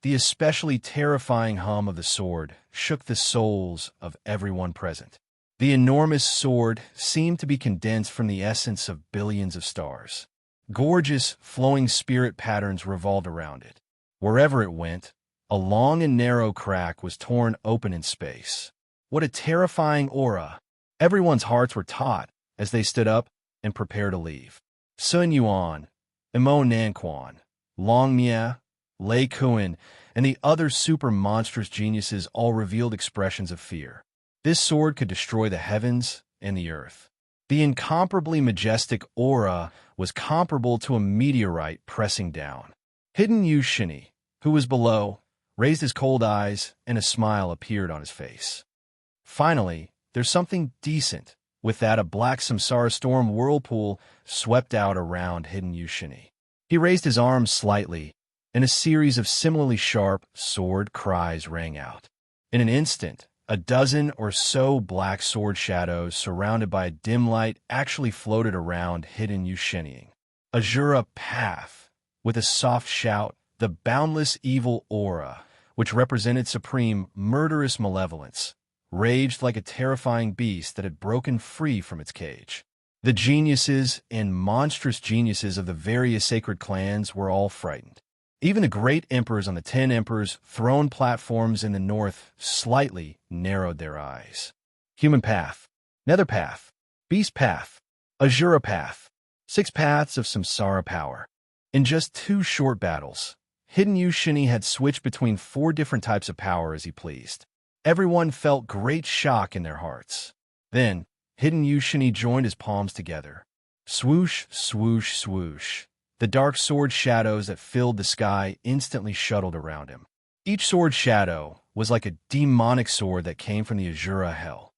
The especially terrifying hum of the sword shook the souls of everyone present. The enormous sword seemed to be condensed from the essence of billions of stars. Gorgeous, flowing spirit patterns revolved around it. Wherever it went, a long and narrow crack was torn open in space. What a terrifying aura! Everyone's hearts were taut as they stood up and prepared to leave. Sun Yuan, Imo Nanquan, Long Mia, Lei Kuan, and the other super monstrous geniuses all revealed expressions of fear. This sword could destroy the heavens and the earth. The incomparably majestic aura was comparable to a meteorite pressing down. Hidden Yu Shini, who was below, raised his cold eyes, and a smile appeared on his face. Finally, there's something decent, With that, a black samsara storm whirlpool swept out around hidden Yushini. He raised his arms slightly, and a series of similarly sharp sword cries rang out. In an instant, a dozen or so black sword shadows surrounded by a dim light actually floated around hidden Yushini. Azura Path, with a soft shout, the boundless evil aura, which represented supreme murderous malevolence, raged like a terrifying beast that had broken free from its cage. The geniuses and monstrous geniuses of the various sacred clans were all frightened. Even the great emperors on the 10 emperors' throne platforms in the north slightly narrowed their eyes. Human path, nether path, beast path, Azura path, 6 paths of samsara power. In just 2 short battles, hidden Yushini had switched between 4 different types of power as he pleased. Everyone felt great shock in their hearts. Then, hidden Yushini joined his palms together. Swoosh, swoosh, swoosh. The dark sword shadows that filled the sky instantly shuttled around him. Each sword shadow was like a demonic sword that came from the Azura hell.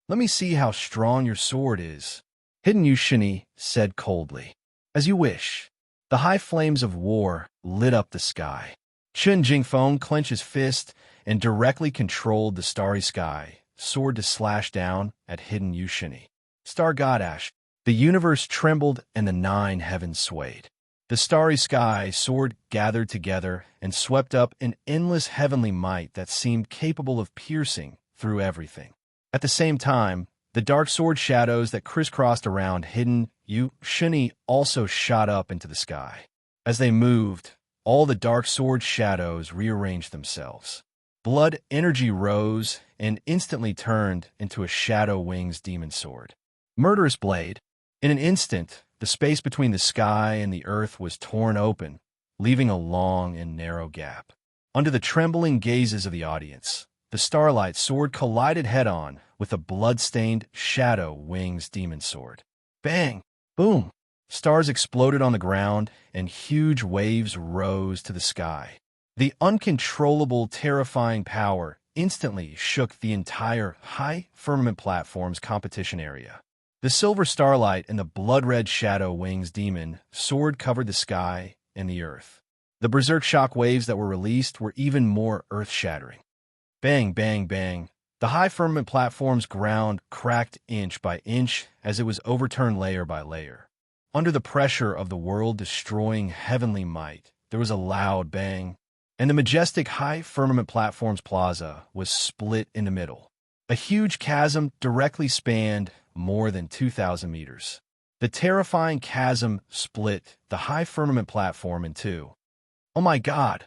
"Let me see how strong your sword is," hidden Yushini said coldly. "As you wish." The high flames of war lit up the sky. Chen Jingfeng clenched his fist and directly controlled the starry sky, sword to slash down at hidden Yushini. Star Godash, the universe trembled and the 9 heavens swayed. The starry sky sword gathered together and swept up an endless heavenly might that seemed capable of piercing through everything. At the same time, the dark sword shadows that crisscrossed around hidden Yushini also shot up into the sky. As they moved, all the dark sword shadows rearranged themselves. Blood energy rose and instantly turned into a Shadow Wings demon sword. Murderous blade. In an instant, the space between the sky and the earth was torn open, leaving a long and narrow gap. Under the trembling gazes of the audience, the starlight sword collided head-on with a blood-stained Shadow Wings demon sword. Bang! Boom! Stars exploded on the ground, and huge waves rose to the sky. The uncontrollable, terrifying power instantly shook the entire high firmament platform's competition area. The silver starlight and the blood-red Shadow Wings demon sword covered the sky and the earth. The berserk shock waves that were released were even more earth-shattering. Bang, bang, bang. The high firmament platform's ground cracked inch by inch as it was overturned layer by layer. Under the pressure of the world-destroying heavenly might, there was a loud bang, and the majestic high firmament platform's plaza was split in the middle. A huge chasm directly spanned more than 2,000 meters. The terrifying chasm split the high firmament platform in 2. Oh my God!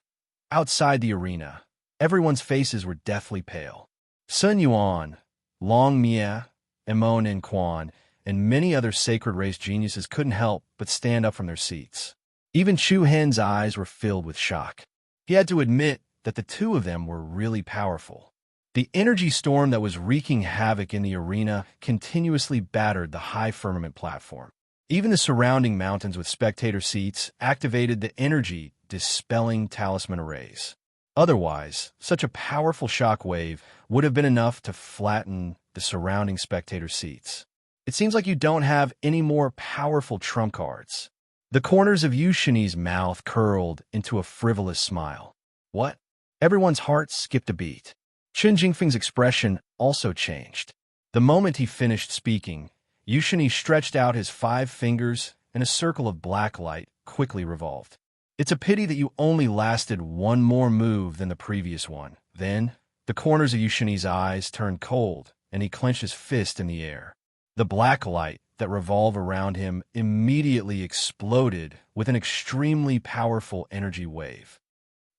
Outside the arena, everyone's faces were deathly pale. Sun Yuan, Long Mia, Emon and Quan, and many other sacred race geniuses couldn't help but stand up from their seats. Even Chu Hen's eyes were filled with shock. He had to admit that the 2 of them were really powerful. The energy storm that was wreaking havoc in the arena continuously battered the high firmament platform. Even the surrounding mountains with spectator seats activated the energy dispelling talisman arrays. Otherwise, such a powerful shock wave would have been enough to flatten the surrounding spectator seats. It seems like you don't have any more powerful trump cards. The corners of Yushini's mouth curled into a frivolous smile. What? Everyone's heart skipped a beat. Chen Jingfeng's expression also changed. The moment he finished speaking, Yushini stretched out his 5 fingers, and a circle of black light quickly revolved. It's a pity that you only lasted 1 more move than the previous one. Then, the corners of Yushini's eyes turned cold, and he clenched his fist in the air. The black light that revolved around him immediately exploded with an extremely powerful energy wave.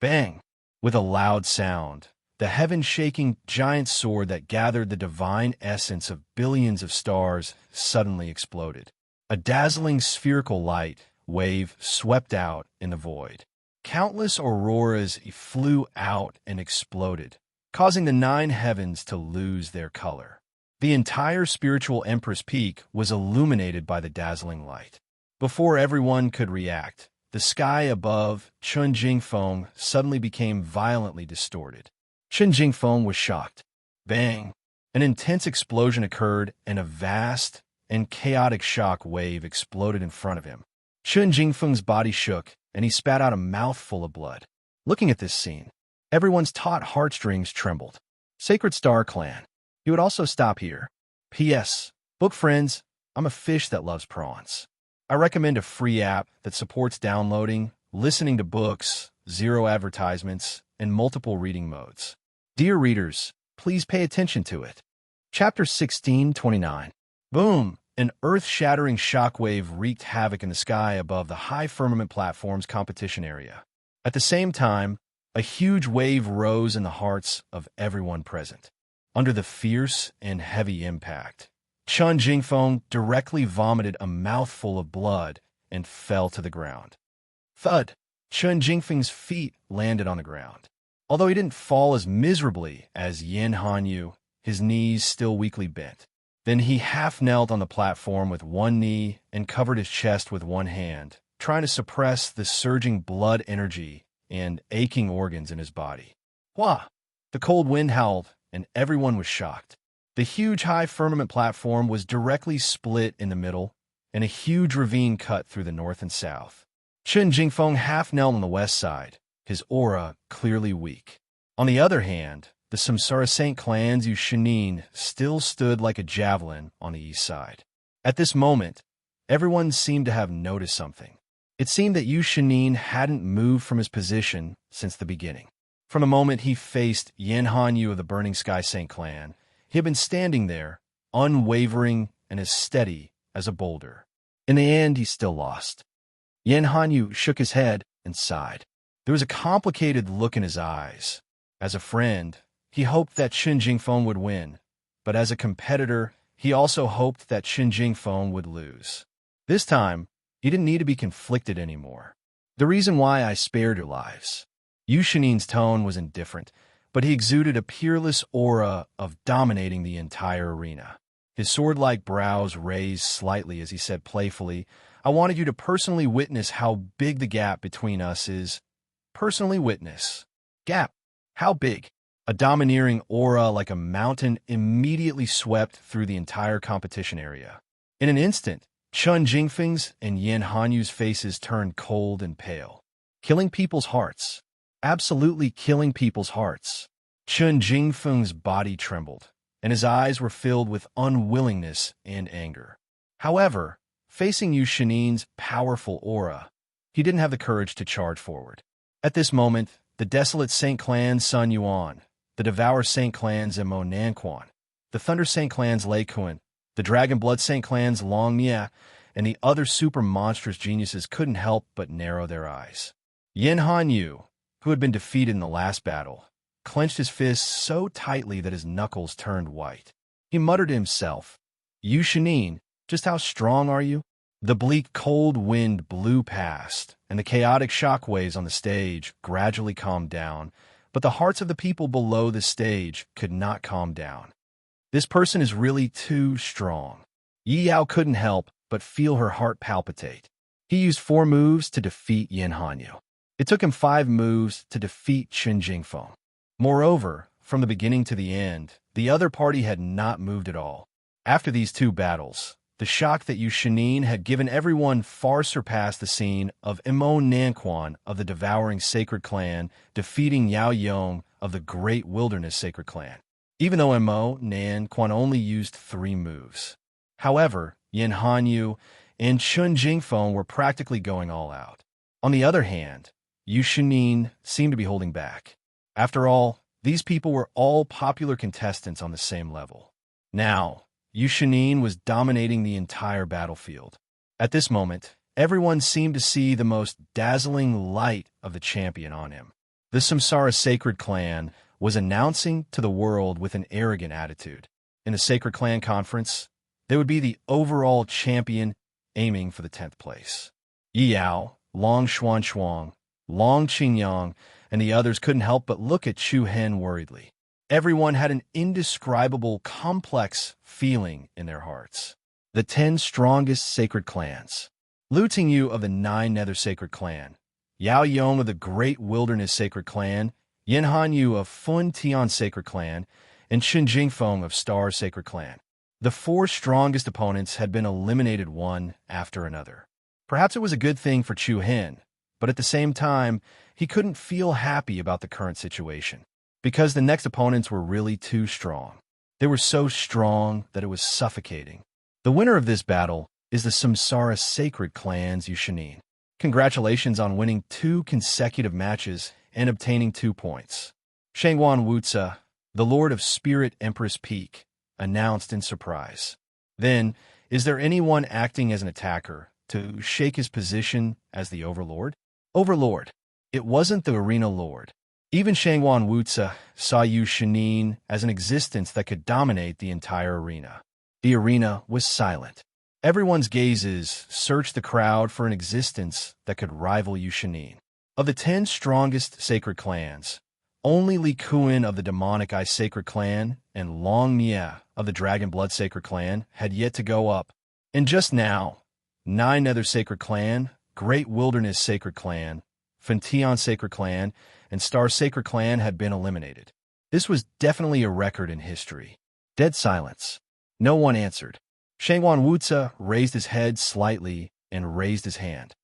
Bang! With a loud sound, the heaven-shaking giant sword that gathered the divine essence of billions of stars suddenly exploded. A dazzling spherical light wave swept out in the void. Countless auroras flew out and exploded, causing the 9 heavens to lose their color. The entire spiritual Empress Peak was illuminated by the dazzling light. Before everyone could react, the sky above Chen Jingfeng suddenly became violently distorted. Chen Jingfeng was shocked. Bang! An intense explosion occurred, and a vast and chaotic shock wave exploded in front of him. Chen Jingfeng's body shook, and he spat out a mouthful of blood. Looking at this scene, everyone's taut heartstrings trembled. Sacred Star Clan. He would also stop here. P.S. Book friends, I'm a fish that loves prawns. I recommend a free app that supports downloading, listening to books, 0 advertisements, and multiple reading modes. Dear readers, please pay attention to it. Chapter 1629. Boom! An earth-shattering shockwave wreaked havoc in the sky above the high firmament platform's competition area. At the same time, a huge wave rose in the hearts of everyone present. Under the fierce and heavy impact, Chen Jingfeng directly vomited a mouthful of blood and fell to the ground. Thud! Chen Jingfeng's feet landed on the ground. Although he didn't fall as miserably as Yin Hanyu, his knees still weakly bent. Then he half-knelt on the platform with one knee and covered his chest with one hand, trying to suppress the surging blood energy and aching organs in his body. Wah! The cold wind howled, and everyone was shocked. The huge high firmament platform was directly split in the middle, and a huge ravine cut through the north and south. Chen Jingfeng half-knelt on the west side, his aura clearly weak. On the other hand, the Samsara Saint Clan's Yu Shinin still stood like a javelin on the east side. At this moment, everyone seemed to have noticed something. It seemed that Yu Shinin hadn't moved from his position since the beginning. From the moment he faced Yin Hanyu of the Burning Sky Saint Clan, he had been standing there, unwavering and as steady as a boulder. In the end, he still lost. Yin Hanyu shook his head and sighed. There was a complicated look in his eyes. As a friend, he hoped that Chen Jingfeng would win, but as a competitor, he also hoped that Chen Jingfeng would lose. This time, he didn't need to be conflicted anymore. The reason why I spared your lives. Yu Shinin's tone was indifferent, but he exuded a peerless aura of dominating the entire arena. His sword-like brows raised slightly as he said playfully, I wanted you to personally witness how big the gap between us is. Personally witness. Gap. How big? A domineering aura like a mountain immediately swept through the entire competition area. In an instant, Chen Jingfeng's and Yin Hanyu's faces turned cold and pale. Killing people's hearts. Absolutely killing people's hearts. Chen Jingfeng's body trembled, and his eyes were filled with unwillingness and anger. However, facing Yu Shinin's powerful aura, he didn't have the courage to charge forward. At this moment, the desolate Saint Clan's Sun Yuan, the Devour Saint Clan's Emo Nanquan, the Thunder Saint Clan's Lei Kun, the Dragon Blood Saint Clan's Long Nia, and the other super monstrous geniuses couldn't help but narrow their eyes. Yin Hanyu, who had been defeated in the last battle, clenched his fists so tightly that his knuckles turned white. He muttered to himself, Yu Shinin, just how strong are you? The bleak cold wind blew past, and the chaotic shockwaves on the stage gradually calmed down, but the hearts of the people below the stage could not calm down. This person is really too strong. Yi Yao couldn't help but feel her heart palpitate. He used 4 moves to defeat Yin Hanyu. It took him 5 moves to defeat Chen Jingfeng. Moreover, from the beginning to the end, the other party had not moved at all. After these 2 battles, the shock that Yu Shinin had given everyone far surpassed the scene of Emo Nanquan of the Devouring Sacred Clan defeating Yao Yong of the Great Wilderness Sacred Clan, even though Emo Nanquan only used 3 moves. However, Yin Hanyu and Chen Jingfeng were practically going all out. On the other hand, Yu Shinin seemed to be holding back. After all, these people were all popular contestants on the same level. Now, Yu Shinin was dominating the entire battlefield. At this moment, everyone seemed to see the most dazzling light of the champion on him. The Samsara Sacred Clan was announcing to the world with an arrogant attitude. In the Sacred Clan Conference, they would be the overall champion aiming for the 10th place. Yi Yao, Long Xuan, Long Qingyang, and the others couldn't help but look at Chu Hen worriedly. Everyone had an indescribable, complex feeling in their hearts. The 10 strongest sacred clans. Lu Tingyu of the 9 Nether Sacred Clan, Yao Yong of the Great Wilderness Sacred Clan, Yin Hanyu of Fun Tian Sacred Clan, and Qin Jingfeng of Star Sacred Clan. The four strongest opponents had been eliminated one after another. Perhaps it was a good thing for Chu Hen, but at the same time, he couldn't feel happy about the current situation, because the next opponents were really too strong. They were so strong that it was suffocating. The winner of this battle is the Samsara Sacred Clan's Yushinin. Congratulations on winning 2 consecutive matches and obtaining 2 points. Shangguan Wuzi, the Lord of Spirit Empress Peak, announced in surprise. Then, is there anyone acting as an attacker to shake his position as the Overlord? Overlord. It wasn't the Arena Lord. Even Shangguan Wuzi saw Yu Shinin as an existence that could dominate the entire arena. The arena was silent. Everyone's gazes searched the crowd for an existence that could rival Yu Shinin. Of the 10 strongest sacred clans, only Li Kuan of the Demonic Eye Sacred Clan and Long Mie of the Dragon Blood Sacred Clan had yet to go up. And just now, 9 other Sacred Clan, Great Wilderness Sacred Clan, Fentian Sacred Clan, and Star Sacred Clan had been eliminated. This was definitely a record in history. Dead silence. No one answered. Shangguan Wuzi raised his head slightly and raised his hand.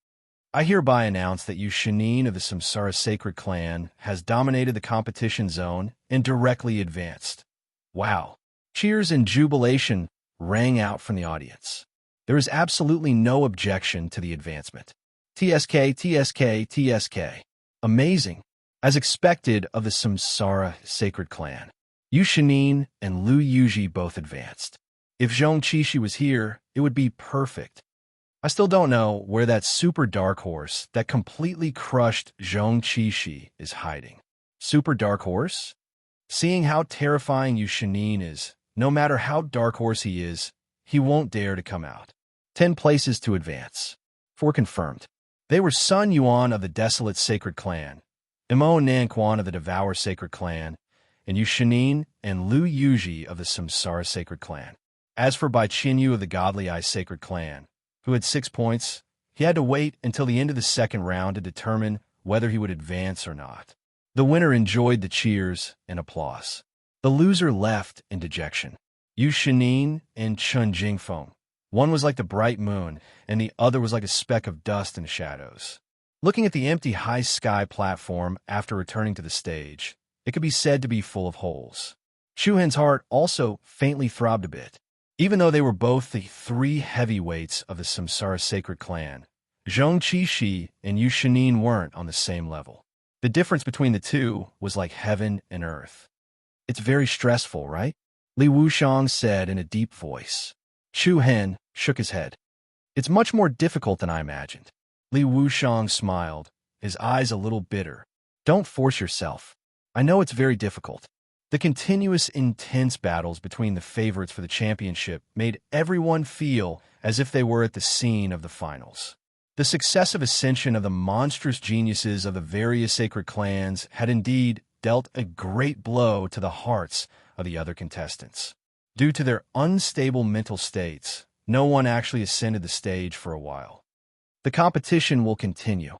I hereby announce that Yu Shinin of the Samsara Sacred Clan has dominated the competition zone and directly advanced. Wow. Cheers and jubilation rang out from the audience. There is absolutely no objection to the advancement. TSK, TSK, TSK. Amazing. As expected of the Samsara Sacred Clan, Yu Shinin and Lu Yuji both advanced. If Zhong Qishi was here, it would be perfect. I still don't know where that super dark horse that completely crushed Zhong Qishi is hiding. Super dark horse? Seeing how terrifying Yu Shinin is, no matter how dark horse he is, he won't dare to come out. 10 places to advance. 4 confirmed. They were Sun Yuan of the Desolate Sacred Clan, Imo Nanquan of the Devour Sacred Clan, and Yu Shinin and Lu Yuji of the Samsara Sacred Clan. As for Bai Qinyu of the Godly Eye Sacred Clan, who had 6 points, he had to wait until the end of the second round to determine whether he would advance or not. The winner enjoyed the cheers and applause. The loser left in dejection. Yu Shinin and Qin Jingfeng. One was like the bright moon, and the other was like a speck of dust in shadows. Looking at the empty high sky platform after returning to the stage, it could be said to be full of holes. Chu Hen's heart also faintly throbbed a bit. Even though they were both the 3 heavyweights of the Samsara Sacred Clan, Zhong Qishi and Yu Shinin weren't on the same level. The difference between the two was like heaven and earth. It's very stressful, right? Li Wuxiang said in a deep voice. Chu Hen shook his head. It's much more difficult than I imagined. Li Wuxiang smiled, his eyes a little bitter. Don't force yourself. I know it's very difficult. The continuous, intense battles between the favorites for the championship made everyone feel as if they were at the scene of the finals. The successive ascension of the monstrous geniuses of the various sacred clans had indeed dealt a great blow to the hearts of the other contestants. Due to their unstable mental states, no one actually ascended the stage for a while. The competition will continue,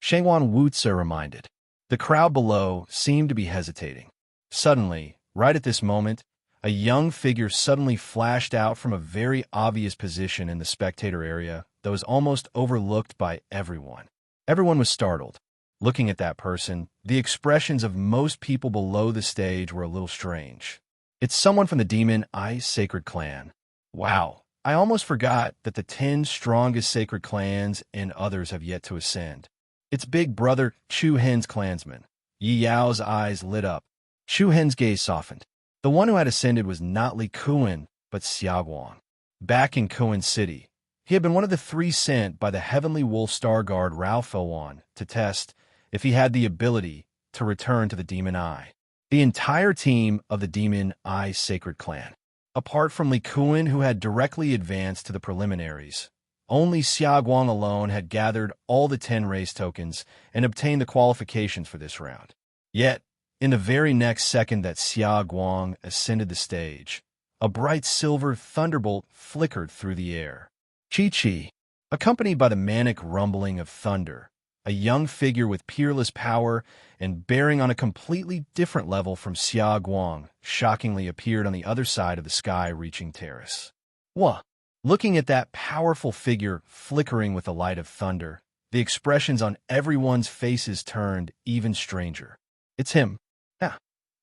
Shangguan Wuzi reminded. The crowd below seemed to be hesitating. Suddenly, right at this moment, a young figure suddenly flashed out from a very obvious position in the spectator area that was almost overlooked by everyone. Everyone was startled. Looking at that person, the expressions of most people below the stage were a little strange. It's someone from the Demon Eye Sacred Clan. Wow, I almost forgot that the 10 strongest sacred clans and others have yet to ascend. It's big brother Chu Hen's clansman. Yi Yao's eyes lit up. Chu Hen's gaze softened. The one who had ascended was not Li Kuan, but Xiaoguang. Back in Kuan City, he had been one of the 3 sent by the Heavenly Wolf Star Guard Rao Fouan to test if he had the ability to return to the Demon Eye. The entire team of the Demon Eye Sacred Clan. Apart from Li Kuan, who had directly advanced to the preliminaries, only Xiaoguang alone had gathered all the 10 race tokens and obtained the qualifications for this round. Yet, in the very next second that Xia Guang ascended the stage, a bright silver thunderbolt flickered through the air. Chi-chi, accompanied by the manic rumbling of thunder, a young figure with peerless power and bearing on a completely different level from Xia Guang, shockingly appeared on the other side of the sky-reaching terrace. Wah! Looking at that powerful figure flickering with the light of thunder, the expressions on everyone's faces turned even stranger. It's him. Yeah,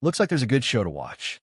looks like there's a good show to watch.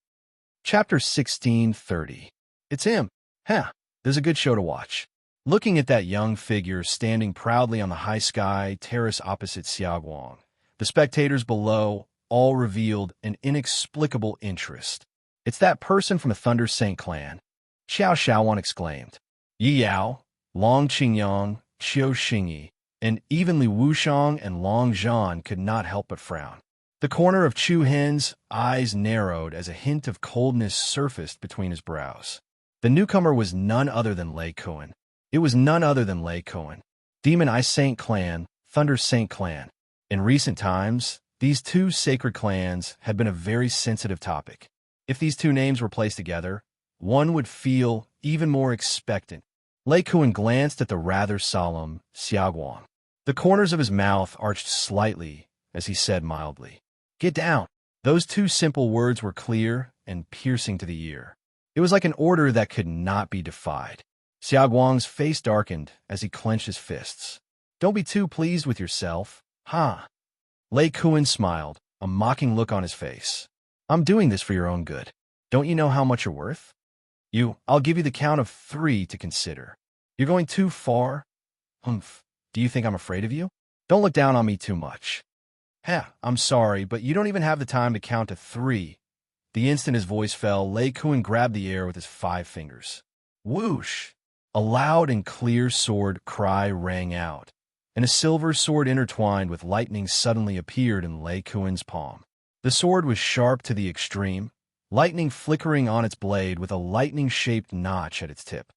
Chapter 16:30. It's him. Yeah, there's a good show to watch. Looking at that young figure standing proudly on the high sky terrace opposite Xiaoguang, the spectators below all revealed an inexplicable interest. It's that person from the Thunder Saint clan, Xiao Xiaowan exclaimed. Yi Yao, Long Qingyang, Qiu Xingyi, and even Li Wushang and Long Zhan could not help but frown. The corner of Chu Hen's eyes narrowed as a hint of coldness surfaced between his brows. The newcomer was none other than Lei Kuan. It was none other than Lei Kuan, Demon Eye Saint Clan, Thunder Saint Clan. In recent times, these two sacred clans had been a very sensitive topic. If these two names were placed together, one would feel even more expectant. Lei Kuan glanced at the rather solemn Xiaoguang. The corners of his mouth arched slightly as he said mildly, "Get down." Those two simple words were clear and piercing to the ear. It was like an order that could not be defied. Xiaoguang's face darkened as he clenched his fists. "Don't be too pleased with yourself, huh?" Lei Kuan smiled, a mocking look on his face. "I'm doing this for your own good. Don't you know how much you're worth? I'll give you the count of 3 to consider. You're going too far? Humph. Do you think I'm afraid of you? Don't look down on me too much. I'm sorry, but you don't even have the time to count to 3. The instant his voice fell, Lei Kuan grabbed the air with his 5 fingers. Whoosh! A loud and clear sword cry rang out, and a silver sword intertwined with lightning suddenly appeared in Lei Kuan's palm. The sword was sharp to the extreme, lightning flickering on its blade with a lightning-shaped notch at its tip.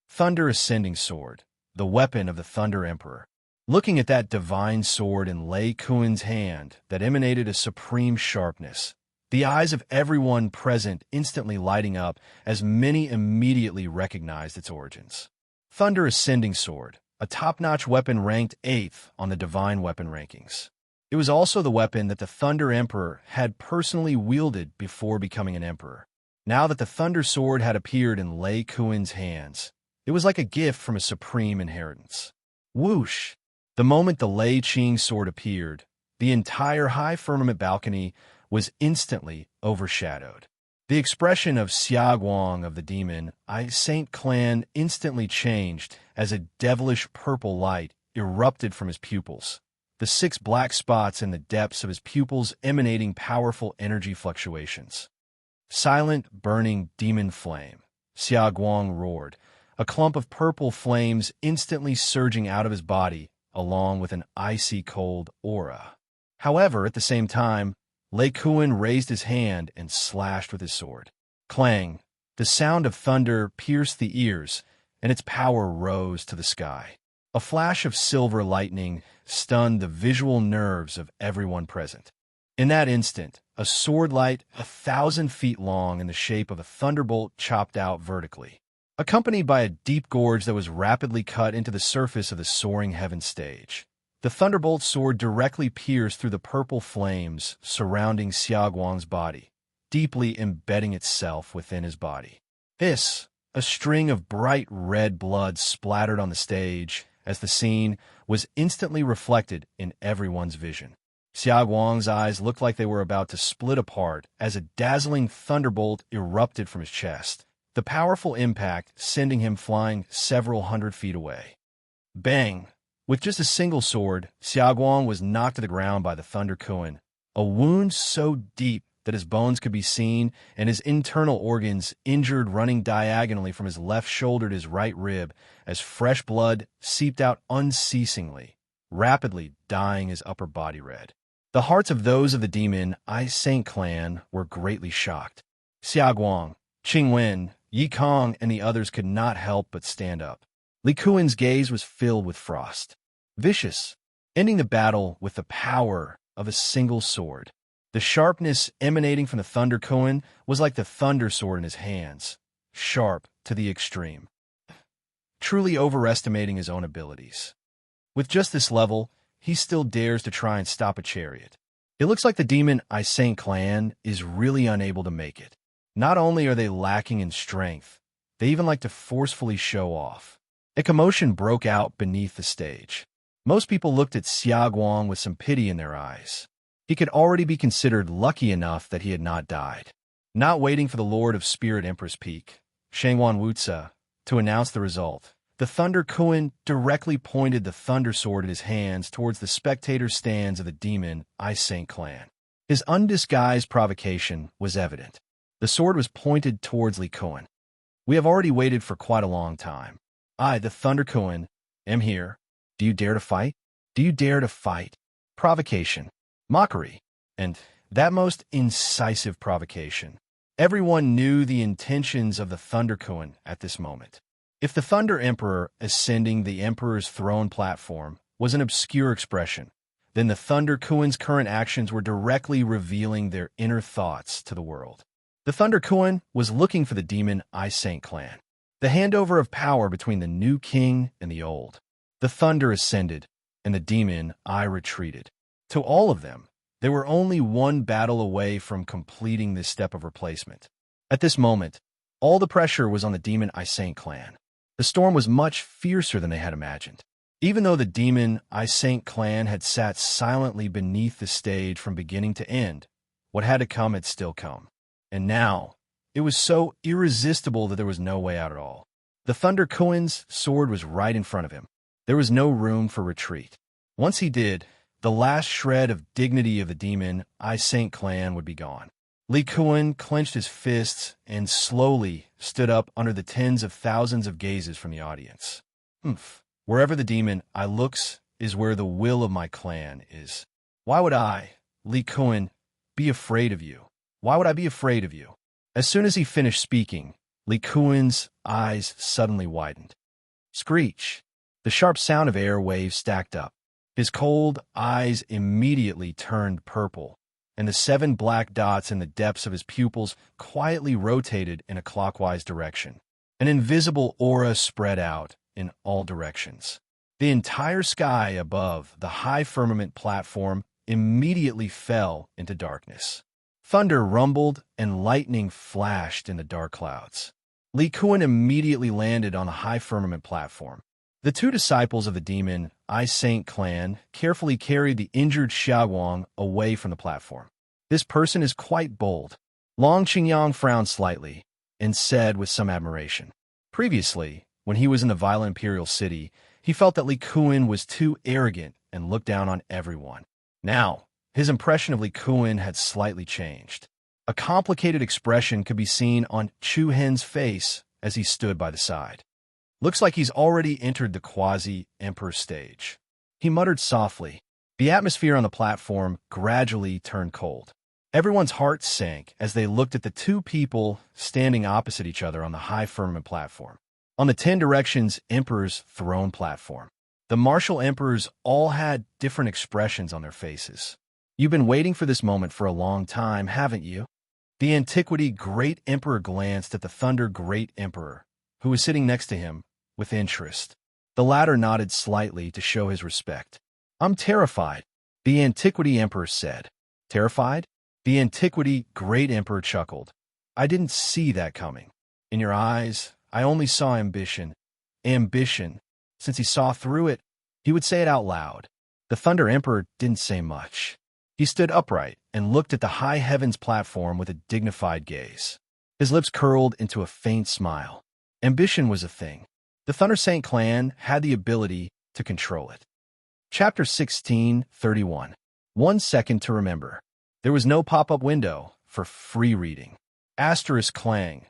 Thunder Ascending Sword, the weapon of the Thunder Emperor. Looking at that divine sword in Lei Kuan's hand that emanated a supreme sharpness, the eyes of everyone present instantly lighting up as many immediately recognized its origins. Thunder Ascending Sword, a top-notch weapon ranked 8th on the divine weapon rankings. It was also the weapon that the Thunder Emperor had personally wielded before becoming an emperor. Now that the Thunder Sword had appeared in Lei Kuan's hands, it was like a gift from a supreme inheritance. Whoosh! The moment the Lei Qing sword appeared, the entire high firmament balcony was instantly overshadowed. The expression of Xiaoguang of the Demon Eye Saint clan instantly changed as a devilish purple light erupted from his pupils, the 6 black spots in the depths of his pupils emanating powerful energy fluctuations. Silent, burning demon flame, Xiaoguang roared, a clump of purple flames instantly surging out of his body, along with an icy cold aura. However, at the same time, Lei Kuan raised his hand and slashed with his sword. Clang! The sound of thunder pierced the ears, and its power rose to the sky. A flash of silver lightning stunned the visual nerves of everyone present. In that instant, a sword light 1,000 feet long in the shape of a thunderbolt chopped out vertically, accompanied by a deep gorge that was rapidly cut into the surface of the soaring heaven stage. The thunderbolt sword directly pierced through the purple flames surrounding Xiaoguang's body, deeply embedding itself within his body. A string of bright red blood splattered on the stage as the scene was instantly reflected in everyone's vision. Xiaoguang's eyes looked like they were about to split apart as a dazzling thunderbolt erupted from his chest, the powerful impact sending him flying several hundred feet away. Bang! With just a single sword, Xiaoguang was knocked to the ground by the Thunder Kuan, a wound so deep that his bones could be seen and his internal organs injured, running diagonally from his left shoulder to his right rib as fresh blood seeped out unceasingly, rapidly dyeing his upper body red. The hearts of those of the Demon Eye Saint clan were greatly shocked. Xiaoguang, Qingwen, Yi Kong, and the others could not help but stand up. Li Kuan's gaze was filled with frost. Vicious, ending the battle with the power of a single sword. The sharpness emanating from the Thunder Kuan was like the thunder sword in his hands, sharp to the extreme, truly overestimating his own abilities. With just this level, he still dares to try and stop a chariot. It looks like the demon Saint clan is really unable to make it. Not only are they lacking in strength, they even like to forcefully show off. A commotion broke out beneath the stage. Most people looked at Xiaoguang with some pity in their eyes. He could already be considered lucky enough that he had not died. Not waiting for the Lord of Spirit Empress Peak, Shangwan Wuzi, to announce the result, the Thunder Kuan directly pointed the Thunder Sword in his hands towards the spectator stands of the demon Saint clan. His undisguised provocation was evident. The sword was pointed towards Li Kuan. We have already waited for quite a long time. I, the Thunder Kuan, am here. Do you dare to fight? Do you dare to fight? Provocation. Mockery. And that most incisive provocation. Everyone knew the intentions of the Thunder Kuan at this moment. If the Thunder Emperor ascending the Emperor's throne platform was an obscure expression, then the Thunder Kuan's current actions were directly revealing their inner thoughts to the world. The Thunder Kuan was looking for the demon Saint clan, the handover of power between the new king and the old. The thunder ascended, and the demon retreated. To all of them, they were only one battle away from completing this step of replacement. At this moment, all the pressure was on the demon Saint clan. The storm was much fiercer than they had imagined. Even though the demon Saint clan had sat silently beneath the stage from beginning to end, what had to come had still come. And now, it was so irresistible that there was no way out at all. The Thunder Kuan's sword was right in front of him. There was no room for retreat. Once he did, the last shred of dignity of the demon Saint clan would be gone. Li Kuan clenched his fists and slowly stood up under the tens of thousands of gazes from the audience. Wherever the demon looks is where the will of my clan is. Why would I, Li Kuan, be afraid of you? Why would I be afraid of you? As soon as he finished speaking, Li Kuan's eyes suddenly widened. Screech! The sharp sound of air waves stacked up. His cold eyes immediately turned purple, and the 7 black dots in the depths of his pupils quietly rotated in a clockwise direction. An invisible aura spread out in all directions. The entire sky above the high firmament platform immediately fell into darkness. Thunder rumbled and lightning flashed in the dark clouds. Li Kuan immediately landed on the high firmament platform. The 2 disciples of the demon Saint clan carefully carried the injured Xiaoguang away from the platform. This person is quite bold. Long Qingyang frowned slightly and said with some admiration. Previously, when he was in the violent imperial city, he felt that Li Kuan was too arrogant and looked down on everyone. Now, his impression of Li Kuan had slightly changed. A complicated expression could be seen on Chu Hen's face as he stood by the side. Looks like he's already entered the quasi-emperor stage. He muttered softly. The atmosphere on the platform gradually turned cold. Everyone's hearts sank as they looked at the 2 people standing opposite each other on the high firmament platform. On the 10 Directions Emperor's throne platform, the martial emperors all had different expressions on their faces. You've been waiting for this moment for a long time, haven't you? The Antiquity Great Emperor glanced at the Thunder Great Emperor, who was sitting next to him, with interest. The latter nodded slightly to show his respect. I'm terrified, the Antiquity Emperor said. Terrified? The Antiquity Great Emperor chuckled. I didn't see that coming. In your eyes, I only saw ambition. Ambition. Since he saw through it, he would say it out loud. The Thunder Emperor didn't say much. He stood upright and looked at the high heavens platform with a dignified gaze. His lips curled into a faint smile. Ambition was a thing. The Thunder Saint clan had the ability to control it. Chapter 16:31. 1 second to remember. There was no pop-up window for free reading. Asterisk clang.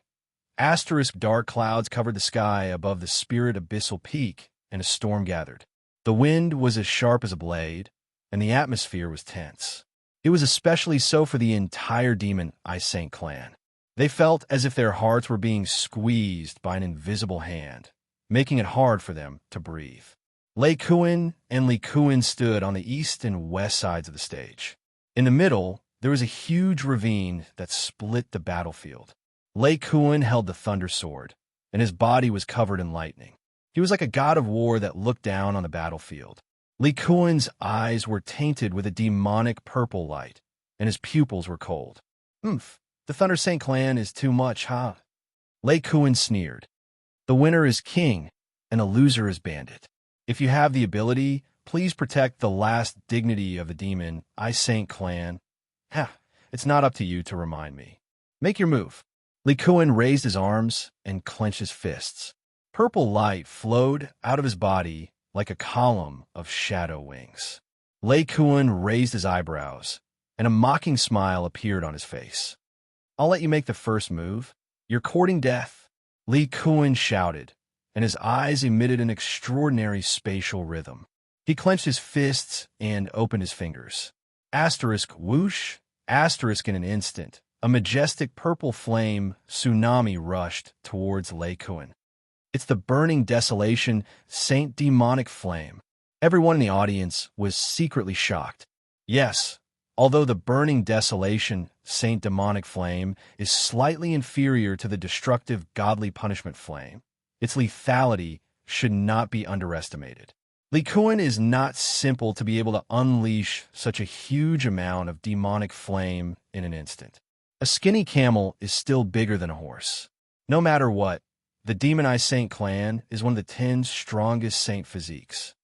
Asterisk dark clouds covered the sky above the Spirit Abyssal Peak, and a storm gathered. The wind was as sharp as a blade, and the atmosphere was tense. It was especially so for the entire demon Saint clan. They felt as if their hearts were being squeezed by an invisible hand, making it hard for them to breathe. Li Kuan and Li Kuan stood on the east and west sides of the stage. In the middle, there was a huge ravine that split the battlefield. Li Kuan held the Thunder Sword, and his body was covered in lightning. He was like a god of war that looked down on the battlefield. Li Kuan's eyes were tainted with a demonic purple light, and his pupils were cold. "Oomph, the Thunder Saint clan is too much, huh?" Lei Kuan sneered. "The winner is king, and a loser is bandit. If you have the ability, please protect the last dignity of the demon I Saint clan. Ha, it's not up to you to remind me. Make your move." Li Kuan raised his arms and clenched his fists. Purple light flowed out of his body like a column of shadow wings. Lei Kuan raised his eyebrows, and a mocking smile appeared on his face. "I'll let you make the first move. You're courting death," Li Kuan shouted, and his eyes emitted an extraordinary spatial rhythm. He clenched his fists and opened his fingers. Asterisk whoosh, asterisk in an instant. A majestic purple flame tsunami rushed towards Lei Kuan. "It's the burning desolation, Saint demonic flame." Everyone in the audience was secretly shocked. Yes, although the burning desolation, Saint demonic flame is slightly inferior to the destructive godly punishment flame, its lethality should not be underestimated. Li Kuan is not simple to be able to unleash such a huge amount of demonic flame in an instant. A skinny camel is still bigger than a horse. No matter what, the demonized Saint clan is one of the 10 strongest Saint physiques.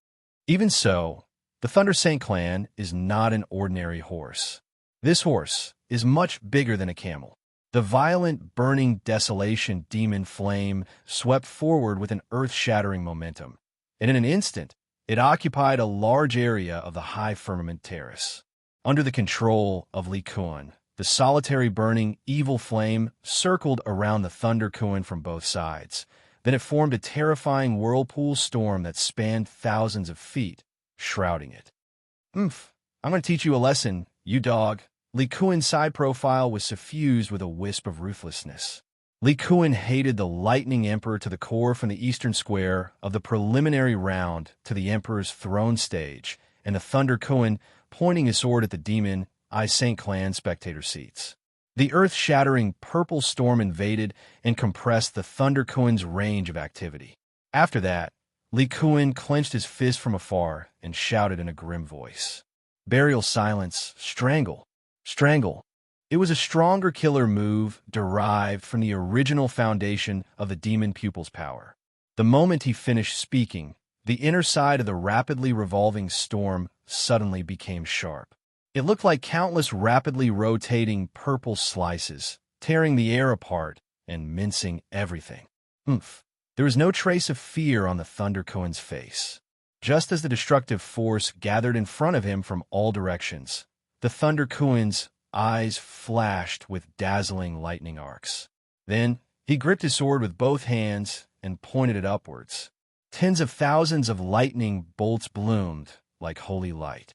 Even so, the Thunder Saint clan is not an ordinary horse. This horse is much bigger than a camel. The violent, burning desolation demon flame swept forward with an earth-shattering momentum, and in an instant, it occupied a large area of the high firmament terrace. Under the control of Li Kuan, the solitary burning evil flame circled around the Thunder Kuan from both sides. Then it formed a terrifying whirlpool storm that spanned thousands of feet, shrouding it. "Oomph, I'm going to teach you a lesson, you dog." Li Kuan's side profile was suffused with a wisp of ruthlessness. Li Kuan hated the Lightning Emperor to the core from the eastern square of the preliminary round to the Emperor's throne stage, and the Thunder Kuan pointing his sword at the demon I Saint clan spectator seats. The earth-shattering purple storm invaded and compressed the Thunder Kuan's range of activity. After that, Li Kuan clenched his fist from afar and shouted in a grim voice. "Burial silence, strangle, strangle." It was a stronger killer move derived from the original foundation of the demon pupil's power. The moment he finished speaking, the inner side of the rapidly revolving storm suddenly became sharp. It looked like countless rapidly rotating purple slices, tearing the air apart and mincing everything. Oomph. There was no trace of fear on the Thunder Kuan's face. Just as the destructive force gathered in front of him from all directions, the Thunder Kuan's eyes flashed with dazzling lightning arcs. Then, he gripped his sword with both hands and pointed it upwards. Tens of thousands of lightning bolts bloomed like holy light.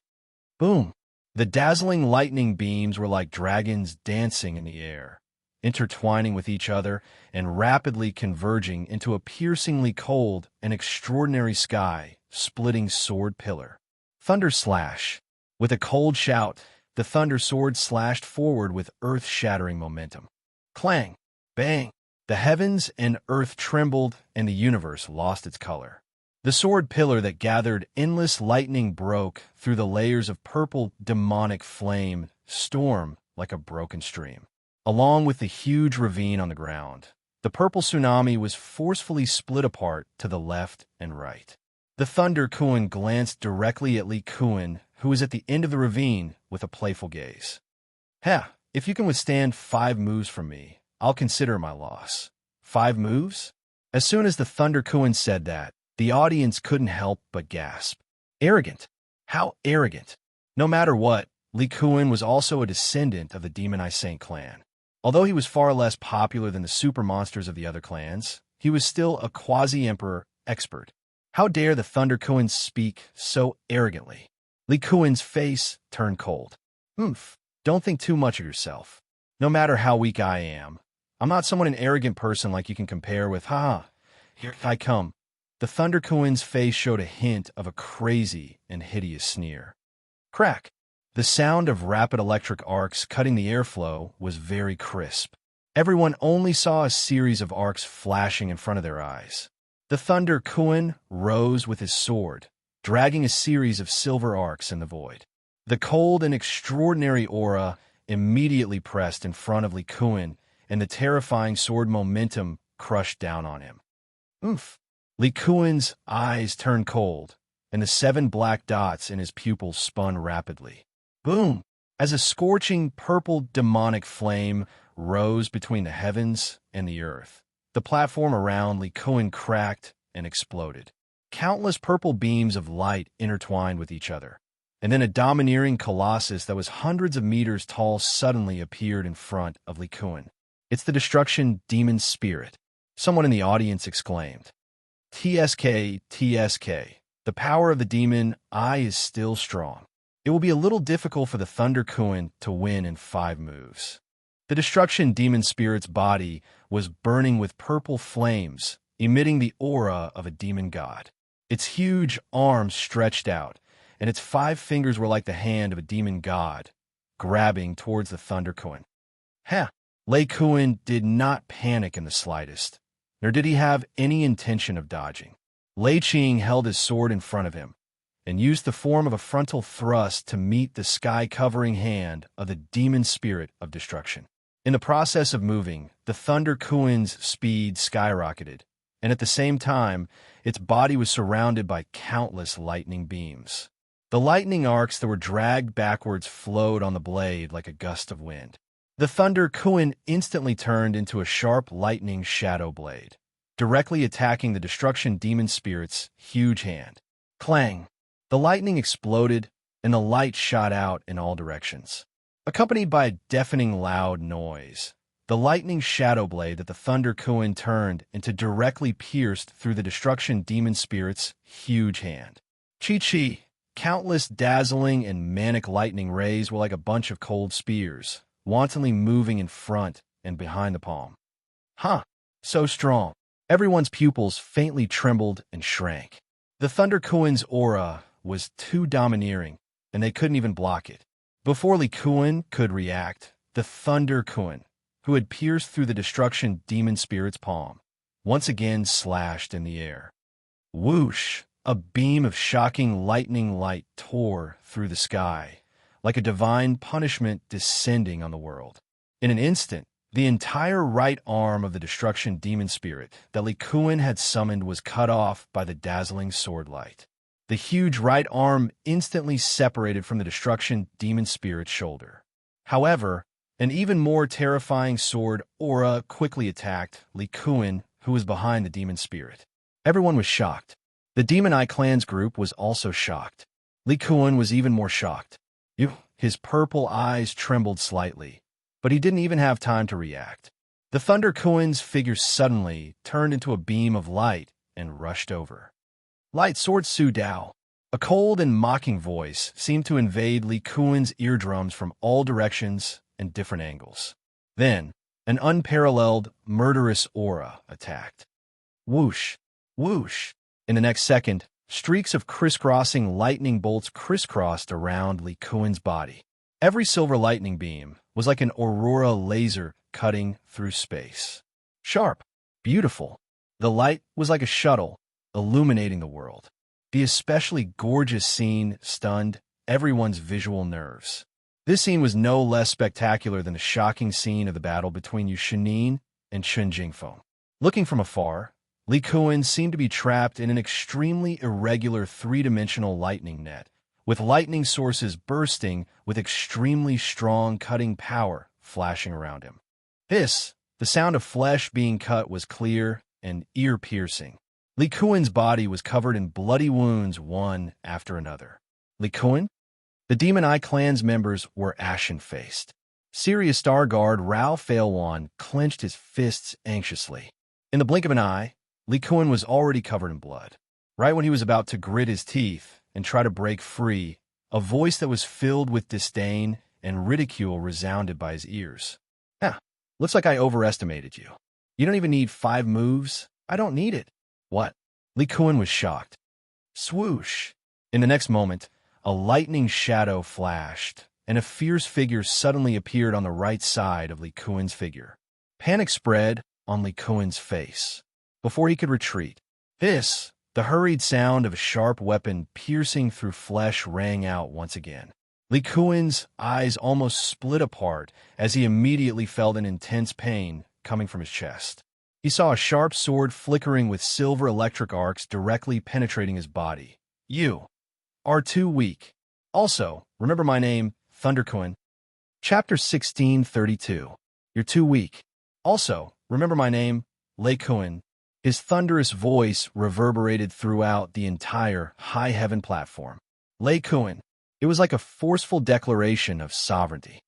Boom! The dazzling lightning beams were like dragons dancing in the air, intertwining with each other and rapidly converging into a piercingly cold and extraordinary sky-splitting sword pillar. Thunder slash! With a cold shout, the thunder sword slashed forward with earth-shattering momentum. Clang! Bang! The heavens and earth trembled, and the universe lost its color. The sword pillar that gathered endless lightning broke through the layers of purple demonic flame, storm like a broken stream. Along with the huge ravine on the ground, the purple tsunami was forcefully split apart to the left and right. The Thunder Kuan glanced directly at Li Kuan, who was at the end of the ravine, with a playful gaze. "Ha! If you can withstand 5 moves from me, I'll consider my loss." 5 moves? As soon as the Thunder Kuan said that, the audience couldn't help but gasp. Arrogant! How arrogant! No matter what, Li Kuan was also a descendant of the demonized Saint clan. Although he was far less popular than the super monsters of the other clans, he was still a quasi-emperor expert. How dare the Thunder Kuan speak so arrogantly? Li Kuan's face turned cold. "Oomph, don't think too much of yourself. No matter how weak I am, I'm not someone an arrogant person like you can compare with, ha, here I come." The Thunder Kuan's face showed a hint of a crazy and hideous sneer. Crack! The sound of rapid electric arcs cutting the airflow was very crisp. Everyone only saw a series of arcs flashing in front of their eyes. The Thunder Kuan rose with his sword, dragging a series of silver arcs in the void. The cold and extraordinary aura immediately pressed in front of Li Kuan, and the terrifying sword momentum crushed down on him. Oomph! Li Kuan's eyes turned cold, and the 7 black dots in his pupils spun rapidly. Boom! As a scorching purple demonic flame rose between the heavens and the earth, the platform around Li Kuan cracked and exploded. Countless purple beams of light intertwined with each other, and then a domineering colossus that was hundreds of meters tall suddenly appeared in front of Li Kuan. "It's the destruction demon spirit," someone in the audience exclaimed. "TSK, TSK. The power of the demon eye is still strong. It will be a little difficult for the Thunder Kuan to win in 5 moves." The destruction demon spirit's body was burning with purple flames, emitting the aura of a demon god. Its huge arms stretched out, and its 5 fingers were like the hand of a demon god, grabbing towards the Thunder Kuan. Li Kuan did not panic in the slightest, nor did he have any intention of dodging. Lei Qing held his sword in front of him, and used the form of a frontal thrust to meet the sky-covering hand of the demon spirit of destruction. In the process of moving, the Thunder Kuan's speed skyrocketed, and at the same time, its body was surrounded by countless lightning beams. The lightning arcs that were dragged backwards flowed on the blade like a gust of wind. The Thunder Kuan instantly turned into a sharp lightning shadow blade, directly attacking the destruction demon spirit's huge hand. Clang! The lightning exploded, and the light shot out in all directions. Accompanied by a deafening loud noise, the lightning shadow blade that the Thunder Kuan turned into directly pierced through the destruction demon spirit's huge hand. Chi-chi! Countless dazzling and manic lightning rays were like a bunch of cold spears, wantonly moving in front and behind the palm. So strong. Everyone's pupils faintly trembled and shrank. The Thunder Kuan's aura was too domineering, and they couldn't even block it. Before Li Kuan could react, the Thunder Kuan, who had pierced through the destruction demon spirit's palm, once again slashed in the air. Whoosh! A beam of shocking lightning light tore through the sky, like a divine punishment descending on the world. In an instant, the entire right arm of the destruction demon spirit that Li Kuan had summoned was cut off by the dazzling sword light. The huge right arm instantly separated from the destruction demon spirit's shoulder. However, an even more terrifying sword aura quickly attacked Li Kuan, who was behind the demon spirit. Everyone was shocked. The Demon Eye Clan's group was also shocked. Li Kuan was even more shocked. His purple eyes trembled slightly, but he didn't even have time to react. The Thunder Kuan's figure suddenly turned into a beam of light and rushed over. Light Sword Su Dao. A cold and mocking voice seemed to invade Li Kuan's eardrums from all directions and different angles. Then, an unparalleled, murderous aura attacked. Whoosh! Whoosh! In the next second, streaks of crisscrossing lightning bolts crisscrossed around Li Kuan's body. Every silver lightning beam was like an aurora laser cutting through space. Sharp, beautiful. The light was like a shuttle, illuminating the world. The especially gorgeous scene stunned everyone's visual nerves. This scene was no less spectacular than the shocking scene of the battle between Yu Shinin and Chun Jingfeng. Looking from afar, Li Kuan seemed to be trapped in an extremely irregular 3-dimensional lightning net, with lightning sources bursting with extremely strong cutting power flashing around him. The sound of flesh being cut was clear and ear-piercing. Li Kuan's body was covered in bloody wounds one after another. Li Kuan? The Demon Eye Clan's members were ashen-faced. Sirius Star Guard Rao Failwan clenched his fists anxiously. In the blink of an eye, Li Kuan was already covered in blood. Right when he was about to grit his teeth and try to break free, a voice that was filled with disdain and ridicule resounded by his ears. Looks like I overestimated you. You don't even need 5 moves. I don't need it. What? Li Kuan was shocked. Swoosh! In the next moment, a lightning shadow flashed, and a fierce figure suddenly appeared on the right side of Li Kuan's figure. Panic spread on Li Kuan's face. Before he could retreat, The hurried sound of a sharp weapon piercing through flesh rang out once again. Li Kuan's eyes almost split apart as he immediately felt an intense pain coming from his chest. He saw a sharp sword flickering with silver electric arcs directly penetrating his body. You are too weak. Also, remember my name, Thunder Kuan. Chapter 1632. You're too weak. Also, remember my name, Lei Kuan. His thunderous voice reverberated throughout the entire high heaven platform. Lei Kuan. It was like a forceful declaration of sovereignty.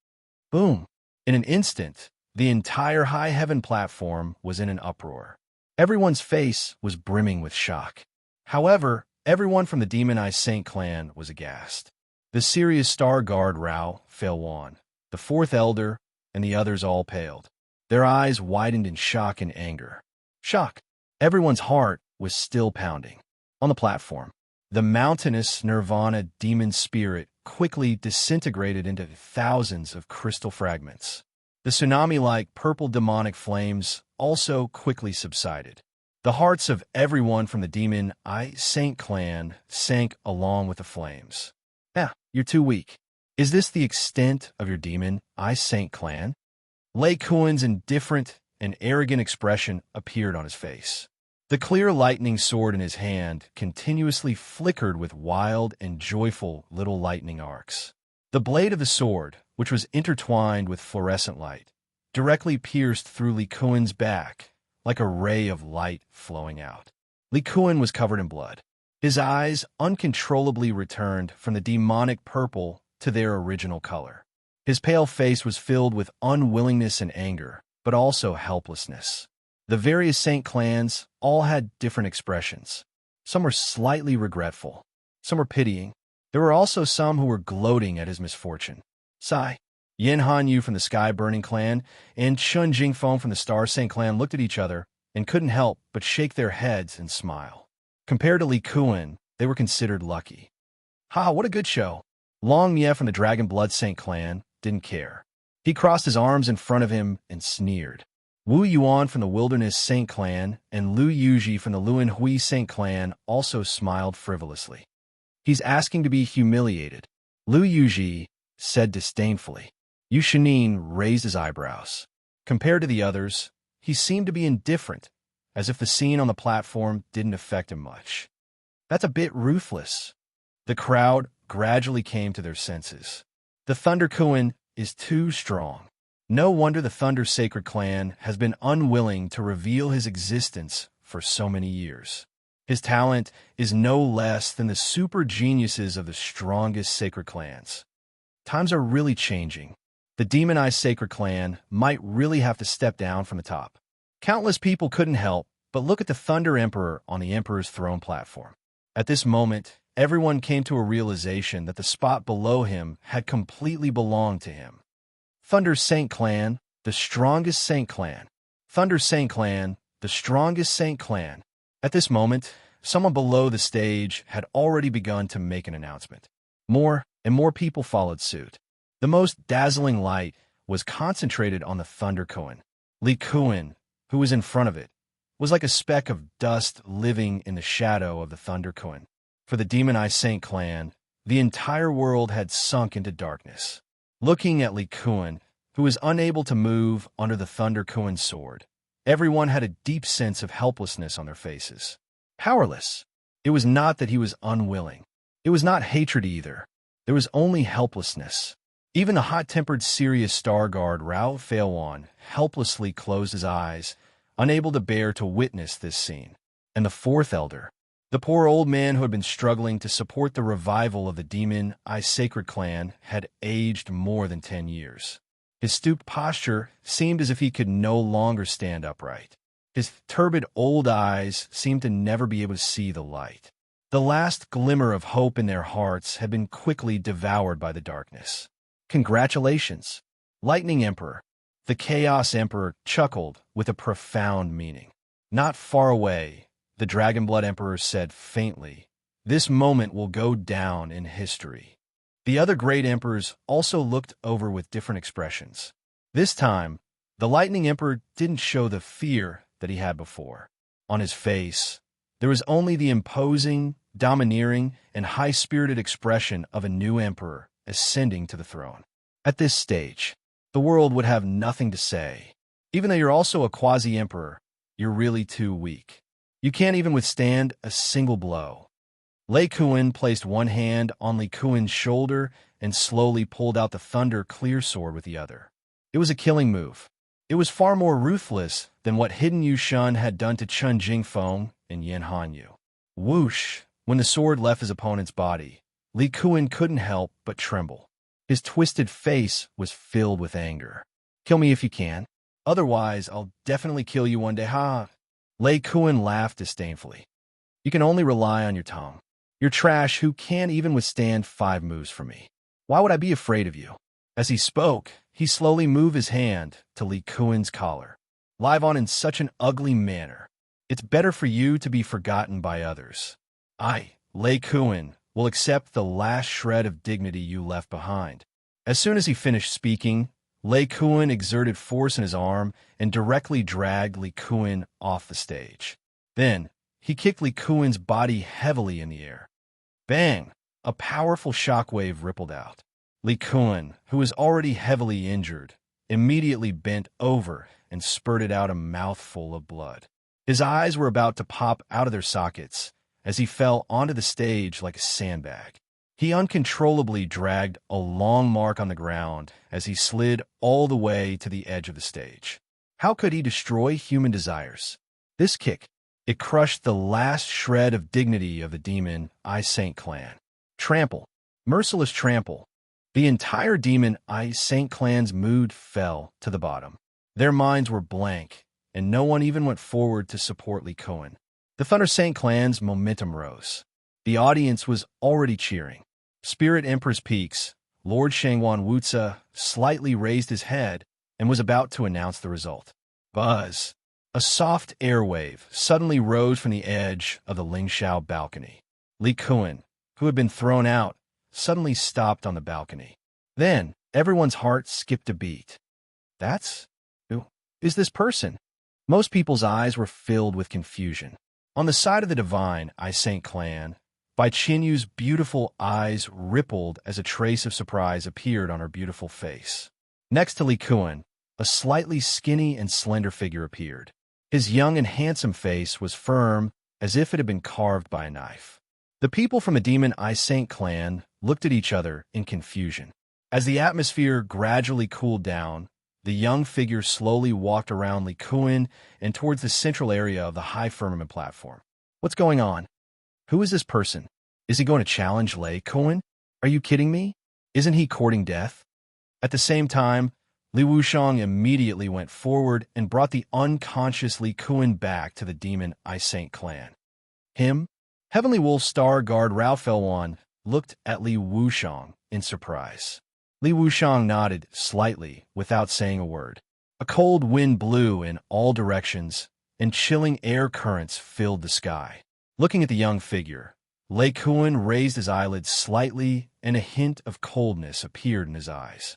Boom! In an instant, the entire high heaven platform was in an uproar. Everyone's face was brimming with shock. However, everyone from the Demon Eye Saint clan was aghast. The Sirius Star Guard Rao, Failwan, the fourth elder, and the others all paled. Their eyes widened in shock and anger. Shock! Everyone's heart was still pounding. On the platform, the mountainous Nirvana demon spirit quickly disintegrated into thousands of crystal fragments. The tsunami-like purple demonic flames also quickly subsided. The hearts of everyone from the Demon Eye Saint clan sank along with the flames. You're too weak. Is this the extent of your Demon Eye Saint clan? Lei Kuan's indifferent and arrogant expression appeared on his face. The clear lightning sword in his hand continuously flickered with wild and joyful little lightning arcs. The blade of the sword, which was intertwined with fluorescent light, directly pierced through Li Kuan's back like a ray of light flowing out. Li Kuan was covered in blood. His eyes uncontrollably returned from the demonic purple to their original color. His pale face was filled with unwillingness and anger, but also helplessness. The various Saint clans all had different expressions. Some were slightly regretful. Some were pitying. There were also some who were gloating at his misfortune. Sai, Yin Han Yu from the Sky Burning clan and Chun Jingfeng from the Star Saint clan looked at each other and couldn't help but shake their heads and smile. Compared to Li Kuan, they were considered lucky. What a good show. Long Mie from the Dragon Blood Saint clan didn't care. He crossed his arms in front of him and sneered. Wu Yuan from the Wilderness Saint clan and Lu Yuji from the Luan Hui Saint clan also smiled frivolously. He's asking to be humiliated, Lu Yuji said disdainfully. Yu Shinin raised his eyebrows. Compared to the others, he seemed to be indifferent, as if the scene on the platform didn't affect him much. That's a bit ruthless. The crowd gradually came to their senses. The Thunder Kuan is too strong. No wonder the Thunder Sacred Clan has been unwilling to reveal his existence for so many years. His talent is no less than the super geniuses of the strongest sacred clans. Times are really changing. The Demon Eye Sacred Clan might really have to step down from the top. Countless people couldn't help but look at the Thunder Emperor on the Emperor's throne platform. At this moment, everyone came to a realization that the spot below him had completely belonged to him. Thunder Saint Clan, the strongest Saint Clan. Thunder Saint Clan, the strongest Saint Clan. At this moment, someone below the stage had already begun to make an announcement. More and more people followed suit. The most dazzling light was concentrated on the Thunder Kuan. Li Kuan, who was in front of it, was like a speck of dust living in the shadow of the Thunder Kuan. For the Demon Eye Saint clan, the entire world had sunk into darkness. Looking at Li Kuan, who was unable to move under the Thunder Kuan's sword, everyone had a deep sense of helplessness on their faces. Powerless. It was not that he was unwilling. It was not hatred either. There was only helplessness. Even the hot-tempered Sirius Star Guard Rao Failwan helplessly closed his eyes, unable to bear to witness this scene. And the fourth elder, the poor old man who had been struggling to support the revival of the Demon Eye Sacred Clan, had aged more than 10 years. His stooped posture seemed as if he could no longer stand upright. His turbid old eyes seemed to never be able to see the light. The last glimmer of hope in their hearts had been quickly devoured by the darkness. Congratulations, Lightning Emperor. The Chaos Emperor chuckled with a profound meaning. Not far away, the Dragonblood Emperor said faintly, "This moment will go down in history." The other great emperors also looked over with different expressions. This time, the Lightning Emperor didn't show the fear that he had before. On his face, There was only the imposing, domineering, and high-spirited expression of a new emperor ascending to the throne. At this stage, the world would have nothing to say. Even though you're also a quasi-emperor, you're really too weak. You can't even withstand a single blow. Lei Kuan placed one hand on Li Kuan's shoulder and slowly pulled out the thunder clear sword with the other. It was a killing move. It was far more ruthless than what Hidden Yu Shun had done to Chun Jingfeng and Yin Hanyu. Whoosh! When the sword left his opponent's body, Li Kuan couldn't help but tremble. His twisted face was filled with anger. "Kill me if you can. Otherwise, I'll definitely kill you one day, ha!" Lei Kuan laughed disdainfully. "You can only rely on your tongue. You're trash who can't even withstand 5 moves from me. Why would I be afraid of you?" As he spoke, he slowly moved his hand to Li Kuan's collar. "Live on in such an ugly manner. It's better for you to be forgotten by others. I, Lei Kuan, will accept the last shred of dignity you left behind." As soon as he finished speaking, Lei Kuan exerted force in his arm and directly dragged Li Kuan off the stage. Then, he kicked Li Kuan's body heavily in the air. Bang! A powerful shockwave rippled out. Li Kuan, who was already heavily injured, immediately bent over and spurted out a mouthful of blood. His eyes were about to pop out of their sockets as he fell onto the stage like a sandbag. He uncontrollably dragged a long mark on the ground as he slid all the way to the edge of the stage. How could he destroy human desires? This kick, it crushed the last shred of dignity of the demon I Saint clan. Trample. Merciless trample. The entire demon I Saint clan's mood fell to the bottom. Their minds were blank, and no one even went forward to support Li Kuan. The Thunder Saint clan's momentum rose. The audience was already cheering. Spirit Emperor's Peaks, Lord Shangwan Wuzi, slightly raised his head and was about to announce the result. Buzz! A soft airwave suddenly rose from the edge of the Lingxiao balcony. Li Kuan, who had been thrown out, suddenly stopped on the balcony. Then, everyone's heart skipped a beat. Who is this person? Most people's eyes were filled with confusion. On the side of the divine I Saint clan, Bai Qinyu's beautiful eyes rippled as a trace of surprise appeared on her beautiful face. Next to Li Kuan, a slightly skinny and slender figure appeared. His young and handsome face was firm, as if it had been carved by a knife. The people from the Demon I Saint clan looked at each other in confusion. As the atmosphere gradually cooled down, the young figure slowly walked around Li Kuan and towards the central area of the high firmament platform. "What's going on? Who is this person? Is he going to challenge Lei Kuan? Are you kidding me? Isn't he courting death?" At the same time, Li Wushang immediately went forward and brought the unconscious Li Kuan back to the Demon I Saint clan. Him? Heavenly Wolf Star Guard Rao Felwan looked at Li Wushang in surprise. Li Wushang nodded slightly without saying a word. A cold wind blew in all directions, and chilling air currents filled the sky. Looking at the young figure, Lei Kuan raised his eyelids slightly, and a hint of coldness appeared in his eyes.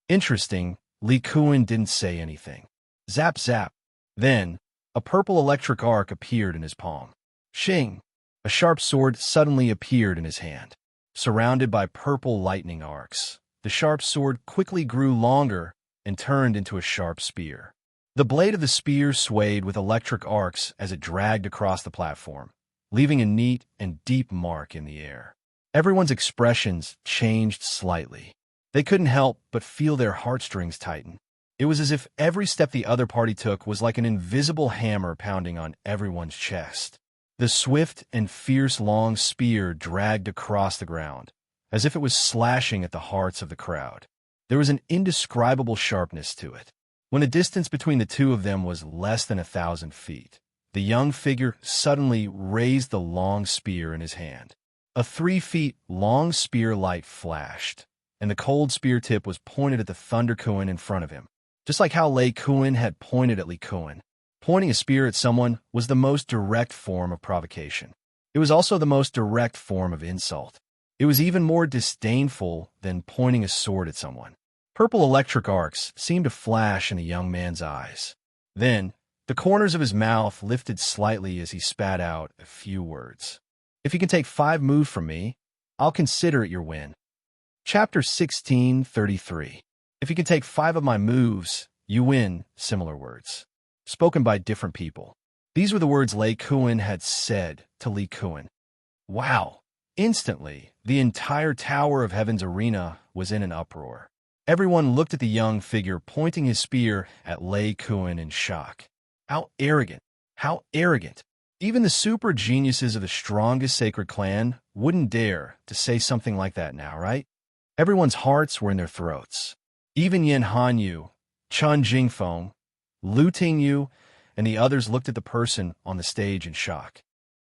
Interesting, Li Kuan didn't say anything. Zap zap. Then, a purple electric arc appeared in his palm. Shing! A sharp sword suddenly appeared in his hand. Surrounded by purple lightning arcs, the sharp sword quickly grew longer and turned into a sharp spear. The blade of the spear swayed with electric arcs as it dragged across the platform, leaving a neat and deep mark in the air. Everyone's expressions changed slightly. They couldn't help but feel their heartstrings tighten. It was as if every step the other party took was like an invisible hammer pounding on everyone's chest. The swift and fierce long spear dragged across the ground, as if it was slashing at the hearts of the crowd. There was an indescribable sharpness to it. When the distance between the two of them was less than 1,000 feet, the young figure suddenly raised the long spear in his hand. A 3-foot-long spear light flashed, and the cold spear tip was pointed at the Thunder Kuan in front of him. Just like how Lei Kuan had pointed at Li Kuan, pointing a spear at someone was the most direct form of provocation. It was also the most direct form of insult. It was even more disdainful than pointing a sword at someone. Purple electric arcs seemed to flash in the young man's eyes. Then, The corners of his mouth lifted slightly as he spat out a few words. If you can take 5 moves from me, I'll consider it your win. Chapter 16:33. If you can take 5 of my moves, you win. Similar words. Spoken by different people. These were the words Lei Kuan had said to Li Kuan. Wow! Instantly, the entire Tower of Heaven's arena was in an uproar. Everyone looked at the young figure pointing his spear at Lei Kuan in shock. How arrogant! How arrogant! Even the super geniuses of the strongest sacred clan wouldn't dare to say something like that now, right? Everyone's hearts were in their throats. Even Yin Hanyu, Chun Jingfeng, Lu Tingyu, and the others looked at the person on the stage in shock.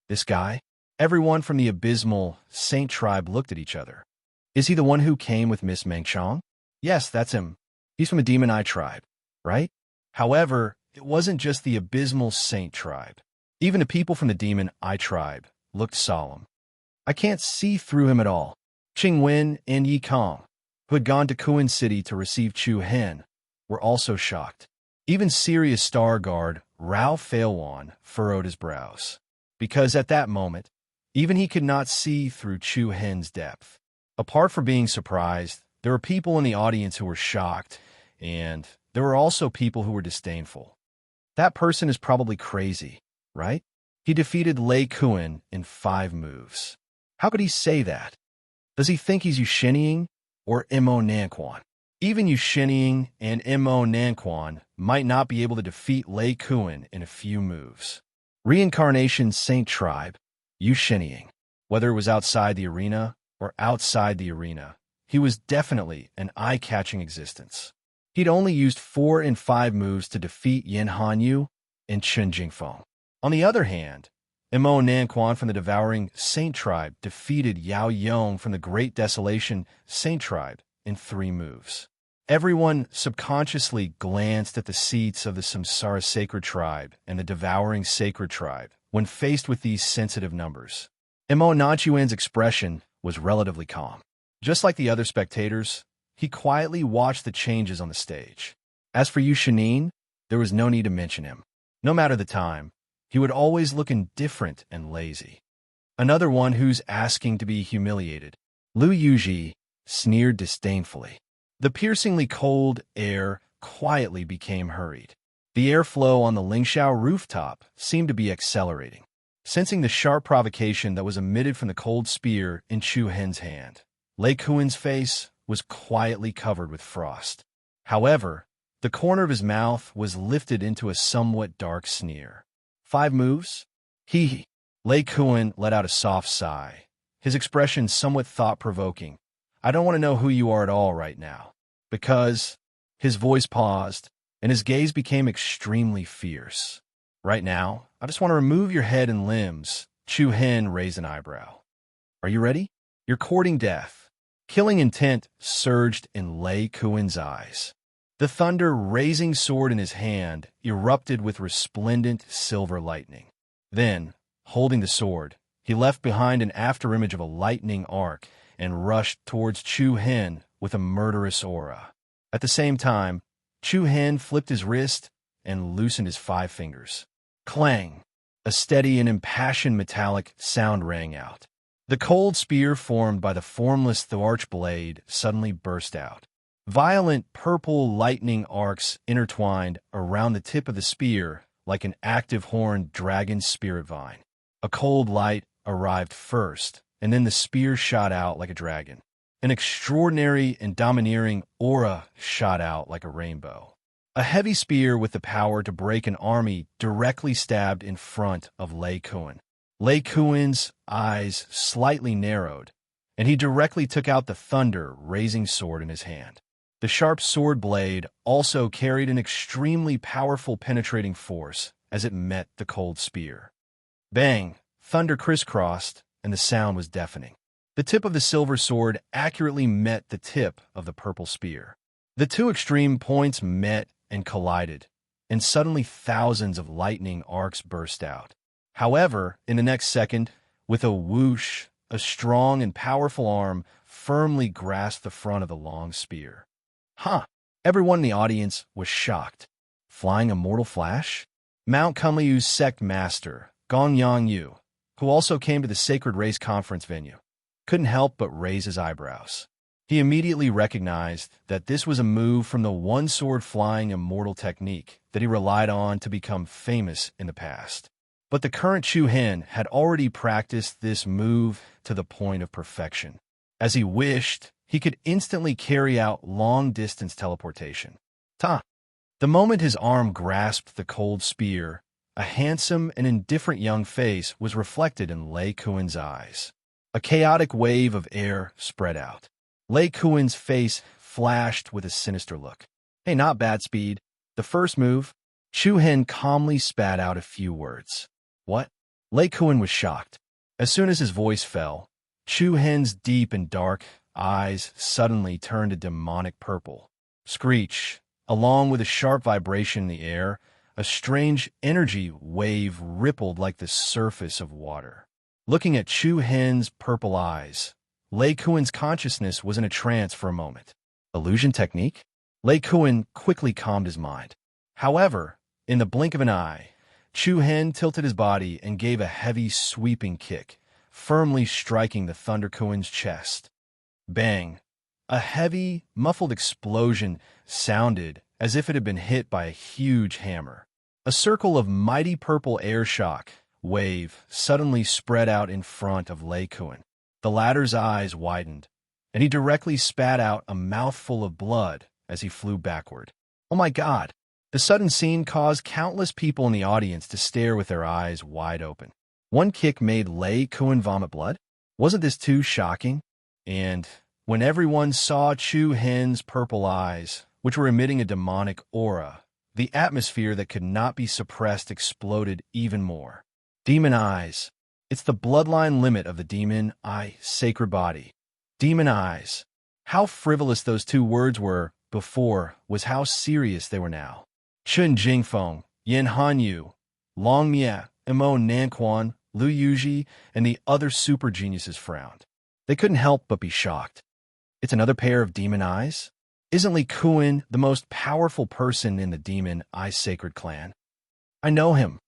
This guy? Everyone from the abysmal Saint tribe looked at each other. Is he the one who came with Miss Mengchong? Yes, that's him. He's from the Demon Eye tribe, right? However, it wasn't just the abysmal Saint tribe. Even the people from the Demon Eye tribe looked solemn. I can't see through him at all. Qing Wen and Yi Kong, who had gone to Kuan City to receive Chu Hen, were also shocked. Even Sirius Star Guard Rao Failwan furrowed his brows, because at that moment, even he could not see through Chu Hen's depth. Apart from being surprised, there were people in the audience who were shocked, and there were also people who were disdainful. That person is probably crazy, right? He defeated Lei Kuan in 5 moves. How could he say that? Does he think he's Yushiniing or Mo Nanquan? Even Yushiniing and Mo Nanquan might not be able to defeat Lei Kuan in a few moves. Reincarnation Saint Tribe, Yushiniing. Whether it was outside the arena or outside the arena, he was definitely an eye-catching existence. He'd only used 4 and 5 moves to defeat Yin Hanyu and Chun Jingfeng. On the other hand, Mo Nanquan from the Devouring Saint Tribe defeated Yao Yong from the Great Desolation Saint Tribe in 3 moves. Everyone subconsciously glanced at the seats of the Samsara Sacred Tribe and the Devouring Sacred Tribe when faced with these sensitive numbers. Mo Nanchuan's expression was relatively calm. Just like the other spectators, he quietly watched the changes on the stage. As for Yu Shinin, there was no need to mention him. No matter the time, he would always look indifferent and lazy. Another one who's asking to be humiliated. Lu Yuji sneered disdainfully. The piercingly cold air quietly became hurried. The airflow on the Lingxiao rooftop seemed to be accelerating. Sensing the sharp provocation that was emitted from the cold spear in Chu Hen's hand, Lei Kuan's face was quietly covered with frost. However, the corner of his mouth was lifted into a somewhat dark sneer. 5 moves? Hee. Lei Kuan let out a soft sigh, his expression somewhat thought-provoking. I don't want to know who you are at all right now. Because his voice paused, and his gaze became extremely fierce. Right now, I just want to remove your head and limbs. Chu Hen raised an eyebrow. Are you ready? You're courting death. Killing intent surged in Lei Kuan's eyes. The thunder-raising sword in his hand erupted with resplendent silver lightning. Then, holding the sword, he left behind an afterimage of a lightning arc and rushed towards Chu Hen with a murderous aura. At the same time, Chu Hen flipped his wrist and loosened his 5 fingers. Clang! A steady and impassioned metallic sound rang out. The cold spear formed by the formless Thorch blade suddenly burst out. Violent purple lightning arcs intertwined around the tip of the spear like an active horned dragon spirit vine. A cold light arrived first, and then the spear shot out like a dragon. An extraordinary and domineering aura shot out like a rainbow. A heavy spear with the power to break an army directly stabbed in front of Lei Kuan. Lei Kuan's eyes slightly narrowed, and he directly took out the thunder-raising sword in his hand. The sharp sword blade also carried an extremely powerful penetrating force as it met the cold spear. Bang! Thunder crisscrossed, and the sound was deafening. The tip of the silver sword accurately met the tip of the purple spear. The 2 extreme points met and collided, and suddenly thousands of lightning arcs burst out. However, in the next second, with a whoosh, a strong and powerful arm firmly grasped the front of the long spear. Huh! Everyone in the audience was shocked. Flying immortal flash? Mount Kunliu's sect master, Gong Yang, who also came to the Sacred Race conference venue, couldn't help but raise his eyebrows. He immediately recognized that this was a move from the one-sword-flying immortal technique that he relied on to become famous in the past. But the current Chu Hen had already practiced this move to the point of perfection. As he wished, he could instantly carry out long-distance teleportation. Ta! The moment his arm grasped the cold spear, a handsome and indifferent young face was reflected in Lei Kuen's eyes. A chaotic wave of air spread out. Lei Kuen's face flashed with a sinister look. Hey, not bad, Speed. The first move. Chu Hen calmly spat out a few words. What? Lei Kuen was shocked. As soon as his voice fell, Chu Hen's deep and dark eyes suddenly turned a demonic purple. Screech, along with a sharp vibration in the air, a strange energy wave rippled like the surface of water. Looking at Chu Hen's purple eyes, Lei Kuen's consciousness was in a trance for a moment. Illusion technique? Lei Kuen quickly calmed his mind. However, in the blink of an eye, Chu Hen tilted his body and gave a heavy, sweeping kick, firmly striking the Thunder Kuen's chest. Bang! A heavy, muffled explosion sounded as if it had been hit by a huge hammer. A circle of mighty purple air shock wave suddenly spread out in front of Lei Kuen. The latter's eyes widened, and he directly spat out a mouthful of blood as he flew backward. Oh my God! The sudden scene caused countless people in the audience to stare with their eyes wide open. One kick made Lei Kuen vomit blood? Wasn't this too shocking? And when everyone saw Chu Hen's purple eyes, which were emitting a demonic aura, the atmosphere that could not be suppressed exploded even more. Demon eyes. It's the bloodline limit of the demon eye sacred body. Demon eyes. How frivolous those two words were before was how serious they were now. Chun Jingfeng, Yin Hanyu, Long Mie, Mo Nanquan, Lu Yuji, and the other super geniuses frowned. They couldn't help but be shocked. It's another pair of demon eyes? Isn't Li Kuen the most powerful person in the demon eye sacred clan? I know him.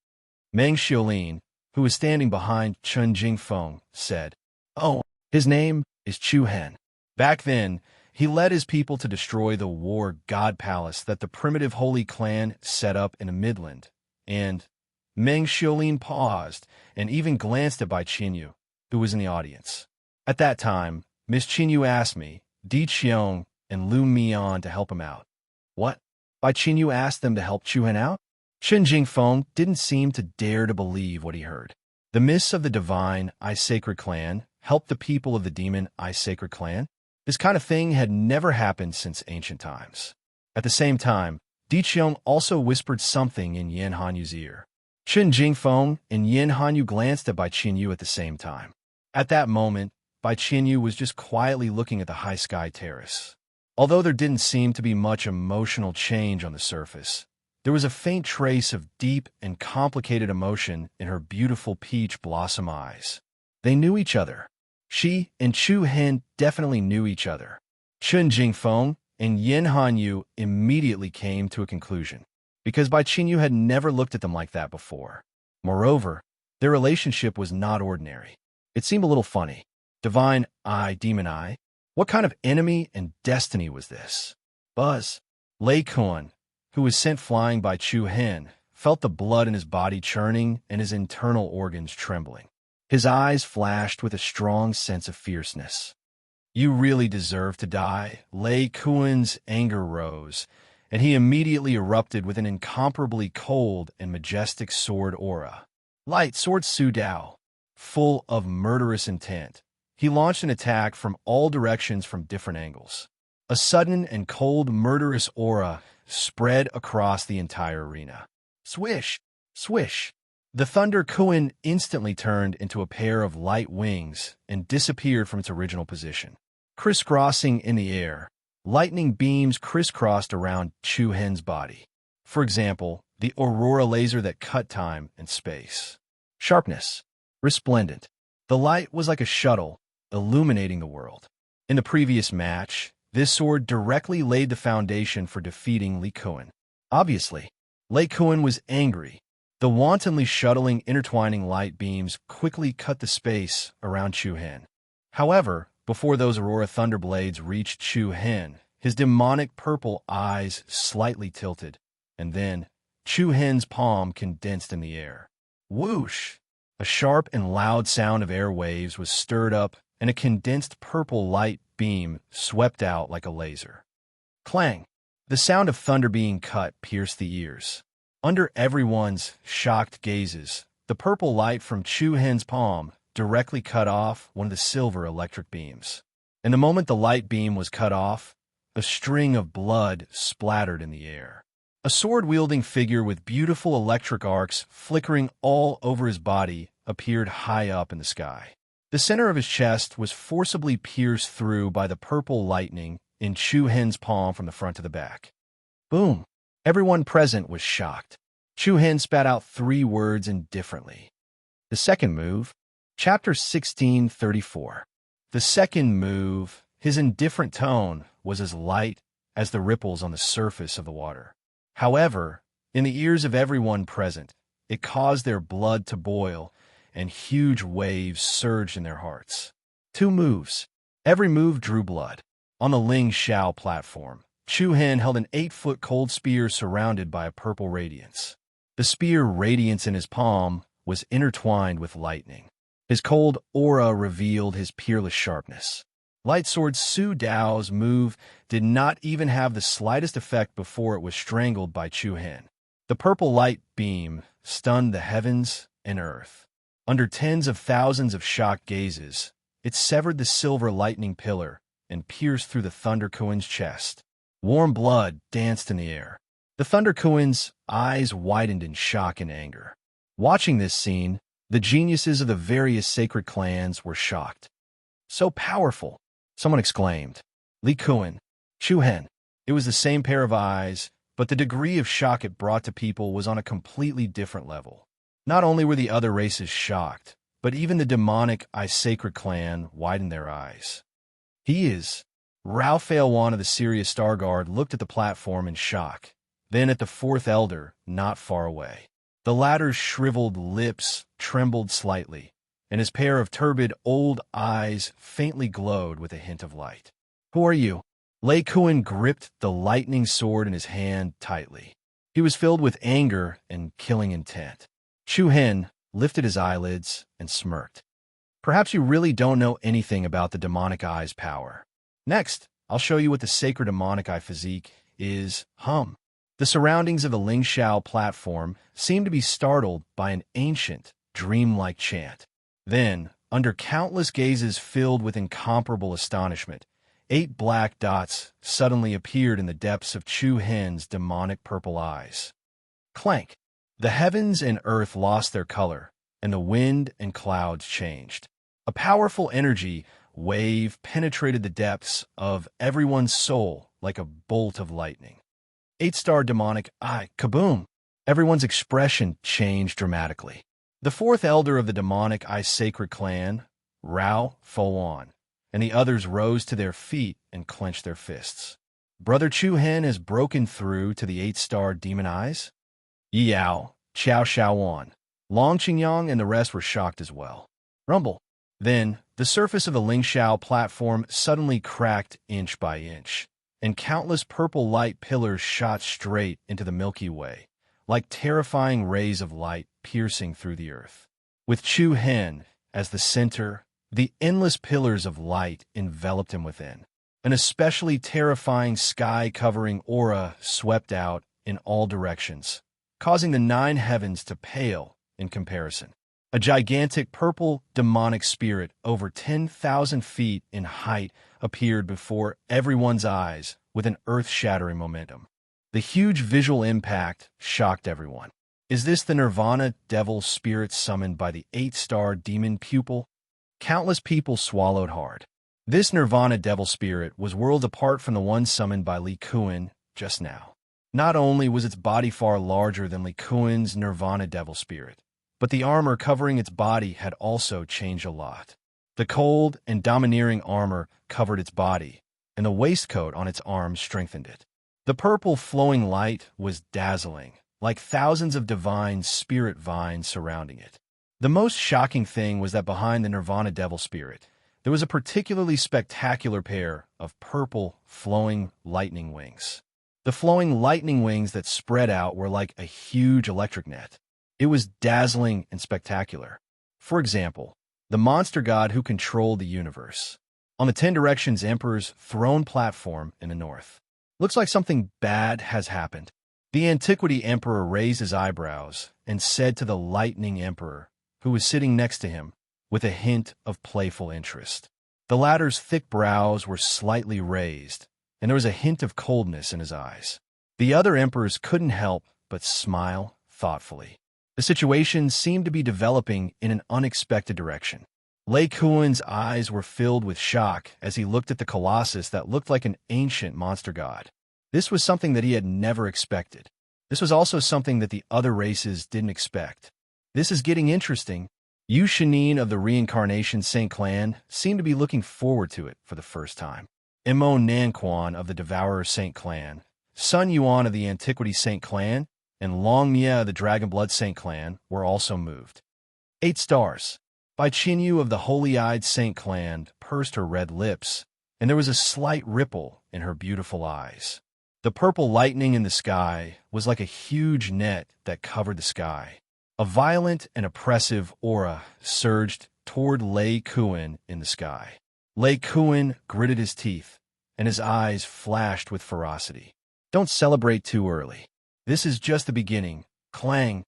Meng Xiaolin, who was standing behind Chun Jingfeng, said, Oh, his name is Chu Hen. Back then, he led his people to destroy the war god palace that the primitive holy clan set up in the Midland, and Meng Xiaolin paused and even glanced at Bai Qinyu, who was in the audience. At that time, Miss Qinyu asked me, Di Qiong, and Lu Mian to help him out. What? Bai Qinyu asked them to help Chu Hen out? Chun Jingfeng didn't seem to dare to believe what he heard. The mists of the divine I Sacred Clan helped the people of the demon I Sacred Clan. This kind of thing had never happened since ancient times. At the same time, Di Qiong also whispered something in Yin Hanyu's ear. Chun Jingfeng and Yin Hanyu glanced at Bai Qinyu at the same time. At that moment, Bai Qinyu was just quietly looking at the high sky terrace. Although there didn't seem to be much emotional change on the surface, there was a faint trace of deep and complicated emotion in her beautiful peach blossom eyes. They knew each other. She and Chu Hen definitely knew each other. Chun Jingfeng and Yin Hanyu immediately came to a conclusion, because Bai Qinyu had never looked at them like that before. Moreover, their relationship was not ordinary. It seemed a little funny. Divine Eye, Demon Eye? What kind of enemy and destiny was this? Buzz. Lei Kuen, who was sent flying by Chu Hen, felt the blood in his body churning and his internal organs trembling. His eyes flashed with a strong sense of fierceness. You really deserve to die. Lei Kuen's anger rose, and he immediately erupted with an incomparably cold and majestic sword aura. Light Sword Su Dao, full of murderous intent. He launched an attack from all directions from different angles. A sudden and cold murderous aura spread across the entire arena. Swish! Swish! The Thunder Kuen instantly turned into a pair of light wings and disappeared from its original position. Crisscrossing in the air, lightning beams crisscrossed around Chu Hen's body. For example, the aurora laser that cut time and space. Sharpness. Resplendent. The light was like a shuttle, illuminating the world. In the previous match, this sword directly laid the foundation for defeating Li Kuen. Obviously, Lei Kuen was angry, The wantonly shuttling, intertwining light beams quickly cut the space around Chu Hen. However, before those Aurora Thunderblades reached Chu Hen, his demonic purple eyes slightly tilted, and then Chu Hen's palm condensed in the air. Whoosh! A sharp and loud sound of air waves was stirred up, and a condensed purple light beam swept out like a laser. Clang! The sound of thunder being cut pierced the ears. Under everyone's shocked gazes, the purple light from Chu Hen's palm directly cut off one of the silver electric beams. And the moment the light beam was cut off, a string of blood splattered in the air. A sword-wielding figure with beautiful electric arcs flickering all over his body appeared high up in the sky. The center of his chest was forcibly pierced through by the purple lightning in Chu Hen's palm from the front to the back. Boom! Everyone present was shocked. Chu Hen spat out 3 words indifferently. The second move, Chapter 1634. The second move, his indifferent tone, was as light as the ripples on the surface of the water. However, in the ears of everyone present, it caused their blood to boil, and huge waves surged in their hearts. 2 moves. Every move drew blood. On the Ling Shao platform, Chu Hen held an 8-foot cold spear surrounded by a purple radiance. The spear radiance in his palm was intertwined with lightning. His cold aura revealed his peerless sharpness. Light Sword Su Dao's move did not even have the slightest effect before it was strangled by Chu Hen. The purple light beam stunned the heavens and earth. Under tens of thousands of shocked gazes, it severed the silver lightning pillar and pierced through the Thunder Kuin's chest. Warm blood danced in the air. The Thunder Kuin's eyes widened in shock and anger. Watching this scene, the geniuses of the various sacred clans were shocked. So powerful, someone exclaimed. Li Kuan, Chu Hen. It was the same pair of eyes, but the degree of shock it brought to people was on a completely different level. Not only were the other races shocked, but even the demonic Sacred clan widened their eyes. He is. Rao Wan of the Sirius Star Guard looked at the platform in shock, then at the 4th elder not far away. The latter's shriveled lips trembled slightly, and his pair of turbid old eyes faintly glowed with a hint of light. Who are you? Lei Kuan gripped the lightning sword in his hand tightly. He was filled with anger and killing intent. Chu Hen lifted his eyelids and smirked. Perhaps you really don't know anything about the demonic eye's power. Next, I'll show you what the sacred demonic eye physique is. The surroundings of the Ling Shao platform seemed to be startled by an ancient, dreamlike chant. Then, under countless gazes filled with incomparable astonishment, 8 black dots suddenly appeared in the depths of Chu Hen's demonic purple eyes. Clank! The heavens and earth lost their color, and the wind and clouds changed. A powerful energy wave penetrated the depths of everyone's soul like a bolt of lightning. 8-star demonic eye, kaboom! Everyone's expression changed dramatically. The 4th elder of the demonic sacred clan, Rao Wan, and the others rose to their feet and clenched their fists. Brother Chu Hen has broken through to the 8-star demon eyes? Yao, Chao Wan, Long Qingyang and the rest were shocked as well. Rumble. Then, the surface of the Ling Shao platform suddenly cracked inch by inch, and countless purple light pillars shot straight into the Milky Way, like terrifying rays of light piercing through the earth. With Chu Hen as the center, the endless pillars of light enveloped him within. An especially terrifying sky-covering aura swept out in all directions, causing the 9 heavens to pale in comparison. A gigantic purple demonic spirit over 10,000 feet in height appeared before everyone's eyes with an earth-shattering momentum. The huge visual impact shocked everyone. Is this the Nirvana devil spirit summoned by the 8-star demon pupil? Countless people swallowed hard. This Nirvana devil spirit was worlds apart from the one summoned by Li Kuan just now. Not only was its body far larger than Li Kuan's Nirvana devil spirit, but the armor covering its body had also changed a lot. The cold and domineering armor covered its body, and the waistcoat on its arms strengthened it. The purple flowing light was dazzling, like thousands of divine spirit vines surrounding it. The most shocking thing was that behind the Nirvana devil spirit, there was a particularly spectacular pair of purple, flowing lightning wings. The flowing lightning wings that spread out were like a huge electric net. It was dazzling and spectacular. For example, the monster god who controlled the universe. On the 10 Directions Emperor's throne platform in the north. Looks like something bad has happened. The Antiquity Emperor raised his eyebrows and said to the Lightning Emperor, who was sitting next to him, with a hint of playful interest. The latter's thick brows were slightly raised, and there was a hint of coldness in his eyes. The other emperors couldn't help but smile thoughtfully. The situation seemed to be developing in an unexpected direction. Lei Kuan's eyes were filled with shock as he looked at the colossus that looked like an ancient monster god. This was something that he had never expected. This was also something that the other races didn't expect. This is getting interesting. Yu Shinin of the Reincarnation Saint Clan seemed to be looking forward to it for the first time. Mo Nanquan of the Devourer Saint Clan, Sun Yuan of the Antiquity Saint Clan, and Long Mia of the Dragonblood Saint Clan were also moved. 8 stars. Bai Qinyu of the Holy-Eyed Saint Clan pursed her red lips, and there was a slight ripple in her beautiful eyes. The purple lightning in the sky was like a huge net that covered the sky. A violent and oppressive aura surged toward Lei Kuan in the sky. Lei Kuan gritted his teeth, and his eyes flashed with ferocity. Don't celebrate too early. This is just the beginning. Clang!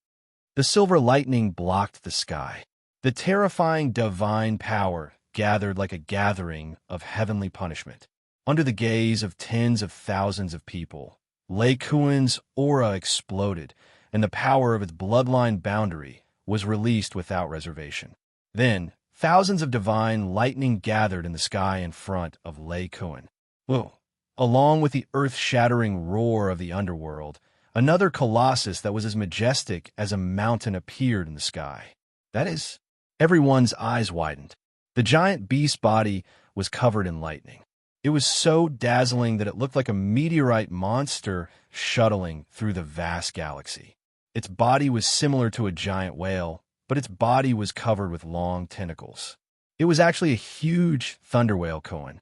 The silver lightning blocked the sky. The terrifying divine power gathered like a gathering of heavenly punishment. Under the gaze of tens of thousands of people, Lei Kuan's aura exploded, and the power of its bloodline boundary was released without reservation. Then, thousands of divine lightning gathered in the sky in front of Lei Kuan. Whoa! Along with the earth-shattering roar of the underworld, another colossus that was as majestic as a mountain appeared in the sky. That is, everyone's eyes widened. The giant beast body was covered in lightning. It was so dazzling that it looked like a meteorite monster shuttling through the vast galaxy. Its body was similar to a giant whale, but its body was covered with long tentacles. It was actually a huge thunder whale koan.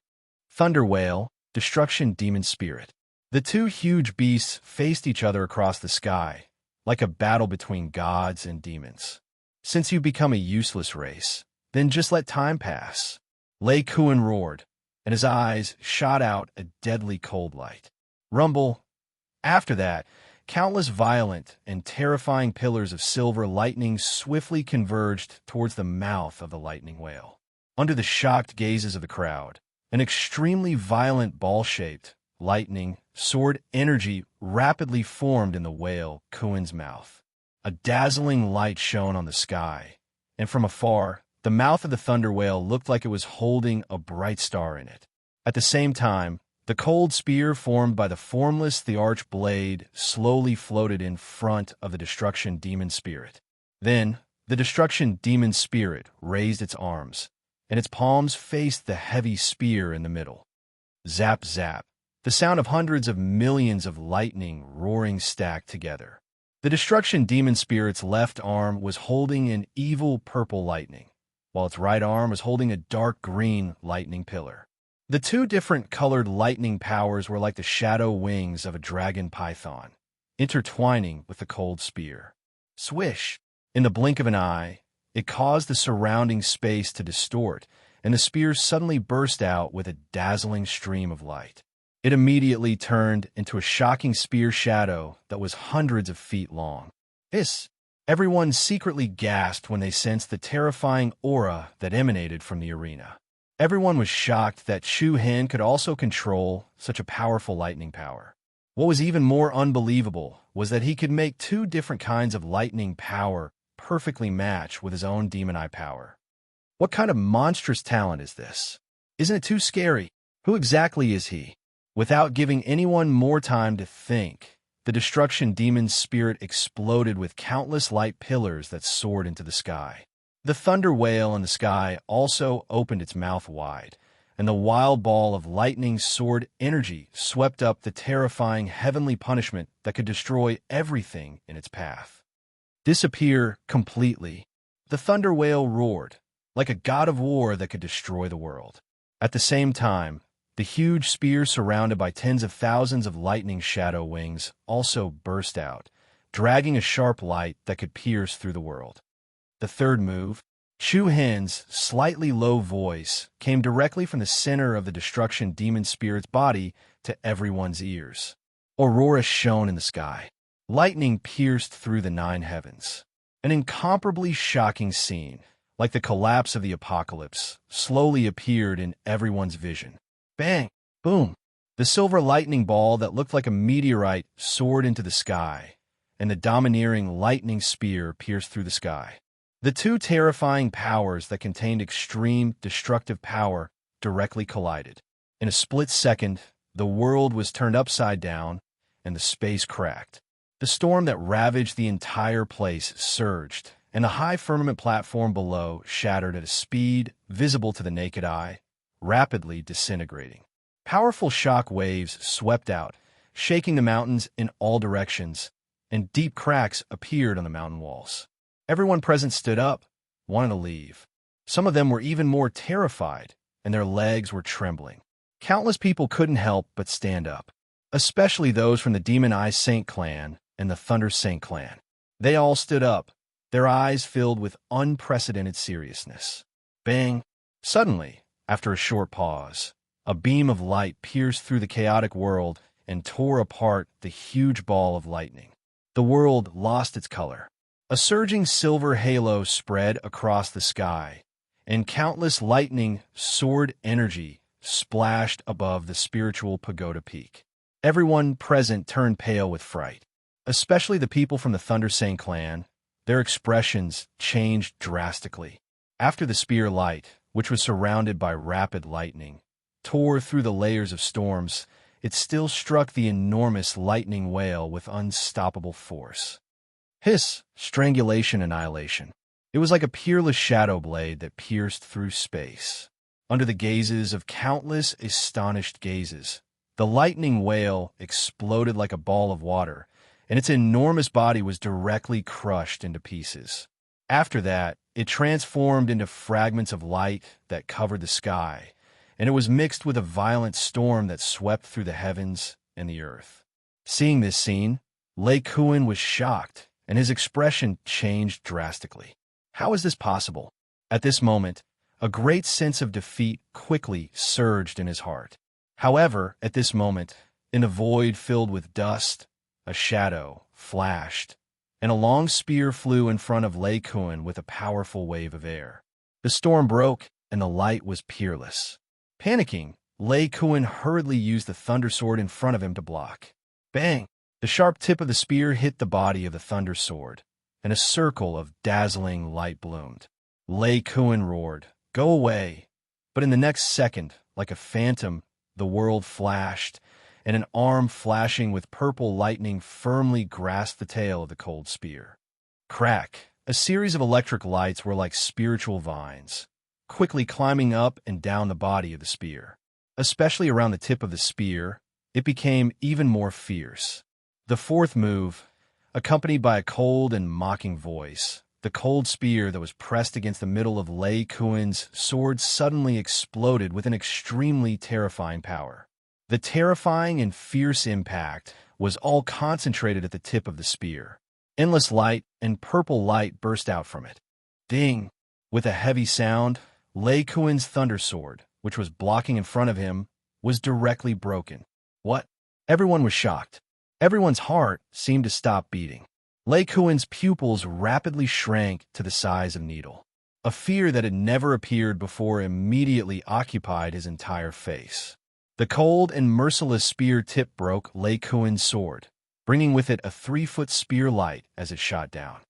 Thunder whale, destruction demon spirit. The two huge beasts faced each other across the sky, like a battle between gods and demons. Since you become a useless race, then just let time pass. Lei Kuan roared, and his eyes shot out a deadly cold light. Rumble. After that, countless violent and terrifying pillars of silver lightning swiftly converged towards the mouth of the lightning whale. Under the shocked gazes of the crowd, an extremely violent ball-shaped, lightning, sword energy rapidly formed in the whale Kuan's mouth. A dazzling light shone on the sky, and from afar, the mouth of the thunder whale looked like it was holding a bright star in it. At the same time, the cold spear formed by the formless the-arch blade slowly floated in front of the destruction demon spirit. Then, the destruction demon spirit raised its arms, and its palms faced the heavy spear in the middle. Zap, zap, the sound of hundreds of millions of lightning roaring stacked together. The destruction demon spirit's left arm was holding an evil purple lightning, while its right arm was holding a dark green lightning pillar. The two different colored lightning powers were like the shadow wings of a dragon python, intertwining with the cold spear. Swish! In the blink of an eye, it caused the surrounding space to distort, and the spear suddenly burst out with a dazzling stream of light. It immediately turned into a shocking spear shadow that was hundreds of feet long. Everyone secretly gasped when they sensed the terrifying aura that emanated from the arena. Everyone was shocked that Shu Hen could also control such a powerful lightning power. What was even more unbelievable was that he could make two different kinds of lightning power perfectly match with his own demon eye power. What kind of monstrous talent is this? Isn't it too scary? Who exactly is he? Without giving anyone more time to think, the destruction demon's spirit exploded with countless light pillars that soared into the sky. The thunder whale in the sky also opened its mouth wide, and the wild ball of lightning sword energy swept up the terrifying heavenly punishment that could destroy everything in its path. Disappear completely. The thunder whale roared, like a god of war that could destroy the world. At the same time, the huge spear surrounded by tens of thousands of lightning shadow wings also burst out, dragging a sharp light that could pierce through the world. The third move, Chu Hen's slightly low voice, came directly from the center of the destruction demon spirit's body to everyone's ears. Aurora shone in the sky. Lightning pierced through the nine heavens. An incomparably shocking scene, like the collapse of the apocalypse, slowly appeared in everyone's vision. Bang! Boom! The silver lightning ball that looked like a meteorite soared into the sky, and the domineering lightning spear pierced through the sky. The two terrifying powers that contained extreme destructive power directly collided. In a split second, the world was turned upside down, and the space cracked. The storm that ravaged the entire place surged, and the high firmament platform below shattered at a speed visible to the naked eye, rapidly disintegrating. Powerful shock waves swept out, shaking the mountains in all directions, and deep cracks appeared on the mountain walls. Everyone present stood up, wanting to leave. Some of them were even more terrified, and their legs were trembling. Countless people couldn't help but stand up, especially those from the Demon Eye Saint clan and the Thunder Saint clan. They all stood up, their eyes filled with unprecedented seriousness. Bang! Suddenly, after a short pause, a beam of light pierced through the chaotic world and tore apart the huge ball of lightning. The world lost its color. A surging silver halo spread across the sky, and countless lightning sword energy splashed above the spiritual pagoda peak. Everyone present turned pale with fright, especially the people from the Thunder Saint clan. Their expressions changed drastically. After the spear light, which was surrounded by rapid lightning, tore through the layers of storms, it still struck the enormous lightning whale with unstoppable force. Hiss, strangulation, annihilation. It was like a peerless shadow blade that pierced through space. Under the gazes of countless astonished gazes, the lightning whale exploded like a ball of water, and its enormous body was directly crushed into pieces. After that, it transformed into fragments of light that covered the sky, and it was mixed with a violent storm that swept through the heavens and the earth. Seeing this scene, Lei Kuan was shocked, and his expression changed drastically. How is this possible? At this moment, a great sense of defeat quickly surged in his heart. However, at this moment, in a void filled with dust, a shadow flashed, and a long spear flew in front of Lei Kuan with a powerful wave of air. The storm broke, and the light was peerless. Panicking, Lei Kuan hurriedly used the thunder sword in front of him to block. Bang! The sharp tip of the spear hit the body of the thunder sword, and a circle of dazzling light bloomed. Lei Kuan roared, "Go away!" But in the next second, like a phantom, the world flashed, and an arm flashing with purple lightning firmly grasped the tail of the cold spear. Crack! A series of electric lights were like spiritual vines, quickly climbing up and down the body of the spear. Especially around the tip of the spear, it became even more fierce. The fourth move, accompanied by a cold and mocking voice, the cold spear that was pressed against the middle of Lei Kuan's sword suddenly exploded with an extremely terrifying power. The terrifying and fierce impact was all concentrated at the tip of the spear. Endless light and purple light burst out from it. Ding! With a heavy sound, Lei Kuan's thunder sword, which was blocking in front of him, was directly broken. What? Everyone was shocked. Everyone's heart seemed to stop beating. Lei Kuan's pupils rapidly shrank to the size of needle. A fear that had never appeared before immediately occupied his entire face. The cold and merciless spear tip broke Lei Kuan's sword, bringing with it a 3-foot spear light as it shot down.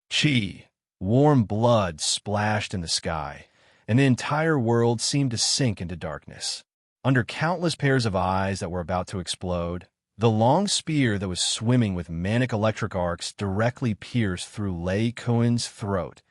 Chi! Warm blood splashed in the sky, and the entire world seemed to sink into darkness. Under countless pairs of eyes that were about to explode, the long spear that was swimming with manic electric arcs directly pierced through Lei Kuan's throat.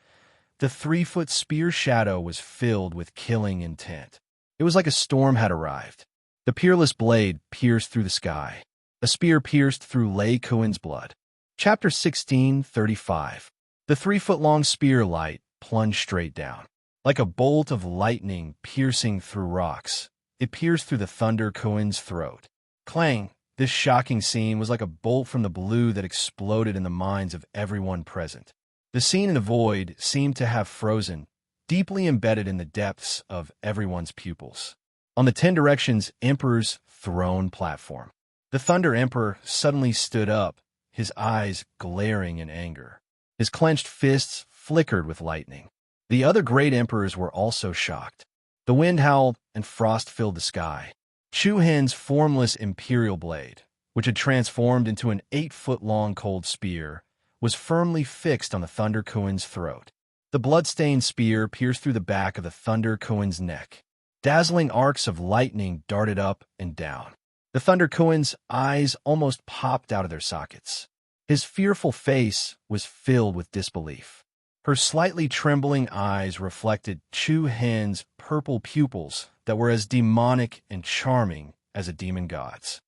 The 3-foot spear shadow was filled with killing intent. It It was like a storm had arrived. The peerless blade pierced through the sky. A spear pierced through Lei Kuin's blood. Chapter 16:35. The 3-foot-long spear light plunged straight down. Like a bolt of lightning piercing through rocks, it pierced through the Thunder Kuin's throat. Clang! This shocking scene was like a bolt from the blue that exploded in the minds of everyone present. The scene in the void seemed to have frozen, deeply embedded in the depths of everyone's pupils. On the 10 Directions Emperor's throne platform, the Thunder Emperor suddenly stood up, his eyes glaring in anger. His clenched fists flickered with lightning. The other great emperors were also shocked. The wind howled and frost filled the sky. Chu Hen's formless imperial blade, which had transformed into an 8-foot-long cold spear, was firmly fixed on the Thunder Kuin's throat. The blood-stained spear pierced through the back of the Thunder Kuin's neck. Dazzling arcs of lightning darted up and down. The Thunder Kuin's eyes almost popped out of their sockets. His fearful face was filled with disbelief. Her slightly trembling eyes reflected Chu Hen's purple pupils that were as demonic and charming as a demon god's.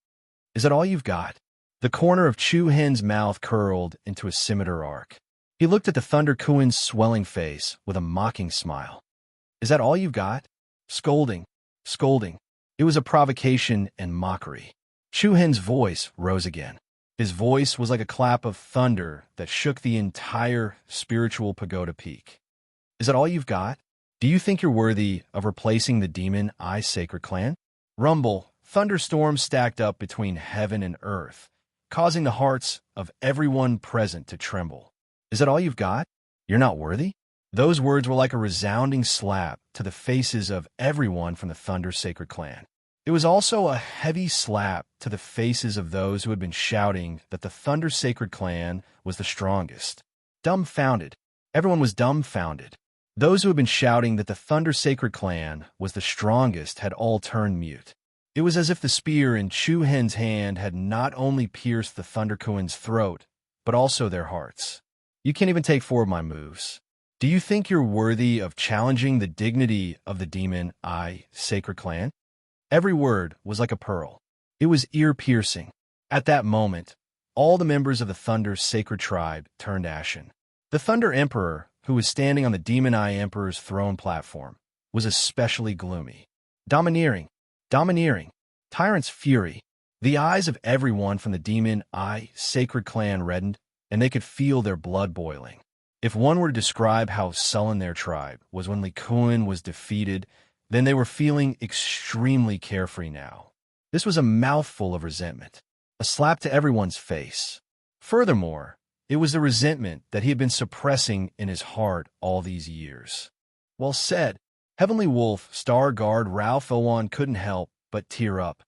"Is that all you've got?" The corner of Chu Hen's mouth curled into a scimitar arc. He looked at the Thunder Kuin's swelling face with a mocking smile. "Is that all you've got?" Scolding. It was a provocation and mockery. Chu Hen's voice rose again. His voice was like a clap of thunder that shook the entire spiritual pagoda peak. "Is that all you've got? Do you think you're worthy of replacing the demon I Sacred Clan?" Rumble, thunderstorms stacked up between heaven and earth, causing the hearts of everyone present to tremble. "Is that all you've got? You're not worthy?" Those words were like a resounding slap to the faces of everyone from the Thunder Sacred Clan. It was also a heavy slap to the faces of those who had been shouting that the Thunder Sacred Clan was the strongest. Dumbfounded. Everyone was dumbfounded. Those who had been shouting that the Thunder Sacred Clan was the strongest had all turned mute. It was as if the spear in Chu Hen's hand had not only pierced the Thunder Kuin's throat, but also their hearts. "You can't even take 4 of my moves. Do you think you're worthy of challenging the dignity of the demon I Sacred Clan?" Every word was like a pearl. It was ear-piercing. At that moment, all the members of the Thunder Sacred Tribe turned ashen. The Thunder Emperor, who was standing on the Demon Eye Emperor's throne platform, was especially gloomy. Domineering, tyrant's fury. The eyes of everyone from the Demon Eye Sacred Clan reddened, and they could feel their blood boiling. If one were to describe how sullen their tribe was when Lei Kuin was defeated, then they were feeling extremely carefree now. This was a mouthful of resentment, a slap to everyone's face. Furthermore, it was the resentment that he had been suppressing in his heart all these years. Well said. Heavenly Wolf, Star Guard Rao Felwan couldn't help but tear up.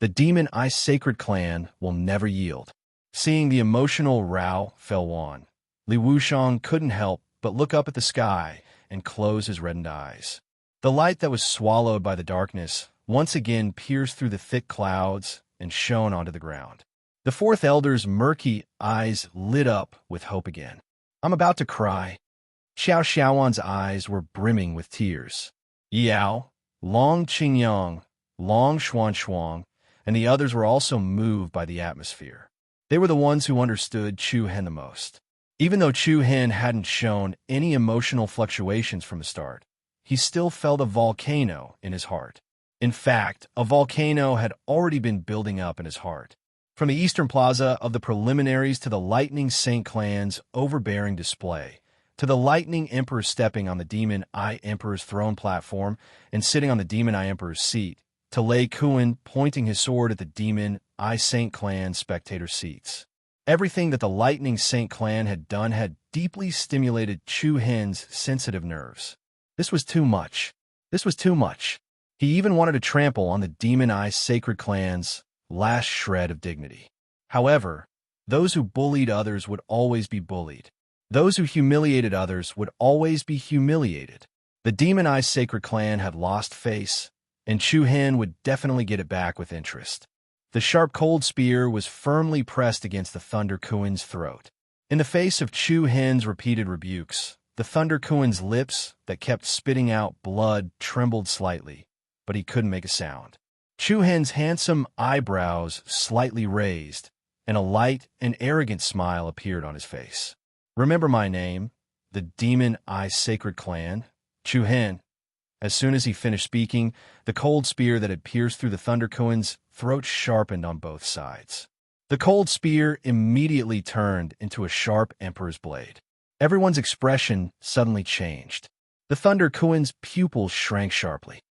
The Demon Eye Sacred Clan will never yield. Seeing the emotional Rao Felwan, Li Wushang couldn't help but look up at the sky and close his reddened eyes. The light that was swallowed by the darkness once again pierced through the thick clouds and shone onto the ground. The fourth elder's murky eyes lit up with hope again. "I'm about to cry." Xiao Xiaowan's eyes were brimming with tears. Yao, Long Qingyang, Long Xuanshuang, and the others were also moved by the atmosphere. They were the ones who understood Chu Hen the most. Even though Chu Hen hadn't shown any emotional fluctuations from the start, he still felt a volcano in his heart. In fact, a volcano had already been building up in his heart. From the eastern plaza of the preliminaries to the Lightning Saint Clan's overbearing display, to the Lightning Emperor stepping on the Demon Eye Emperor's throne platform and sitting on the Demon Eye Emperor's seat, to Lei Kuin pointing his sword at the Demon Eye Saint Clan spectator seats. Everything that the Lightning Saint Clan had done had deeply stimulated Chu Hen's sensitive nerves. This was too much. He even wanted to trample on the Demon Eye Sacred Clan's last shred of dignity. However, those who bullied others would always be bullied. Those who humiliated others would always be humiliated. The Demon Eye Sacred Clan had lost face, and Chu Hen would definitely get it back with interest. The sharp cold spear was firmly pressed against the Thunder Kuin's throat. In the face of Chu Hen's repeated rebukes, the Thunder Kuin's lips that kept spitting out blood trembled slightly, but but he couldn't make a sound. Chu Hen's handsome eyebrows slightly raised, and a light and arrogant smile appeared on his face. "Remember my name, the Demon Eye Sacred Clan, Chu Hen." As soon as he finished speaking, the cold spear that had pierced through the Thunder Kuin's throat sharpened on both sides. The cold spear immediately turned into a sharp Emperor's blade. Everyone's expression suddenly changed. The Thunder Kuin's pupils shrank sharply.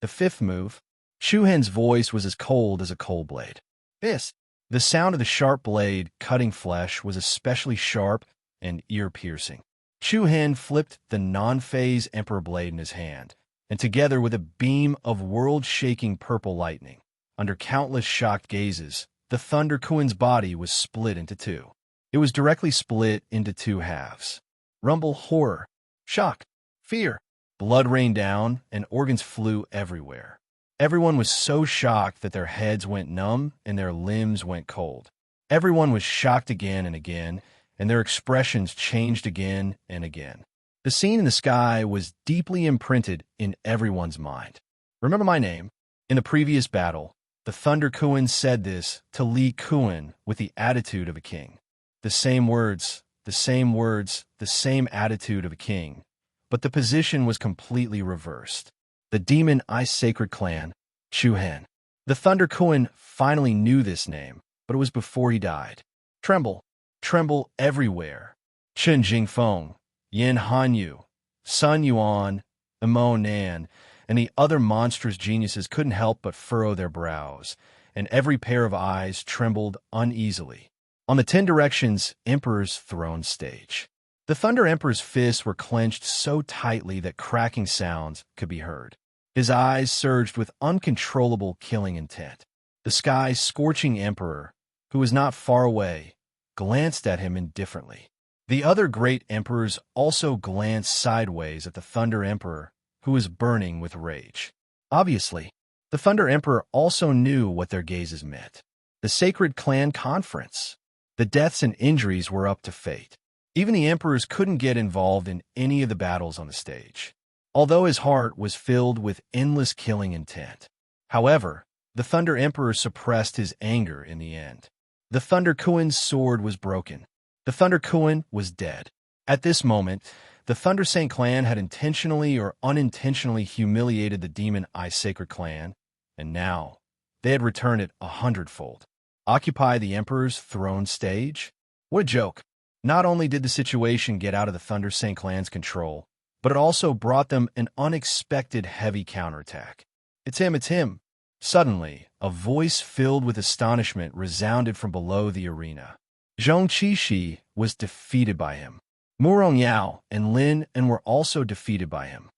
The fifth move, Chu Hen's voice was as cold as a cold blade. "This." The sound of the sharp blade cutting flesh was especially sharp and ear-piercing. Chu Hen flipped the non-phase Emperor blade in his hand, and together with a beam of world-shaking purple lightning, under countless shocked gazes, the Thunder Kuin's body was split into two. It was directly split into two halves. Rumble, horror, shock, fear. Blood rained down, and organs flew everywhere. Everyone was so shocked that their heads went numb and their limbs went cold. Everyone was shocked again and again, and their expressions changed again and again. The scene in the sky was deeply imprinted in everyone's mind. "Remember my name." In the previous battle, the Thunder Kuin said this to Li Kuin with the attitude of a king. The same words, the same words, the same attitude of a king. But the position was completely reversed. The Demon Eye Sacred Clan, Chu Hen. The Thunder Kuin finally knew this name, but it was before he died. Tremble, tremble everywhere. Chen Jingfeng, Yin Hanyu, Sun Yuan, Emo Nan, and the other monstrous geniuses couldn't help but furrow their brows, and every pair of eyes trembled uneasily. On the 10 Directions Emperor's throne stage, the Thunder Emperor's fists were clenched so tightly that cracking sounds could be heard. His eyes surged with uncontrollable killing intent. The sky's scorching Emperor, who was not far away, glanced at him indifferently. The other great emperors also glanced sideways at the Thunder Emperor, who was burning with rage. Obviously, the Thunder Emperor also knew what their gazes meant. The Sacred Clan Conference. The deaths and injuries were up to fate. Even the emperors couldn't get involved in any of the battles on the stage, although his heart was filled with endless killing intent. However, the Thunder Emperor suppressed his anger in the end. The Thunder Kuin's sword was broken. The Thunder Kuin was dead. At this moment, the Thunder Saint Clan had intentionally or unintentionally humiliated the Demon Eye Sacred Clan, and now they had returned it 100-fold. Occupy the Emperor's throne stage? What a joke. Not only did the situation get out of the Thunder Saint Clan's control, but it also brought them an unexpected heavy counterattack. "It's him, it's him." Suddenly, a voice filled with astonishment resounded from below the arena. Zhong Qishi was defeated by him. Murong Yao and Lin and were also defeated by him.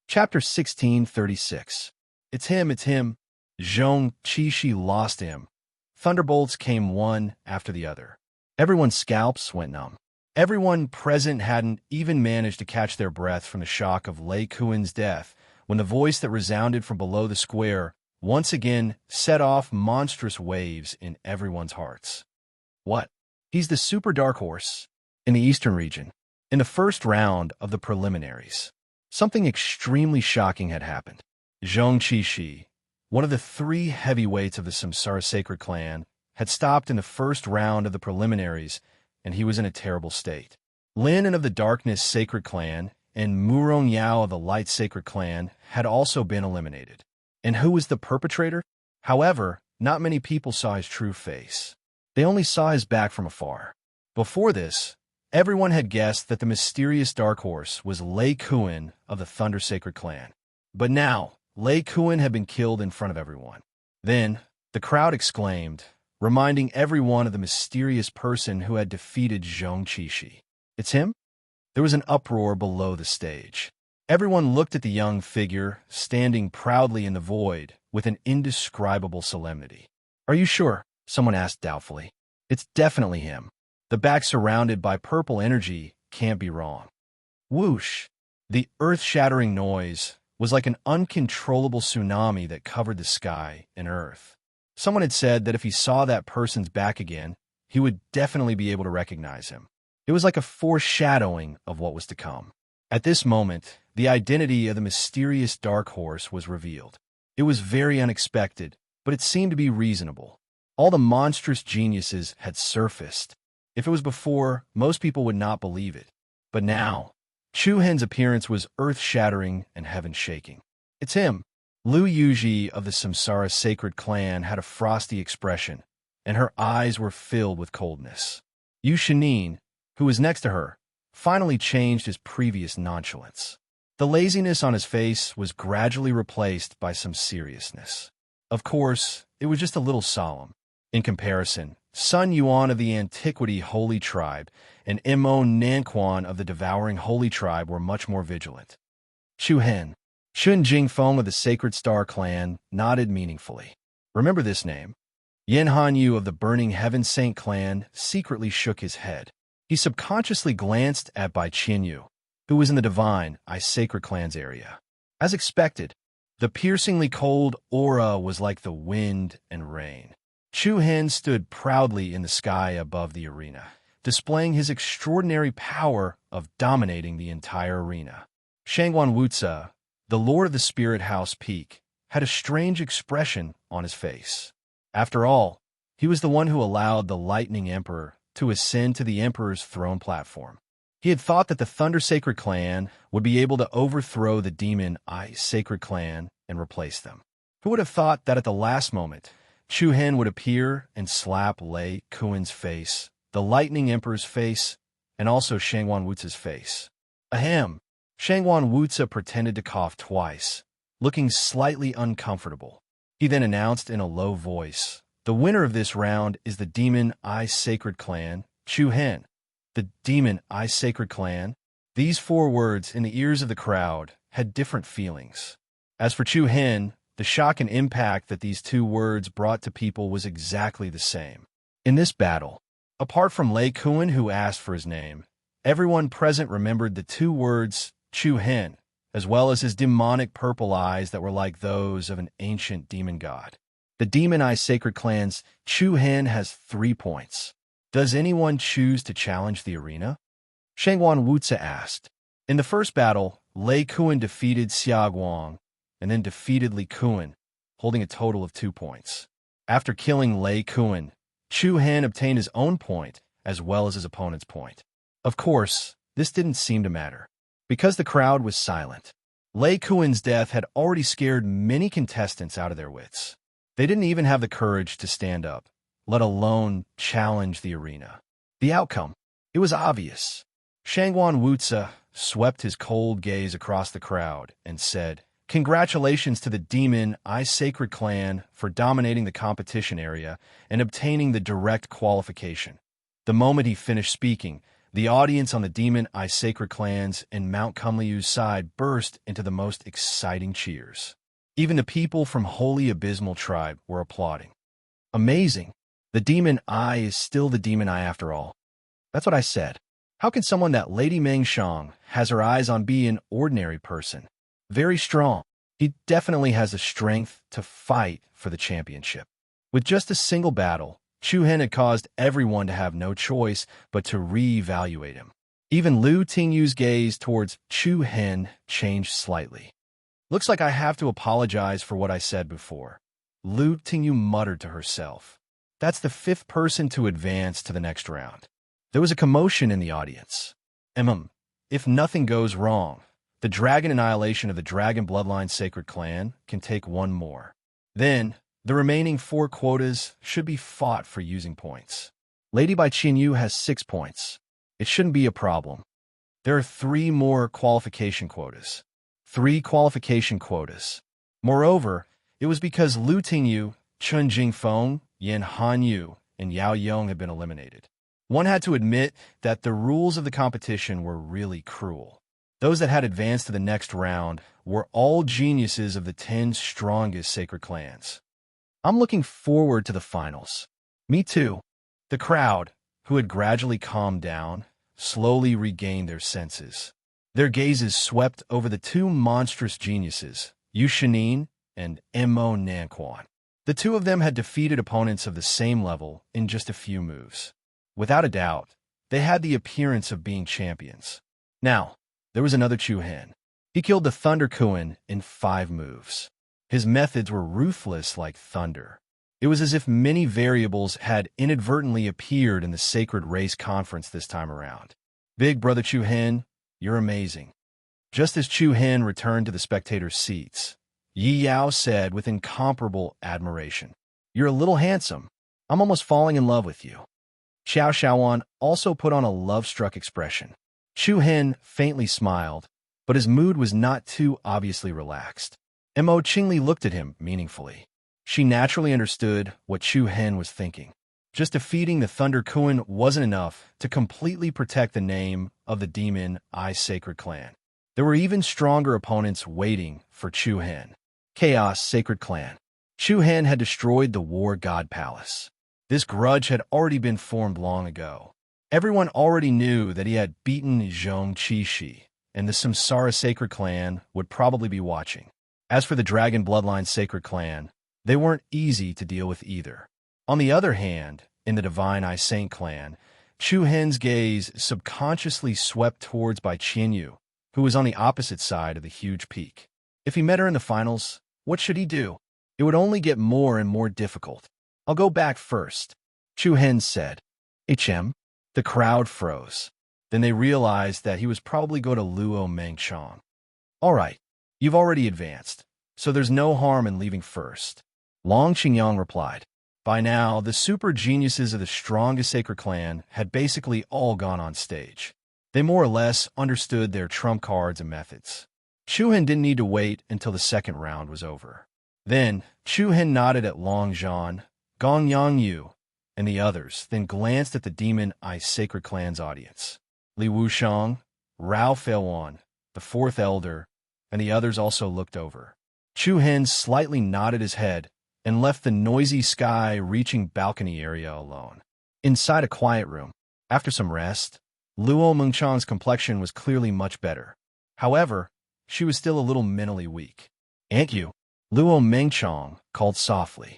Chapter 1636. It's him, it's him. Zhong Qishi lost him. Thunderbolts came one after the other. Everyone's scalps went numb. Everyone present hadn't even managed to catch their breath from the shock of Lei Kuin's death when the voice that resounded from below the square once again set off monstrous waves in everyone's hearts. What? He's the Super Dark Horse in the Eastern region. In the first round of the preliminaries, something extremely shocking had happened. Zhong Qishi, one of the 3 heavyweights of the Samsara Sacred Clan, had stopped in the first round of the preliminaries, and he was in a terrible state. Lin and of the Darkness Sacred Clan and Murong Yao of the Light Sacred Clan had also been eliminated. And who was the perpetrator? However, not many people saw his true face. They only saw his back from afar. Before this, everyone had guessed that the mysterious Dark Horse was Lei Kuin of the Thunder Sacred Clan. But now, Lei Kuin had been killed in front of everyone. Then, the crowd exclaimed, reminding everyone of the mysterious person who had defeated Zhong Qishi. It's him? There was an uproar below the stage. Everyone looked at the young figure, standing proudly in the void, with an indescribable solemnity. Are you sure? Someone asked doubtfully. It's definitely him. The back surrounded by purple energy can't be wrong. Whoosh! The earth-shattering noise was like an uncontrollable tsunami that covered the sky and earth. Someone had said that if he saw that person's back again, he would definitely be able to recognize him. It was like a foreshadowing of what was to come. At this moment, the identity of the mysterious Dark Horse was revealed. It was very unexpected, but it seemed to be reasonable. All the monstrous geniuses had surfaced. If it was before, most people would not believe it. But now, Chu Hen's appearance was earth-shattering and heaven-shaking. It's him. Lu Yuji of the Samsara sacred clan had a frosty expression, and her eyes were filled with coldness. Yu Shinin, who was next to her, finally changed his previous nonchalance. The laziness on his face was gradually replaced by some seriousness. Of course, it was just a little solemn. In comparison, Sun Yuan of the Antiquity Holy Tribe and Mo Nanquan of the Devouring Holy Tribe were much more vigilant. Chu Hen, Shun Jingfeng of the Sacred Star Clan, nodded meaningfully. Remember this name? Yen Hanyu of the Burning Heaven Saint Clan secretly shook his head. He subconsciously glanced at Bai Qianyu, who was in the Divine I Sacred Clan's area. As expected, the piercingly cold aura was like the wind and rain. Chu Hen stood proudly in the sky above the arena, displaying his extraordinary power of dominating the entire arena. Shangguan Wuzi, the Lord of the Spirit House Peak, had a strange expression on his face. After all, he was the one who allowed the Lightning Emperor to ascend to the Emperor's throne platform. He had thought that the Thunder Sacred Clan would be able to overthrow the Demon Ice Sacred Clan and replace them. Who would have thought that at the last moment, Chu Hen would appear and slap Lei Kuan's face, the Lightning Emperor's face, and also Shangguan Wuzi's face? Ahem! Shangguan Wuzi pretended to cough twice, looking slightly uncomfortable. He then announced in a low voice, "The winner of this round is the Demon Ice Sacred Clan, Chu Hen." The Demon Ice Sacred Clan? These 4 words in the ears of the crowd had different feelings. As for Chu Hen, the shock and impact that these 2 words brought to people was exactly the same. In this battle, apart from Lei Kuan who asked for his name, everyone present remembered the 2 words Chu Hen, as well as his demonic purple eyes that were like those of an ancient demon god. The Demon Ice Sacred Clan's Chu Hen has 3 points. Does anyone choose to challenge the arena? Shangguan Wuzi asked. In the first battle, Lei Kuan defeated Xia Guang, and then defeated Li Kuan, holding a total of 2 points. After killing Lei Kuan, Chu Hen obtained his own point, as well as his opponent's point. Of course, this didn't seem to matter, because the crowd was silent. Lei Kuan's death had already scared many contestants out of their wits. They didn't even have the courage to stand up, let alone challenge the arena. The outcome, it was obvious. Shangguan Wuzi swept his cold gaze across the crowd and said, "Congratulations to the Demon Ice Sacred Clan for dominating the competition area and obtaining the direct qualification." The moment he finished speaking, the audience on the Demon Ice Sacred Clans and Mount Kumliu's side burst into the most exciting cheers. Even the people from Holy Abysmal Tribe were applauding. Amazing! The Demon Eye is still the Demon Eye after all. That's what I said. How can someone that Lady Mengshang has her eyes on be an ordinary person? Very strong. He definitely has the strength to fight for the championship. With just a single battle, Chu Hen had caused everyone to have no choice but to re-evaluate him. Even Lu Tingyu's gaze towards Chu Hen changed slightly. "Looks like I have to apologize for what I said before," Lu Tingyu muttered to herself. That's the 5th person to advance to the next round. There was a commotion in the audience. If nothing goes wrong, the dragon annihilation of the Dragon Bloodline Sacred Clan can take 1 more. Then, the remaining 4 quotas should be fought for using points. Lady Bai Qianyu has 6 points. It shouldn't be a problem. There are 3 more qualification quotas. 3 qualification quotas. Moreover, it was because Lu Tingyu, Chun Jingfeng, Yen Hanyu, and Yao Yong had been eliminated. One had to admit that the rules of the competition were really cruel. Those that had advanced to the next round were all geniuses of the 10 strongest sacred clans. I'm looking forward to the finals. Me too. The crowd, who had gradually calmed down, slowly regained their senses. Their gazes swept over the 2 monstrous geniuses, Yu Shinin and Mo Nanquan. The 2 of them had defeated opponents of the same level in just a few moves. Without a doubt, they had the appearance of being champions. Now, there was another Chu Hen. He killed the Thunder Kuan in 5 moves. His methods were ruthless like thunder. It was as if many variables had inadvertently appeared in the sacred race conference this time around. Big Brother Chu Hen, you're amazing. Just as Chu Hen returned to the spectators' seats, Yi Yao said with incomparable admiration, "You're a little handsome. I'm almost falling in love with you." Xiao Xiaoan also put on a love-struck expression. Chu Hen faintly smiled, but his mood was not too obviously relaxed. Mo Qingli looked at him meaningfully. She naturally understood what Chu Hen was thinking. Just defeating the Thunder Kuan wasn't enough to completely protect the name of the Demon Eye Sacred Clan. There were even stronger opponents waiting for Chu Hen. Chaos Sacred Clan. Chu Hen had destroyed the War God Palace. This grudge had already been formed long ago. Everyone already knew that he had beaten Zhong Qixi, and the Samsara Sacred Clan would probably be watching. As for the Dragon Bloodline Sacred Clan, they weren't easy to deal with either. On the other hand, in the Divine Eye Saint Clan, Chu Hen's gaze subconsciously swept towards Bai Qianyu, who was on the opposite side of the huge peak. If he met her in the finals, what should he do? It would only get more and more difficult. "I'll go back first," Chu Hen said. "HM?" The crowd froze. Then they realized that he was probably going to Luo Mengchong. "All right, you've already advanced, so there's no harm in leaving first," Long Qingyang replied. By now, the super geniuses of the strongest sacred clan had basically all gone on stage. They more or less understood their trump cards and methods. Chu Hen didn't need to wait until the second round was over. Then, Chu Hen nodded at Long Zhan, Gong Yangyu, and the others, then glanced at the Demon Eye Sacred Clan's audience. Li Wushang, Rao Feiwan, the fourth elder, and the others also looked over. Chu Hen slightly nodded his head and left the noisy sky-reaching balcony area alone. Inside a quiet room, after some rest, Luo Mengchang's complexion was clearly much better. However, she was still a little mentally weak. "Aunt Yu," Luo Mengchang called softly.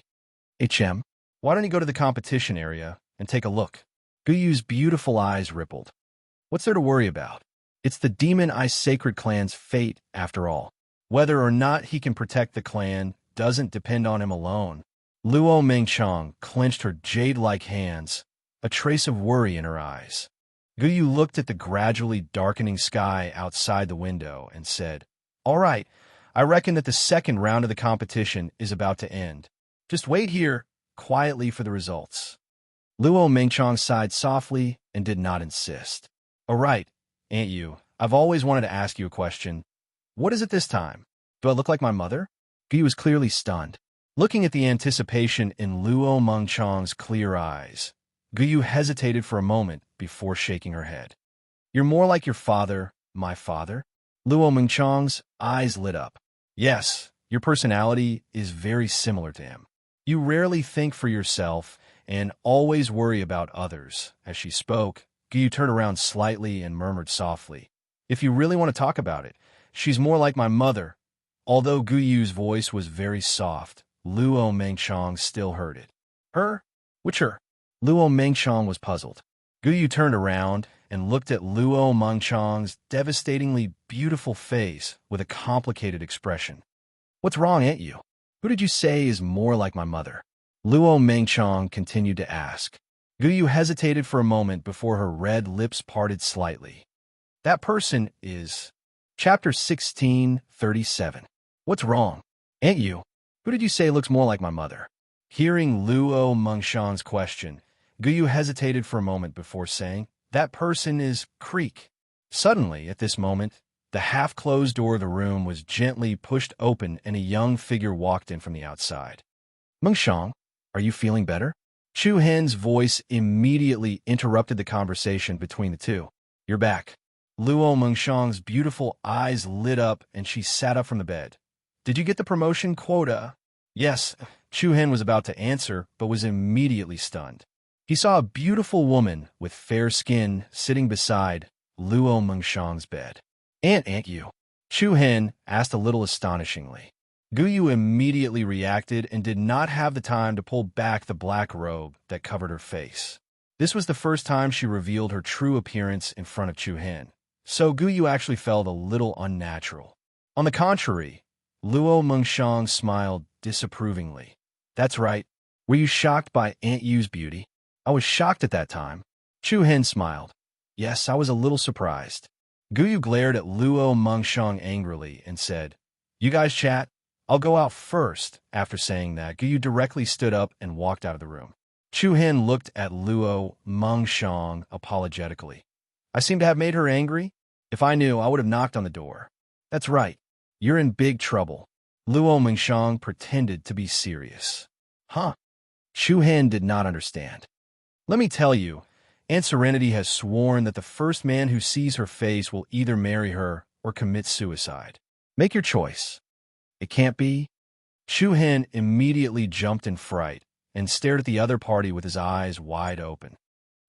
"HM, why don't you go to the competition area and take a look?" Guyu's beautiful eyes rippled. "What's there to worry about? It's the Demon Eye Sacred Clan's fate, after all. Whether or not he can protect the clan doesn't depend on him alone." Luo Mengchang clenched her jade-like hands, a trace of worry in her eyes. Guyu looked at the gradually darkening sky outside the window and said, "All right, I reckon that the second round of the competition is about to end. Just wait here quietly for the results." Luo Mengchang sighed softly and did not insist. "All right, Aunt Yu, I've always wanted to ask you a question. What is it this time? Do I look like my mother?" Guyu was clearly stunned. Looking at the anticipation in Luo Mengchang's clear eyes, Guyu hesitated for a moment before shaking her head. "You're more like your father, my father?" Luo Mengchang's eyes lit up. "Yes, your personality is very similar to him. You rarely think for yourself and always worry about others." As she spoke, Guyu turned around slightly and murmured softly, "If you really want to talk about it, she's more like my mother." Although Guyu's voice was very soft, Luo Mengchang still heard it. "Her? Which her?" Luo Mengchang was puzzled. Guyu turned around and looked at Luo Mengchang's devastatingly beautiful face with a complicated expression. "What's wrong, Aunt Yu? Who did you say is more like my mother?" Luo Mengchang continued to ask. Guyu hesitated for a moment before her red lips parted slightly. "That person is..." Chapter 16:37. "What's wrong? Aunt Yu, who did you say looks more like my mother?" Hearing Luo Mengchang's question, Guyu hesitated for a moment before saying, "That person is Creek." Suddenly, at this moment, the half-closed door of the room was gently pushed open and a young figure walked in from the outside. "Mengchang, are you feeling better?" Chu Hen's voice immediately interrupted the conversation between the two. "You're back." Luo Mengchang's beautiful eyes lit up and she sat up from the bed. "Did you get the promotion quota?" "Yes," Chu Hen was about to answer, but was immediately stunned. He saw a beautiful woman with fair skin sitting beside Luo Mengchang's bed. Aunt Yu?" Chu Hen asked a little astonishingly. Guyu immediately reacted and did not have the time to pull back the black robe that covered her face. This was the first time she revealed her true appearance in front of Chu Hen, so Guyu actually felt a little unnatural. On the contrary, Luo Mengshang smiled disapprovingly. That's right. Were you shocked by Aunt Yu's beauty? I was shocked at that time. Chu Hen smiled. Yes, I was a little surprised. Guyu glared at Luo Mengshang angrily and said, You guys chat? I'll go out first. After saying that, Guyu directly stood up and walked out of the room. Chu Hen looked at Luo Mengshang apologetically. I seem to have made her angry? If I knew, I would have knocked on the door. That's right. You're in big trouble. Luo Mengshang pretended to be serious. Huh? Chu Hen did not understand. Let me tell you, Aunt Serenity has sworn that the first man who sees her face will either marry her or commit suicide. Make your choice. It can't be? Chu Hen immediately jumped in fright and stared at the other party with his eyes wide open.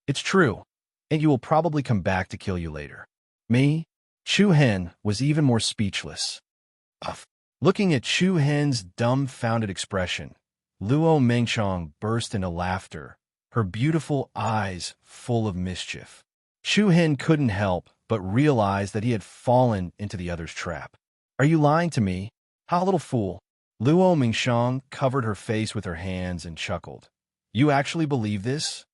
It's true, and you will probably come back to kill you later. Me? Chu Hen was even more speechless. Looking at Chu Hen's dumbfounded expression, Luo Mengshang burst into laughter, her beautiful eyes full of mischief. Chu Hen couldn't help but realize that he had fallen into the other's trap. Are you lying to me? How little fool. Luo Mengshang covered her face with her hands and chuckled. You actually believe this?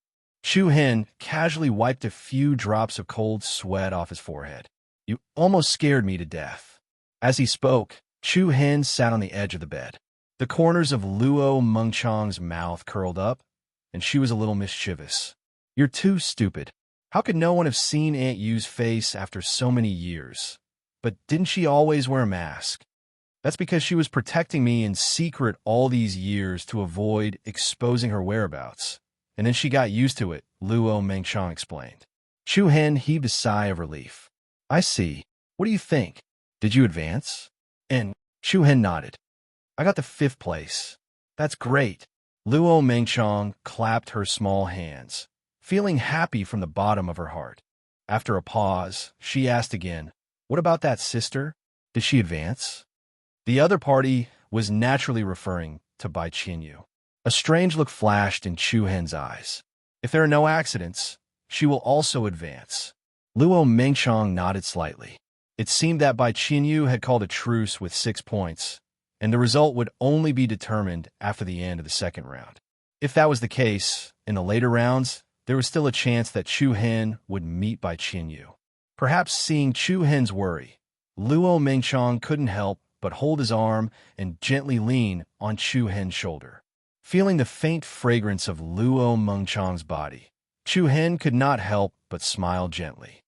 Chu Hen casually wiped a few drops of cold sweat off his forehead. You almost scared me to death. As he spoke, Chu Hen sat on the edge of the bed. The corners of Luo Mengshang's mouth curled up, and she was a little mischievous. You're too stupid. How could no one have seen Aunt Yu's face after so many years? But didn't she always wear a mask? That's because she was protecting me in secret all these years to avoid exposing her whereabouts. And then she got used to it, Luo Mengshang explained. Chu Hen heaved a sigh of relief. I see. What do you think? Did you advance? And Chu Hen nodded. I got the 5th place. That's great. Luo Mengshang clapped her small hands, feeling happy from the bottom of her heart. After a pause, she asked again, What about that sister? Did she advance? The other party was naturally referring to Bai Qinyu. A strange look flashed in Chu Hen's eyes. If there are no accidents, she will also advance. Luo Mengshang nodded slightly. It seemed that Bai Qinyu had called a truce with 6 points, and the result would only be determined after the end of the 2nd round. If that was the case, in the later rounds, there was still a chance that Chu Hen would meet Bai Qinyu. Perhaps seeing Chu Hen's worry, Luo Mengshang couldn't help but hold his arm and gently lean on Chu Hen's shoulder. Feeling the faint fragrance of Luo Mengshang's body, Chu Hen could not help but smile gently.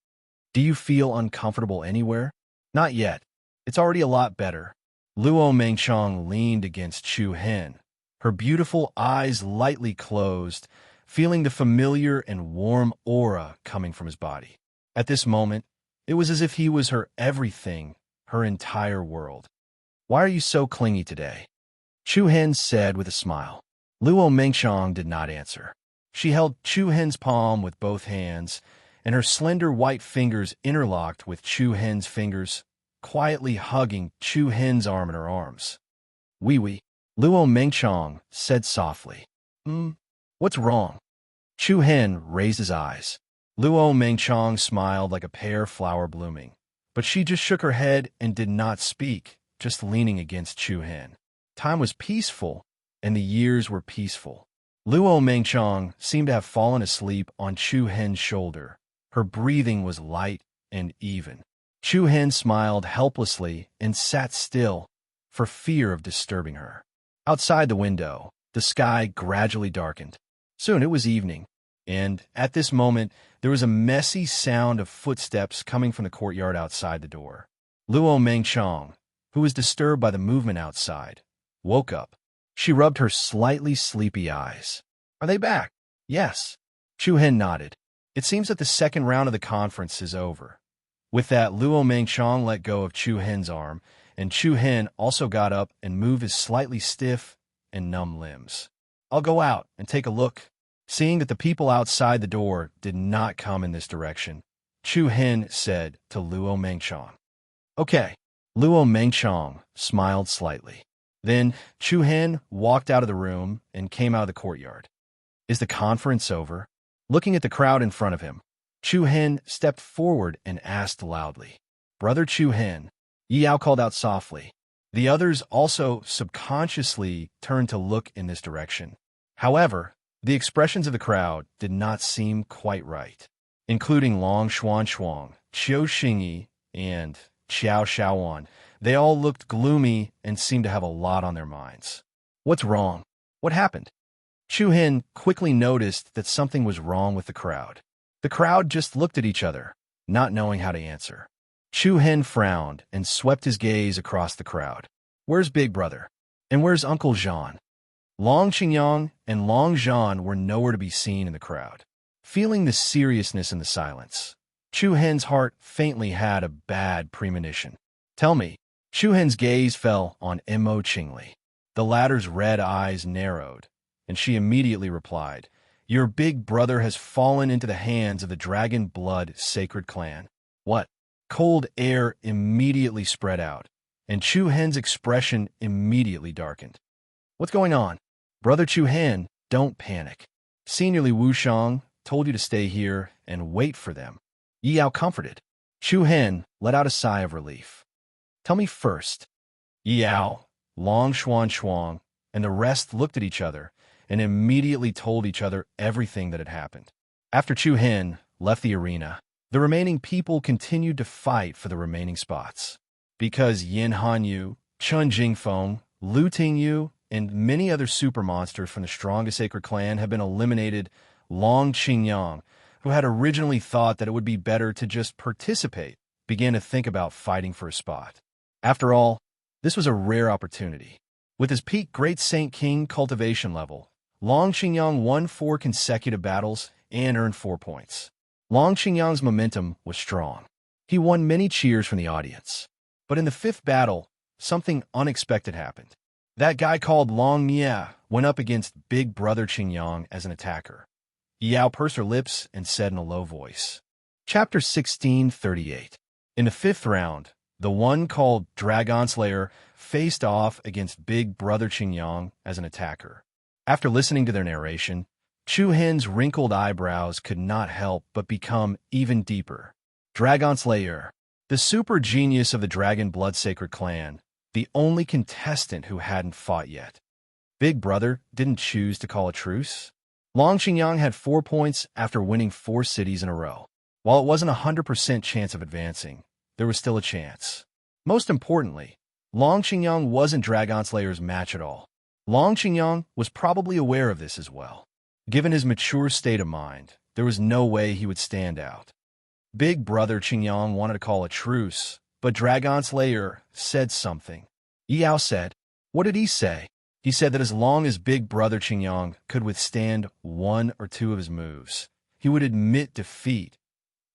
Do you feel uncomfortable anywhere? Not yet. It's already a lot better. Luo Mengshang leaned against Chu Hen, her beautiful eyes lightly closed, feeling the familiar and warm aura coming from his body. At this moment, it was as if he was her everything, her entire world. Why are you so clingy today? Chu Hen said with a smile. Luo Mengshang did not answer. She held Chu Hen's palm with both hands, and her slender white fingers interlocked with Chu Hen's fingers, quietly hugging Chu Hen's arm in her arms. Wee. Luo Mengshang said softly. What's wrong? Chu Hen raised his eyes. Luo Mengshang smiled like a pear flower blooming, but she just shook her head and did not speak, just leaning against Chu Hen. Time was peaceful, and the years were peaceful. Luo Mengshang seemed to have fallen asleep on Chu Hen's shoulder. Her breathing was light and even. Chu Hen smiled helplessly and sat still, for fear of disturbing her. Outside the window, the sky gradually darkened. Soon it was evening, and at this moment there was a messy sound of footsteps coming from the courtyard outside the door. Luo Mengshang, who was disturbed by the movement outside, woke up. She rubbed her slightly sleepy eyes. Are they back? Yes. Chu Hen nodded. It seems that the 2nd round of the conference is over. With that, Luo Mengshang let go of Chu Hen's arm, and Chu Hen also got up and moved his slightly stiff and numb limbs. I'll go out and take a look. Seeing that the people outside the door did not come in this direction, Chu Hen said to Luo Mengshang. Okay. Luo Mengshang smiled slightly. Then Chu Hen walked out of the room and came out of the courtyard. Is the conference over? Looking at the crowd in front of him, Chu Hen stepped forward and asked loudly. Brother Chu Hen, Yi Yao called out softly. The others also subconsciously turned to look in this direction. However, the expressions of the crowd did not seem quite right, including Long Xuan, Qiu Xingyi, and Xiao Xiaowan. They all looked gloomy and seemed to have a lot on their minds. What's wrong? What happened? Chu Hin quickly noticed that something was wrong with the crowd. The crowd just looked at each other, not knowing how to answer. Chu Hin frowned and swept his gaze across the crowd. Where's Big Brother? And where's Uncle Jean? Long Qingyang and Long Zhan were nowhere to be seen in the crowd. Feeling the seriousness in the silence, Chu Hen's heart faintly had a bad premonition. Tell me. Chu Hen's gaze fell on Mo Qingli. The latter's red eyes narrowed, and she immediately replied, Your big brother has fallen into the hands of the Dragon Blood Sacred Clan. What? Cold air immediately spread out, and Chu Hen's expression immediately darkened. What's going on? Brother Chu Hen, don't panic. Senior Li Wushang told you to stay here and wait for them. Yi Yao comforted. Chu Hen let out a sigh of relief. Tell me first. Yi Yao, Long Xuan, and the rest looked at each other and immediately told each other everything that had happened. After Chu Hen left the arena, the remaining people continued to fight for the remaining spots. Because Yin Hanyu, Chun Jingfeng, Lu Tingyu, and many other super monsters from the strongest sacred clan have been eliminated, Long Qingyang, who had originally thought that it would be better to just participate, began to think about fighting for a spot. After all, this was a rare opportunity. With his peak Great Saint King cultivation level, Long Qingyang won 4 consecutive battles and earned 4 points. Long Qingyang's momentum was strong. He won many cheers from the audience. But in the 5th battle, something unexpected happened. That guy called Long Mia went up against Big Brother Qingyang as an attacker. Yao pursed her lips and said in a low voice. Chapter 1638. In the 5th round, the one called Dragon Slayer faced off against Big Brother Qingyang as an attacker. After listening to their narration, Chu Hen's wrinkled eyebrows could not help but become even deeper. Dragon Slayer, the super genius of the Dragon Blood Sacred Clan, the only contestant who hadn't fought yet. Big Brother didn't choose to call a truce. Long Qingyang had 4 points after winning 4 cities in a row. While it wasn't a 100% chance of advancing, there was still a chance. Most importantly, Long Qingyang wasn't Dragon Slayer's match at all. Long Qingyang was probably aware of this as well. Given his mature state of mind, there was no way he would stand out. Big Brother Qingyang wanted to call a truce, but Dragon Slayer said something. Yao said, What did he say? He said that as long as Big Brother Qingyang could withstand 1 or 2 of his moves, he would admit defeat.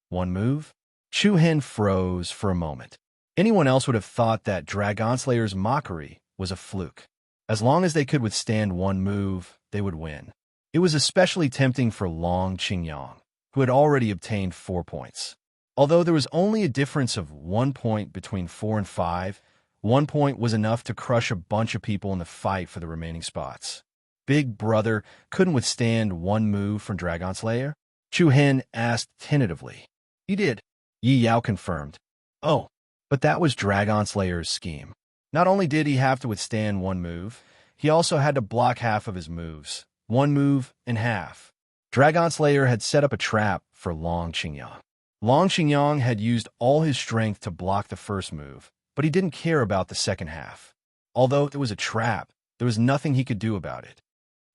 1 move? Chu Hen froze for a moment. Anyone else would have thought that Dragon Slayer's mockery was a fluke. As long as they could withstand 1 move, they would win. It was especially tempting for Long Qingyang, who had already obtained 4 points. Although there was only a difference of 1 point between 4 and 5, 1 point was enough to crush a bunch of people in the fight for the remaining spots. Big Brother couldn't withstand 1 move from Dragon Slayer? Chu Hen asked tentatively. He did. Yi Yao confirmed. Oh, but that was Dragon Slayer's scheme. Not only did he have to withstand 1 move, he also had to block half of his moves. 1 move and half. Dragon Slayer had set up a trap for Long Qingyang. Long Qingyang had used all his strength to block the first move, but he didn't care about the second half. Although it was a trap, there was nothing he could do about it.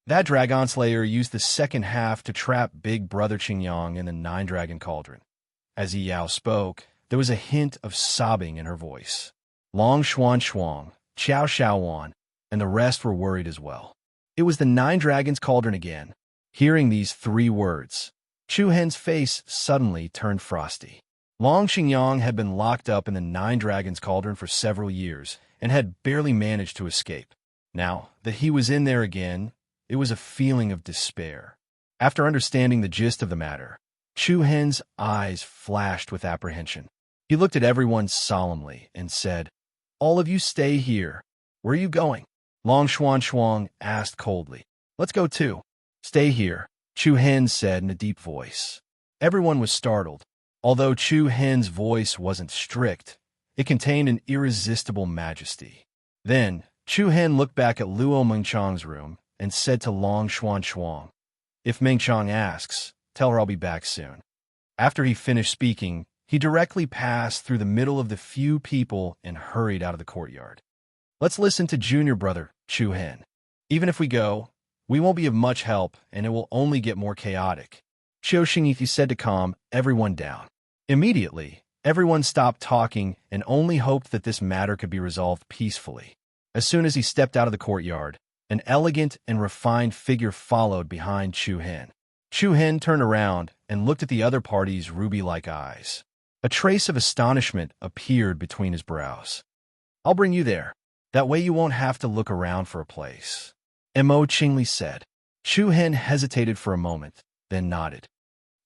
That Dragon Slayer used the second half to trap Big Brother Qingyang in the 9-Dragon Cauldron. As Yi Yao spoke, there was a hint of sobbing in her voice. Long Xuan, Xiao Xiaowan, and the rest were worried as well. It was the 9 Dragons Cauldron again. Hearing these 3 words, Chu Hen's face suddenly turned frosty. Long Qingyang had been locked up in the 9 Dragons Cauldron for several years and had barely managed to escape. Now that he was in there again, it was a feeling of despair. After understanding the gist of the matter, Chu Hen's eyes flashed with apprehension. He looked at everyone solemnly and said, All of you stay here. Where are you going? Long Xuan asked coldly. Let's go too. Stay here, Chu Hen said in a deep voice. Everyone was startled. Although Chu Hen's voice wasn't strict, it contained an irresistible majesty. Then, Chu Hen looked back at Luo Mengchang's room and said to Long Xuan, "If Mengchang asks, tell her I'll be back soon." After he finished speaking, he directly passed through the middle of the few people and hurried out of the courtyard. "Let's listen to junior brother, Chu Hen. Even if we go, we won't be of much help, and it will only get more chaotic," Qiu Xingyi said to calm everyone down. Immediately, everyone stopped talking and only hoped that this matter could be resolved peacefully. As soon as he stepped out of the courtyard, an elegant and refined figure followed behind Chu Hen. Chu Hen turned around and looked at the other party's ruby-like eyes. A trace of astonishment appeared between his brows. "I'll bring you there. That way you won't have to look around for a place," Mo Qingli said. Chu Hen hesitated for a moment, then nodded.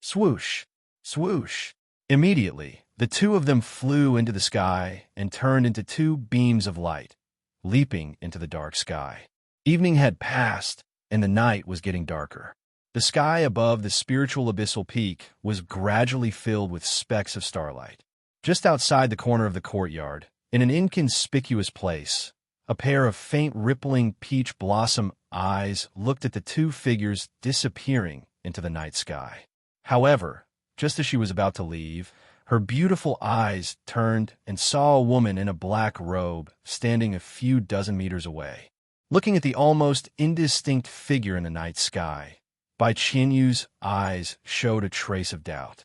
Swoosh! Swoosh! Immediately, the two of them flew into the sky and turned into two beams of light, leaping into the dark sky. Evening had passed, and the night was getting darker. The sky above the spiritual abyssal peak was gradually filled with specks of starlight. Just outside the corner of the courtyard, in an inconspicuous place, a pair of faint rippling peach blossom eyes looked at the two figures disappearing into the night sky. However, just as she was about to leave, her beautiful eyes turned and saw a woman in a black robe standing a few dozen meters away. Looking at the almost indistinct figure in the night sky, Bai Qianyu's eyes showed a trace of doubt.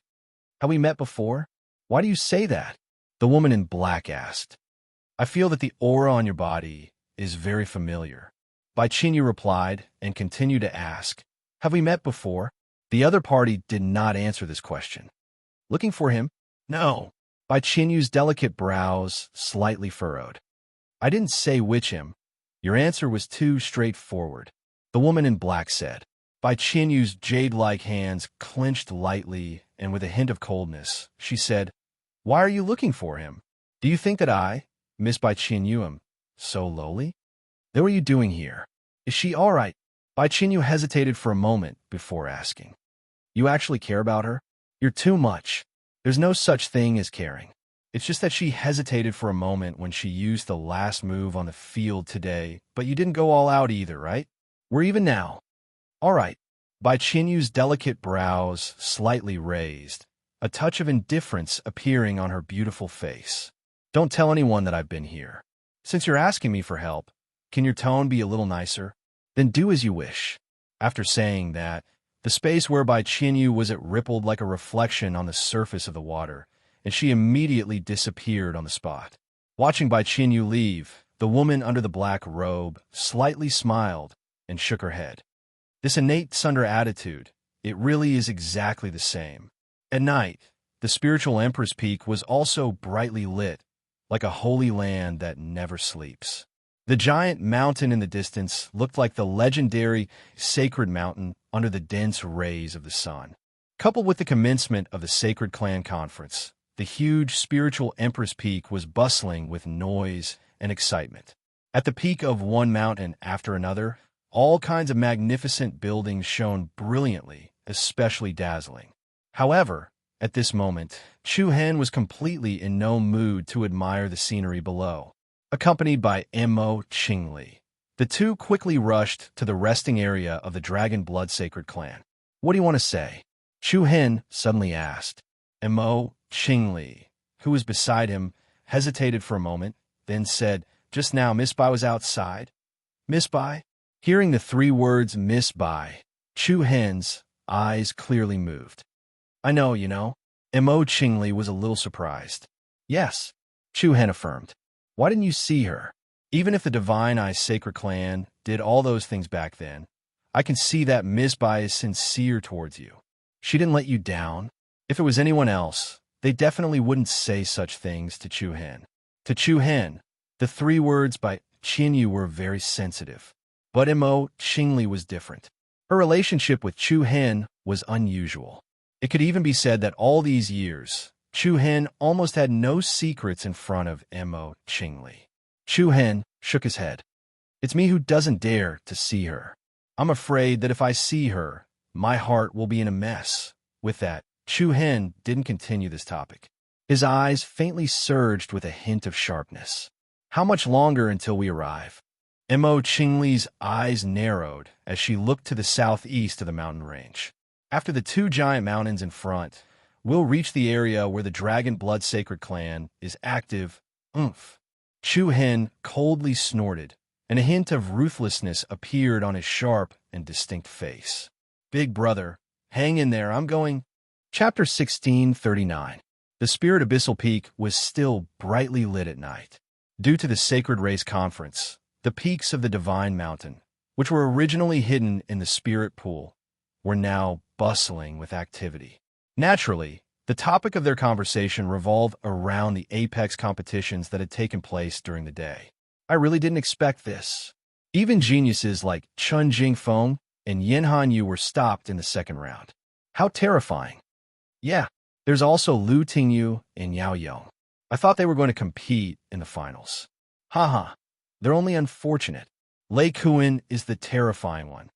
"Have we met before? Why do you say that?" the woman in black asked. "I feel that the aura on your body is very familiar," Bai Qianyu replied and continued to ask, "Have we met before?" The other party did not answer this question. "Looking for him?" "No." Bai Qianyu's delicate brows slightly furrowed. "I didn't say which him. Your answer was too straightforward," the woman in black said. Bai Qianyu's jade-like hands clenched lightly, and with a hint of coldness, she said, "Why are you looking for him? Do you think that I, Miss Bai Qianyu, am so lowly? Then what are you doing here? Is she all right?" Bai Qianyu hesitated for a moment before asking. "You actually care about her? You're too much. There's no such thing as caring. It's just that she hesitated for a moment when she used the last move on the field today, but you didn't go all out either, right? We're even now." "All right." Bai Qianyu's delicate brows slightly raised, a touch of indifference appearing on her beautiful face. "Don't tell anyone that I've been here. Since you're asking me for help, can your tone be a little nicer? Then do as you wish." After saying that, the space where Bai Qianyu was rippled like a reflection on the surface of the water, and she immediately disappeared on the spot. Watching Bai Qianyu leave, the woman under the black robe slightly smiled and shook her head. This innate Sunder attitude, it really is exactly the same. At night, the spiritual Empress Peak was also brightly lit, like a holy land that never sleeps. The giant mountain in the distance looked like the legendary sacred mountain under the dense rays of the sun. Coupled with the commencement of the Sacred Clan Conference, the huge spiritual Empress Peak was bustling with noise and excitement. At the peak of one mountain after another, all kinds of magnificent buildings shone brilliantly, especially dazzling. However, at this moment, Chu Hen was completely in no mood to admire the scenery below. Accompanied by Mo Qingli, the two quickly rushed to the resting area of the Dragon Blood Sacred Clan. "What do you want to say?" Chu Hen suddenly asked. Mo Qingli, who was beside him, hesitated for a moment, then said, "Just now Miss Bai was outside." "Miss Bai?" Hearing the three words Miss Bai, Chu Hen's eyes clearly moved. "I know, you know." Mo Qingli was a little surprised. "Yes," Chu Hen affirmed. "Why didn't you see her? Even if the Divine Eye Sacred Clan did all those things back then, I can see that Miss Bai is sincere towards you. She didn't let you down. If it was anyone else, they definitely wouldn't say such things to Chu Hen." To Chu Hen, the three words by Qianyu were very sensitive. But Mo Qingli was different. Her relationship with Chu Hen was unusual. It could even be said that all these years, Chu Hen almost had no secrets in front of Mo Qingli. Chu Hen shook his head. "It's me who doesn't dare to see her. I'm afraid that if I see her, my heart will be in a mess." With that, Chu Hen didn't continue this topic. His eyes faintly surged with a hint of sharpness. How much longer until we arrive? Mo Qingli's eyes narrowed as she looked to the southeast of the mountain range. After the two giant mountains in front, we'll reach the area where the Dragon Blood Sacred Clan is active. Oomph. Chu Hen coldly snorted, and a hint of ruthlessness appeared on his sharp and distinct face. Big brother, hang in there, I'm going. Chapter 1639. The Spirit Abyssal Peak was still brightly lit at night. Due to the Sacred Race Conference, the peaks of the Divine Mountain, which were originally hidden in the Spirit Pool, were now bustling with activity. Naturally, the topic of their conversation revolved around the apex competitions that had taken place during the day. I really didn't expect this. Even geniuses like Chun Jingfeng and Yin Han Yu were stopped in the second round. How terrifying. Yeah, there's also Lu Tingyu and Yao Yong. I thought they were going to compete in the finals. Haha, they're only unfortunate. Lei Kuan is the terrifying one.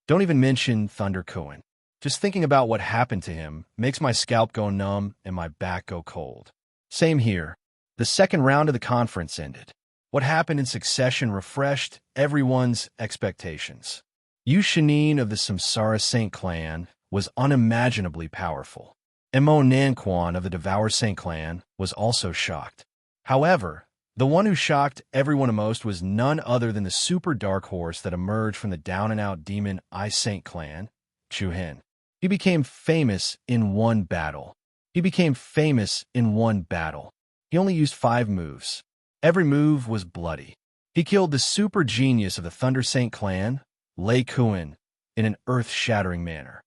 Don't even mention Thunder Kuan. Just thinking about what happened to him makes my scalp go numb and my back go cold. Same here. The second round of the conference ended. What happened in succession refreshed everyone's expectations. Yu Shanin of the Samsara Saint clan was unimaginably powerful. Mo Nanquan of the Devour Saint clan was also shocked. However, the one who shocked everyone most was none other than the super dark horse that emerged from the down-and-out demon I Saint clan, Chu Hen. He became famous in one battle. He only used 5 moves. Every move was bloody. He killed the super genius of the Thunder Saint clan, Lei Kuan, in an earth-shattering manner.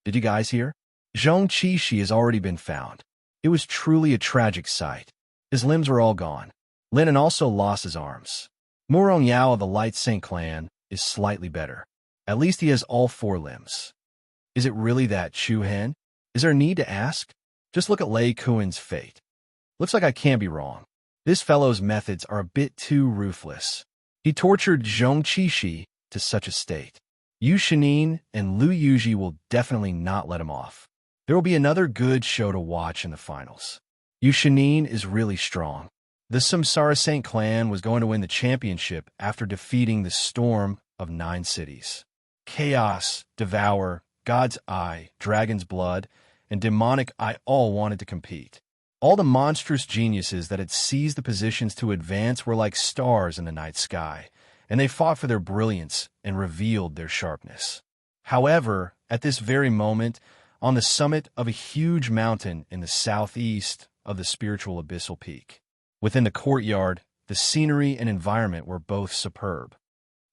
Did you guys hear? Zhong Qishi has already been found. It was truly a tragic sight. His limbs were all gone. Lin also lost his arms. Murong Yao of the Light Saint clan is slightly better. At least he has all 4 limbs. Is it really that Chu Hen? Is there a need to ask? Just look at Lei Kuan's fate. Looks like I can't be wrong. This fellow's methods are a bit too ruthless. He tortured Zhong Qishi to such a state. Yu Shanin and Lu Yuji will definitely not let him off. There will be another good show to watch in the finals. Yu Shanin is really strong. The Samsara Saint clan was going to win the championship after defeating the Storm of 9 cities. Chaos, Devour, God's Eye, Dragon's Blood, and Demonic Eye all wanted to compete. All the monstrous geniuses that had seized the positions to advance were like stars in the night sky, and they fought for their brilliance and revealed their sharpness. However, at this very moment, on the summit of a huge mountain in the southeast of the spiritual abyssal peak, within the courtyard, the scenery and environment were both superb.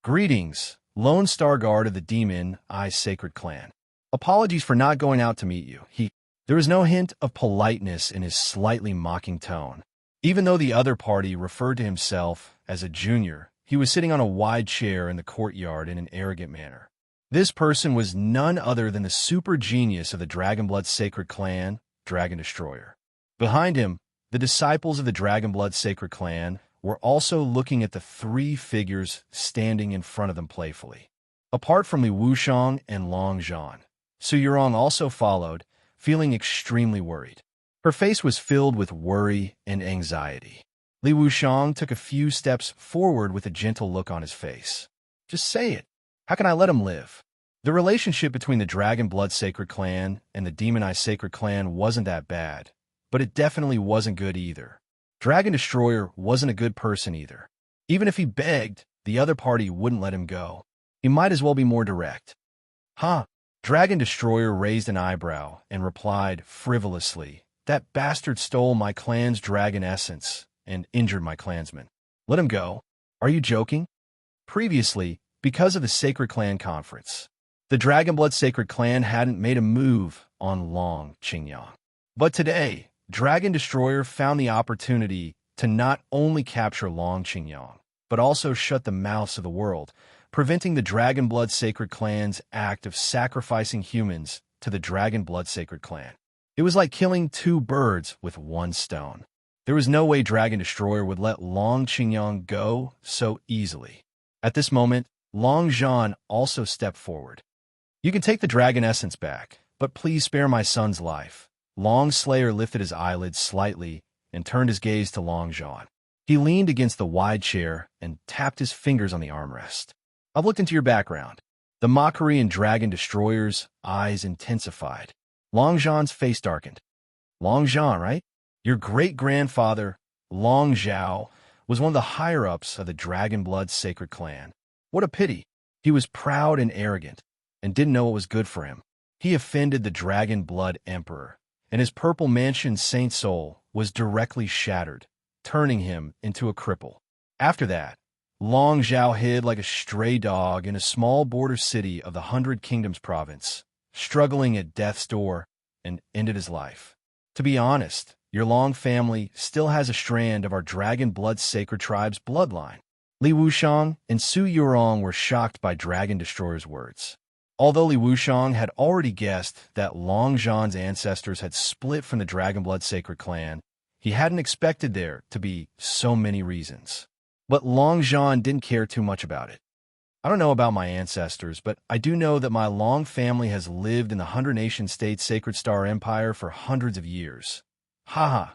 Greetings, Lone Star Guard of the Demon Eye Sacred Clan. Apologies for not going out to meet you. There was no hint of politeness in his slightly mocking tone. Even though the other party referred to himself as a junior, he was sitting on a wide chair in the courtyard in an arrogant manner. This person was none other than the super genius of the Dragonblood Sacred Clan, Dragon Destroyer. Behind him, the disciples of the Dragonblood Sacred Clan were also looking at the 3 figures standing in front of them playfully. Apart from Li Wushang and Long Zhan, Su Yurong also followed, feeling extremely worried. Her face was filled with worry and anxiety. Li Wushang took a few steps forward with a gentle look on his face. Just say it. How can I let him live? The relationship between the Dragon Blood Sacred Clan and the Demon Eye Sacred Clan wasn't that bad, but it definitely wasn't good either. Dragon Destroyer wasn't a good person either. Even if he begged, the other party wouldn't let him go. He might as well be more direct. Huh? Dragon Destroyer raised an eyebrow and replied frivolously, "That bastard stole my clan's dragon essence and injured my clansmen. Let him go. Are you joking?" Previously, because of the Sacred Clan Conference, the Dragonblood Sacred Clan hadn't made a move on Long Qingyang. But today, Dragon Destroyer found the opportunity to not only capture Long Qingyang, but also shut the mouths of the world, preventing the Dragonblood Sacred Clan's act of sacrificing humans to the Dragonblood Sacred Clan. It was like killing 2 birds with 1 stone. There was no way Dragon Destroyer would let Long Qingyang go so easily. At this moment, Long Zhan also stepped forward. "You can take the dragon essence back, but please spare my son's life." Long Slayer lifted his eyelids slightly and turned his gaze to Long Zhan. He leaned against the wide chair and tapped his fingers on the armrest. I've looked into your background. The mockery in Dragon Destroyer's eyes intensified. Long Zhan's face darkened. Long Zhan, right? Your great-grandfather, Long Zhao, was one of the higher-ups of the Dragon Blood Sacred Clan. What a pity. He was proud and arrogant, and didn't know what was good for him. He offended the Dragon Blood Emperor, and his purple mansion Saint Soul was directly shattered, turning him into a cripple. After that, Long Zhao hid like a stray dog in a small border city of the 100 Kingdoms province, struggling at death's door, and ended his life. To be honest, your Long family still has a strand of our Dragon Blood Sacred Tribe's bloodline. Li Wuxiang and Su Yurong were shocked by Dragon Destroyer's words. Although Li Wuxiang had already guessed that Long Zhan's ancestors had split from the Dragon Blood Sacred Clan, he hadn't expected there to be so many reasons. But Long Zhan didn't care too much about it. I don't know about my ancestors, but I do know that my Long family has lived in the 100-nation-state Sacred Star Empire for hundreds of years. Haha,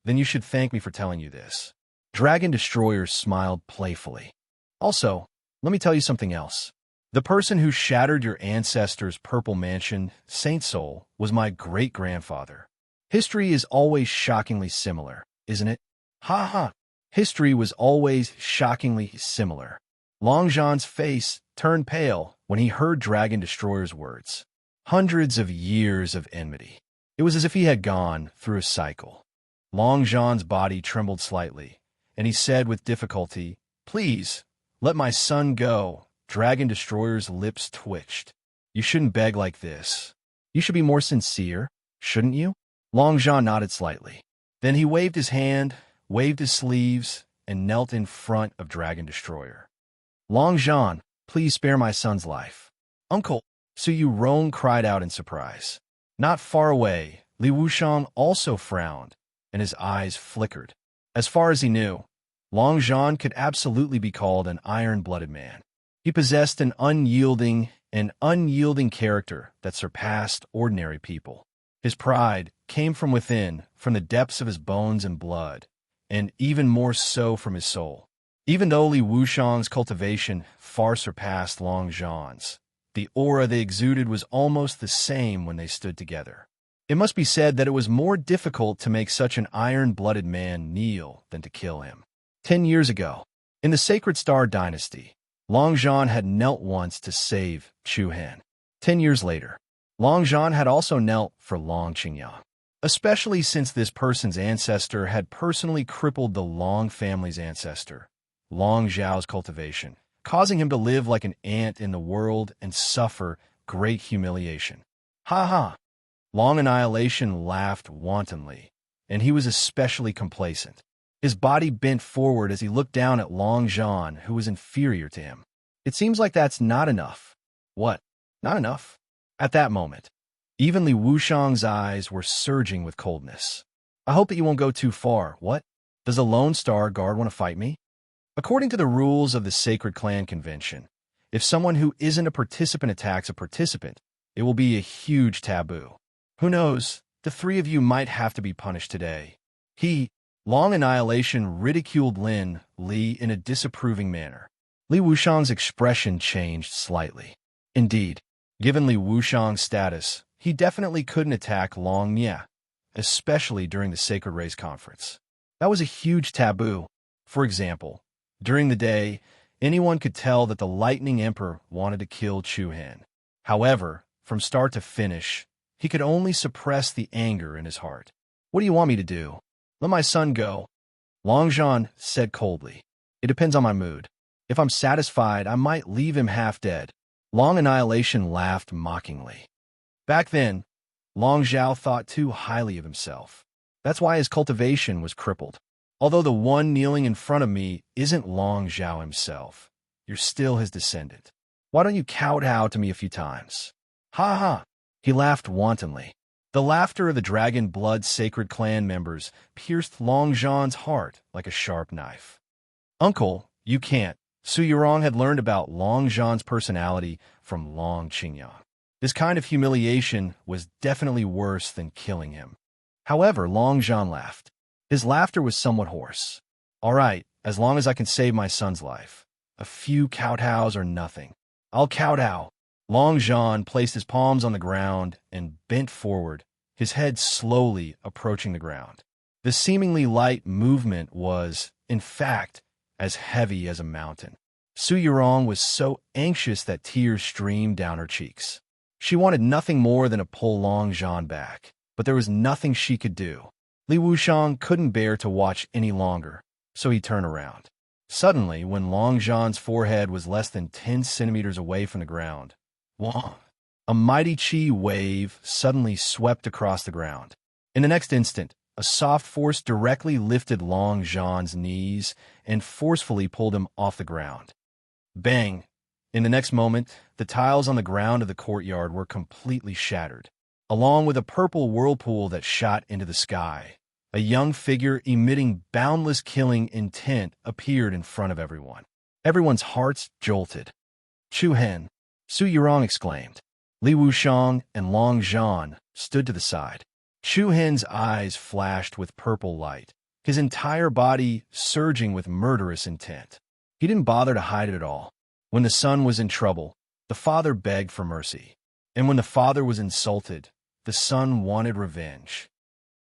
then you should thank me for telling you this. Dragon Destroyer smiled playfully. Also, let me tell you something else. The person who shattered your ancestors' purple mansion, Saint Soul, was my great-grandfather. History is always shockingly similar, isn't it? Ha ha! History was always shockingly similar. Long Zhan's face turned pale when he heard Dragon Destroyer's words. Hundreds of years of enmity. It was as if he had gone through a cycle. Long Zhan's body trembled slightly, and he said with difficulty, "Please, let my son go." Dragon Destroyer's lips twitched. You shouldn't beg like this. You should be more sincere, shouldn't you? Long Zhan nodded slightly. Then he waved his hand, waved his sleeves, and knelt in front of Dragon Destroyer. Long Zhan, please spare my son's life. Uncle, Su Yurong cried out in surprise. Not far away, Li Wuxiang also frowned, and his eyes flickered. As far as he knew, Long Zhan could absolutely be called an iron-blooded man. He possessed an unyielding character that surpassed ordinary people. His pride came from within, from the depths of his bones and blood, and even more so from his soul. Even though Li Wuxiang's cultivation far surpassed Long Zhan's, the aura they exuded was almost the same when they stood together. It must be said that it was more difficult to make such an iron-blooded man kneel than to kill him. 10 years ago, in the Sacred Star Dynasty, Long Zhan had knelt once to save Chu Han. 10 years later, Long Zhan had also knelt for Long Qingyang, especially since this person's ancestor had personally crippled the Long family's ancestor, Long Zhao's cultivation, causing him to live like an ant in the world and suffer great humiliation. Ha ha! Long Annihilation laughed wantonly, and he was especially complacent. His body bent forward as he looked down at Long Zhan, who was inferior to him. It seems like that's not enough. What? Not enough? At that moment, even Li Wuxiang's eyes were surging with coldness. I hope that you won't go too far. What? Does a Lone Star Guard want to fight me? According to the rules of the Sacred Clan Convention, if someone who isn't a participant attacks a participant, it will be a huge taboo. Who knows? The three of you might have to be punished today. Long Annihilation ridiculed Li in a disapproving manner. Li Wuxiang's expression changed slightly. Indeed, given Li Wuxiang's status, he definitely couldn't attack Long Nia, especially during the Sacred Race Conference. That was a huge taboo. For example, during the day, anyone could tell that the Lightning Emperor wanted to kill Chu Han. However, from start to finish, he could only suppress the anger in his heart. What do you want me to do? Let my son go. Long Zhan said coldly. It depends on my mood. If I'm satisfied, I might leave him half dead. Long Annihilation laughed mockingly. Back then, Long Zhao thought too highly of himself. That's why his cultivation was crippled. Although the one kneeling in front of me isn't Long Zhao himself, you're still his descendant. Why don't you kowtow to me a few times? Ha ha! He laughed wantonly. The laughter of the Dragon Blood Sacred Clan members pierced Long Zhan's heart like a sharp knife. Uncle, you can't. Su Yurong had learned about Long Zhan's personality from Long Qingyang. This kind of humiliation was definitely worse than killing him. However, Long Zhan laughed. His laughter was somewhat hoarse. All right, as long as I can save my son's life. A few kowtows or nothing. I'll kowtow. Long Jean placed his palms on the ground and bent forward, his head slowly approaching the ground. The seemingly light movement was, in fact, as heavy as a mountain. Su Yurong was so anxious that tears streamed down her cheeks. She wanted nothing more than to pull Long Jean back, but there was nothing she could do. Li Wuxiang couldn't bear to watch any longer, so he turned around. Suddenly, when Long Jean's forehead was less than 10 centimeters away from the ground, Wah! A mighty chi wave suddenly swept across the ground. In the next instant, a soft force directly lifted Long Jean's knees and forcefully pulled him off the ground. Bang! In the next moment, the tiles on the ground of the courtyard were completely shattered, along with a purple whirlpool that shot into the sky. A young figure emitting boundless killing intent appeared in front of everyone. Everyone's hearts jolted. Chu Hen, Su Yurong exclaimed. Li Wuxiang and Long Jean stood to the side. Chu Hen's eyes flashed with purple light, his entire body surging with murderous intent. He didn't bother to hide it at all. When the son was in trouble, the father begged for mercy. And when the father was insulted, the son wanted revenge.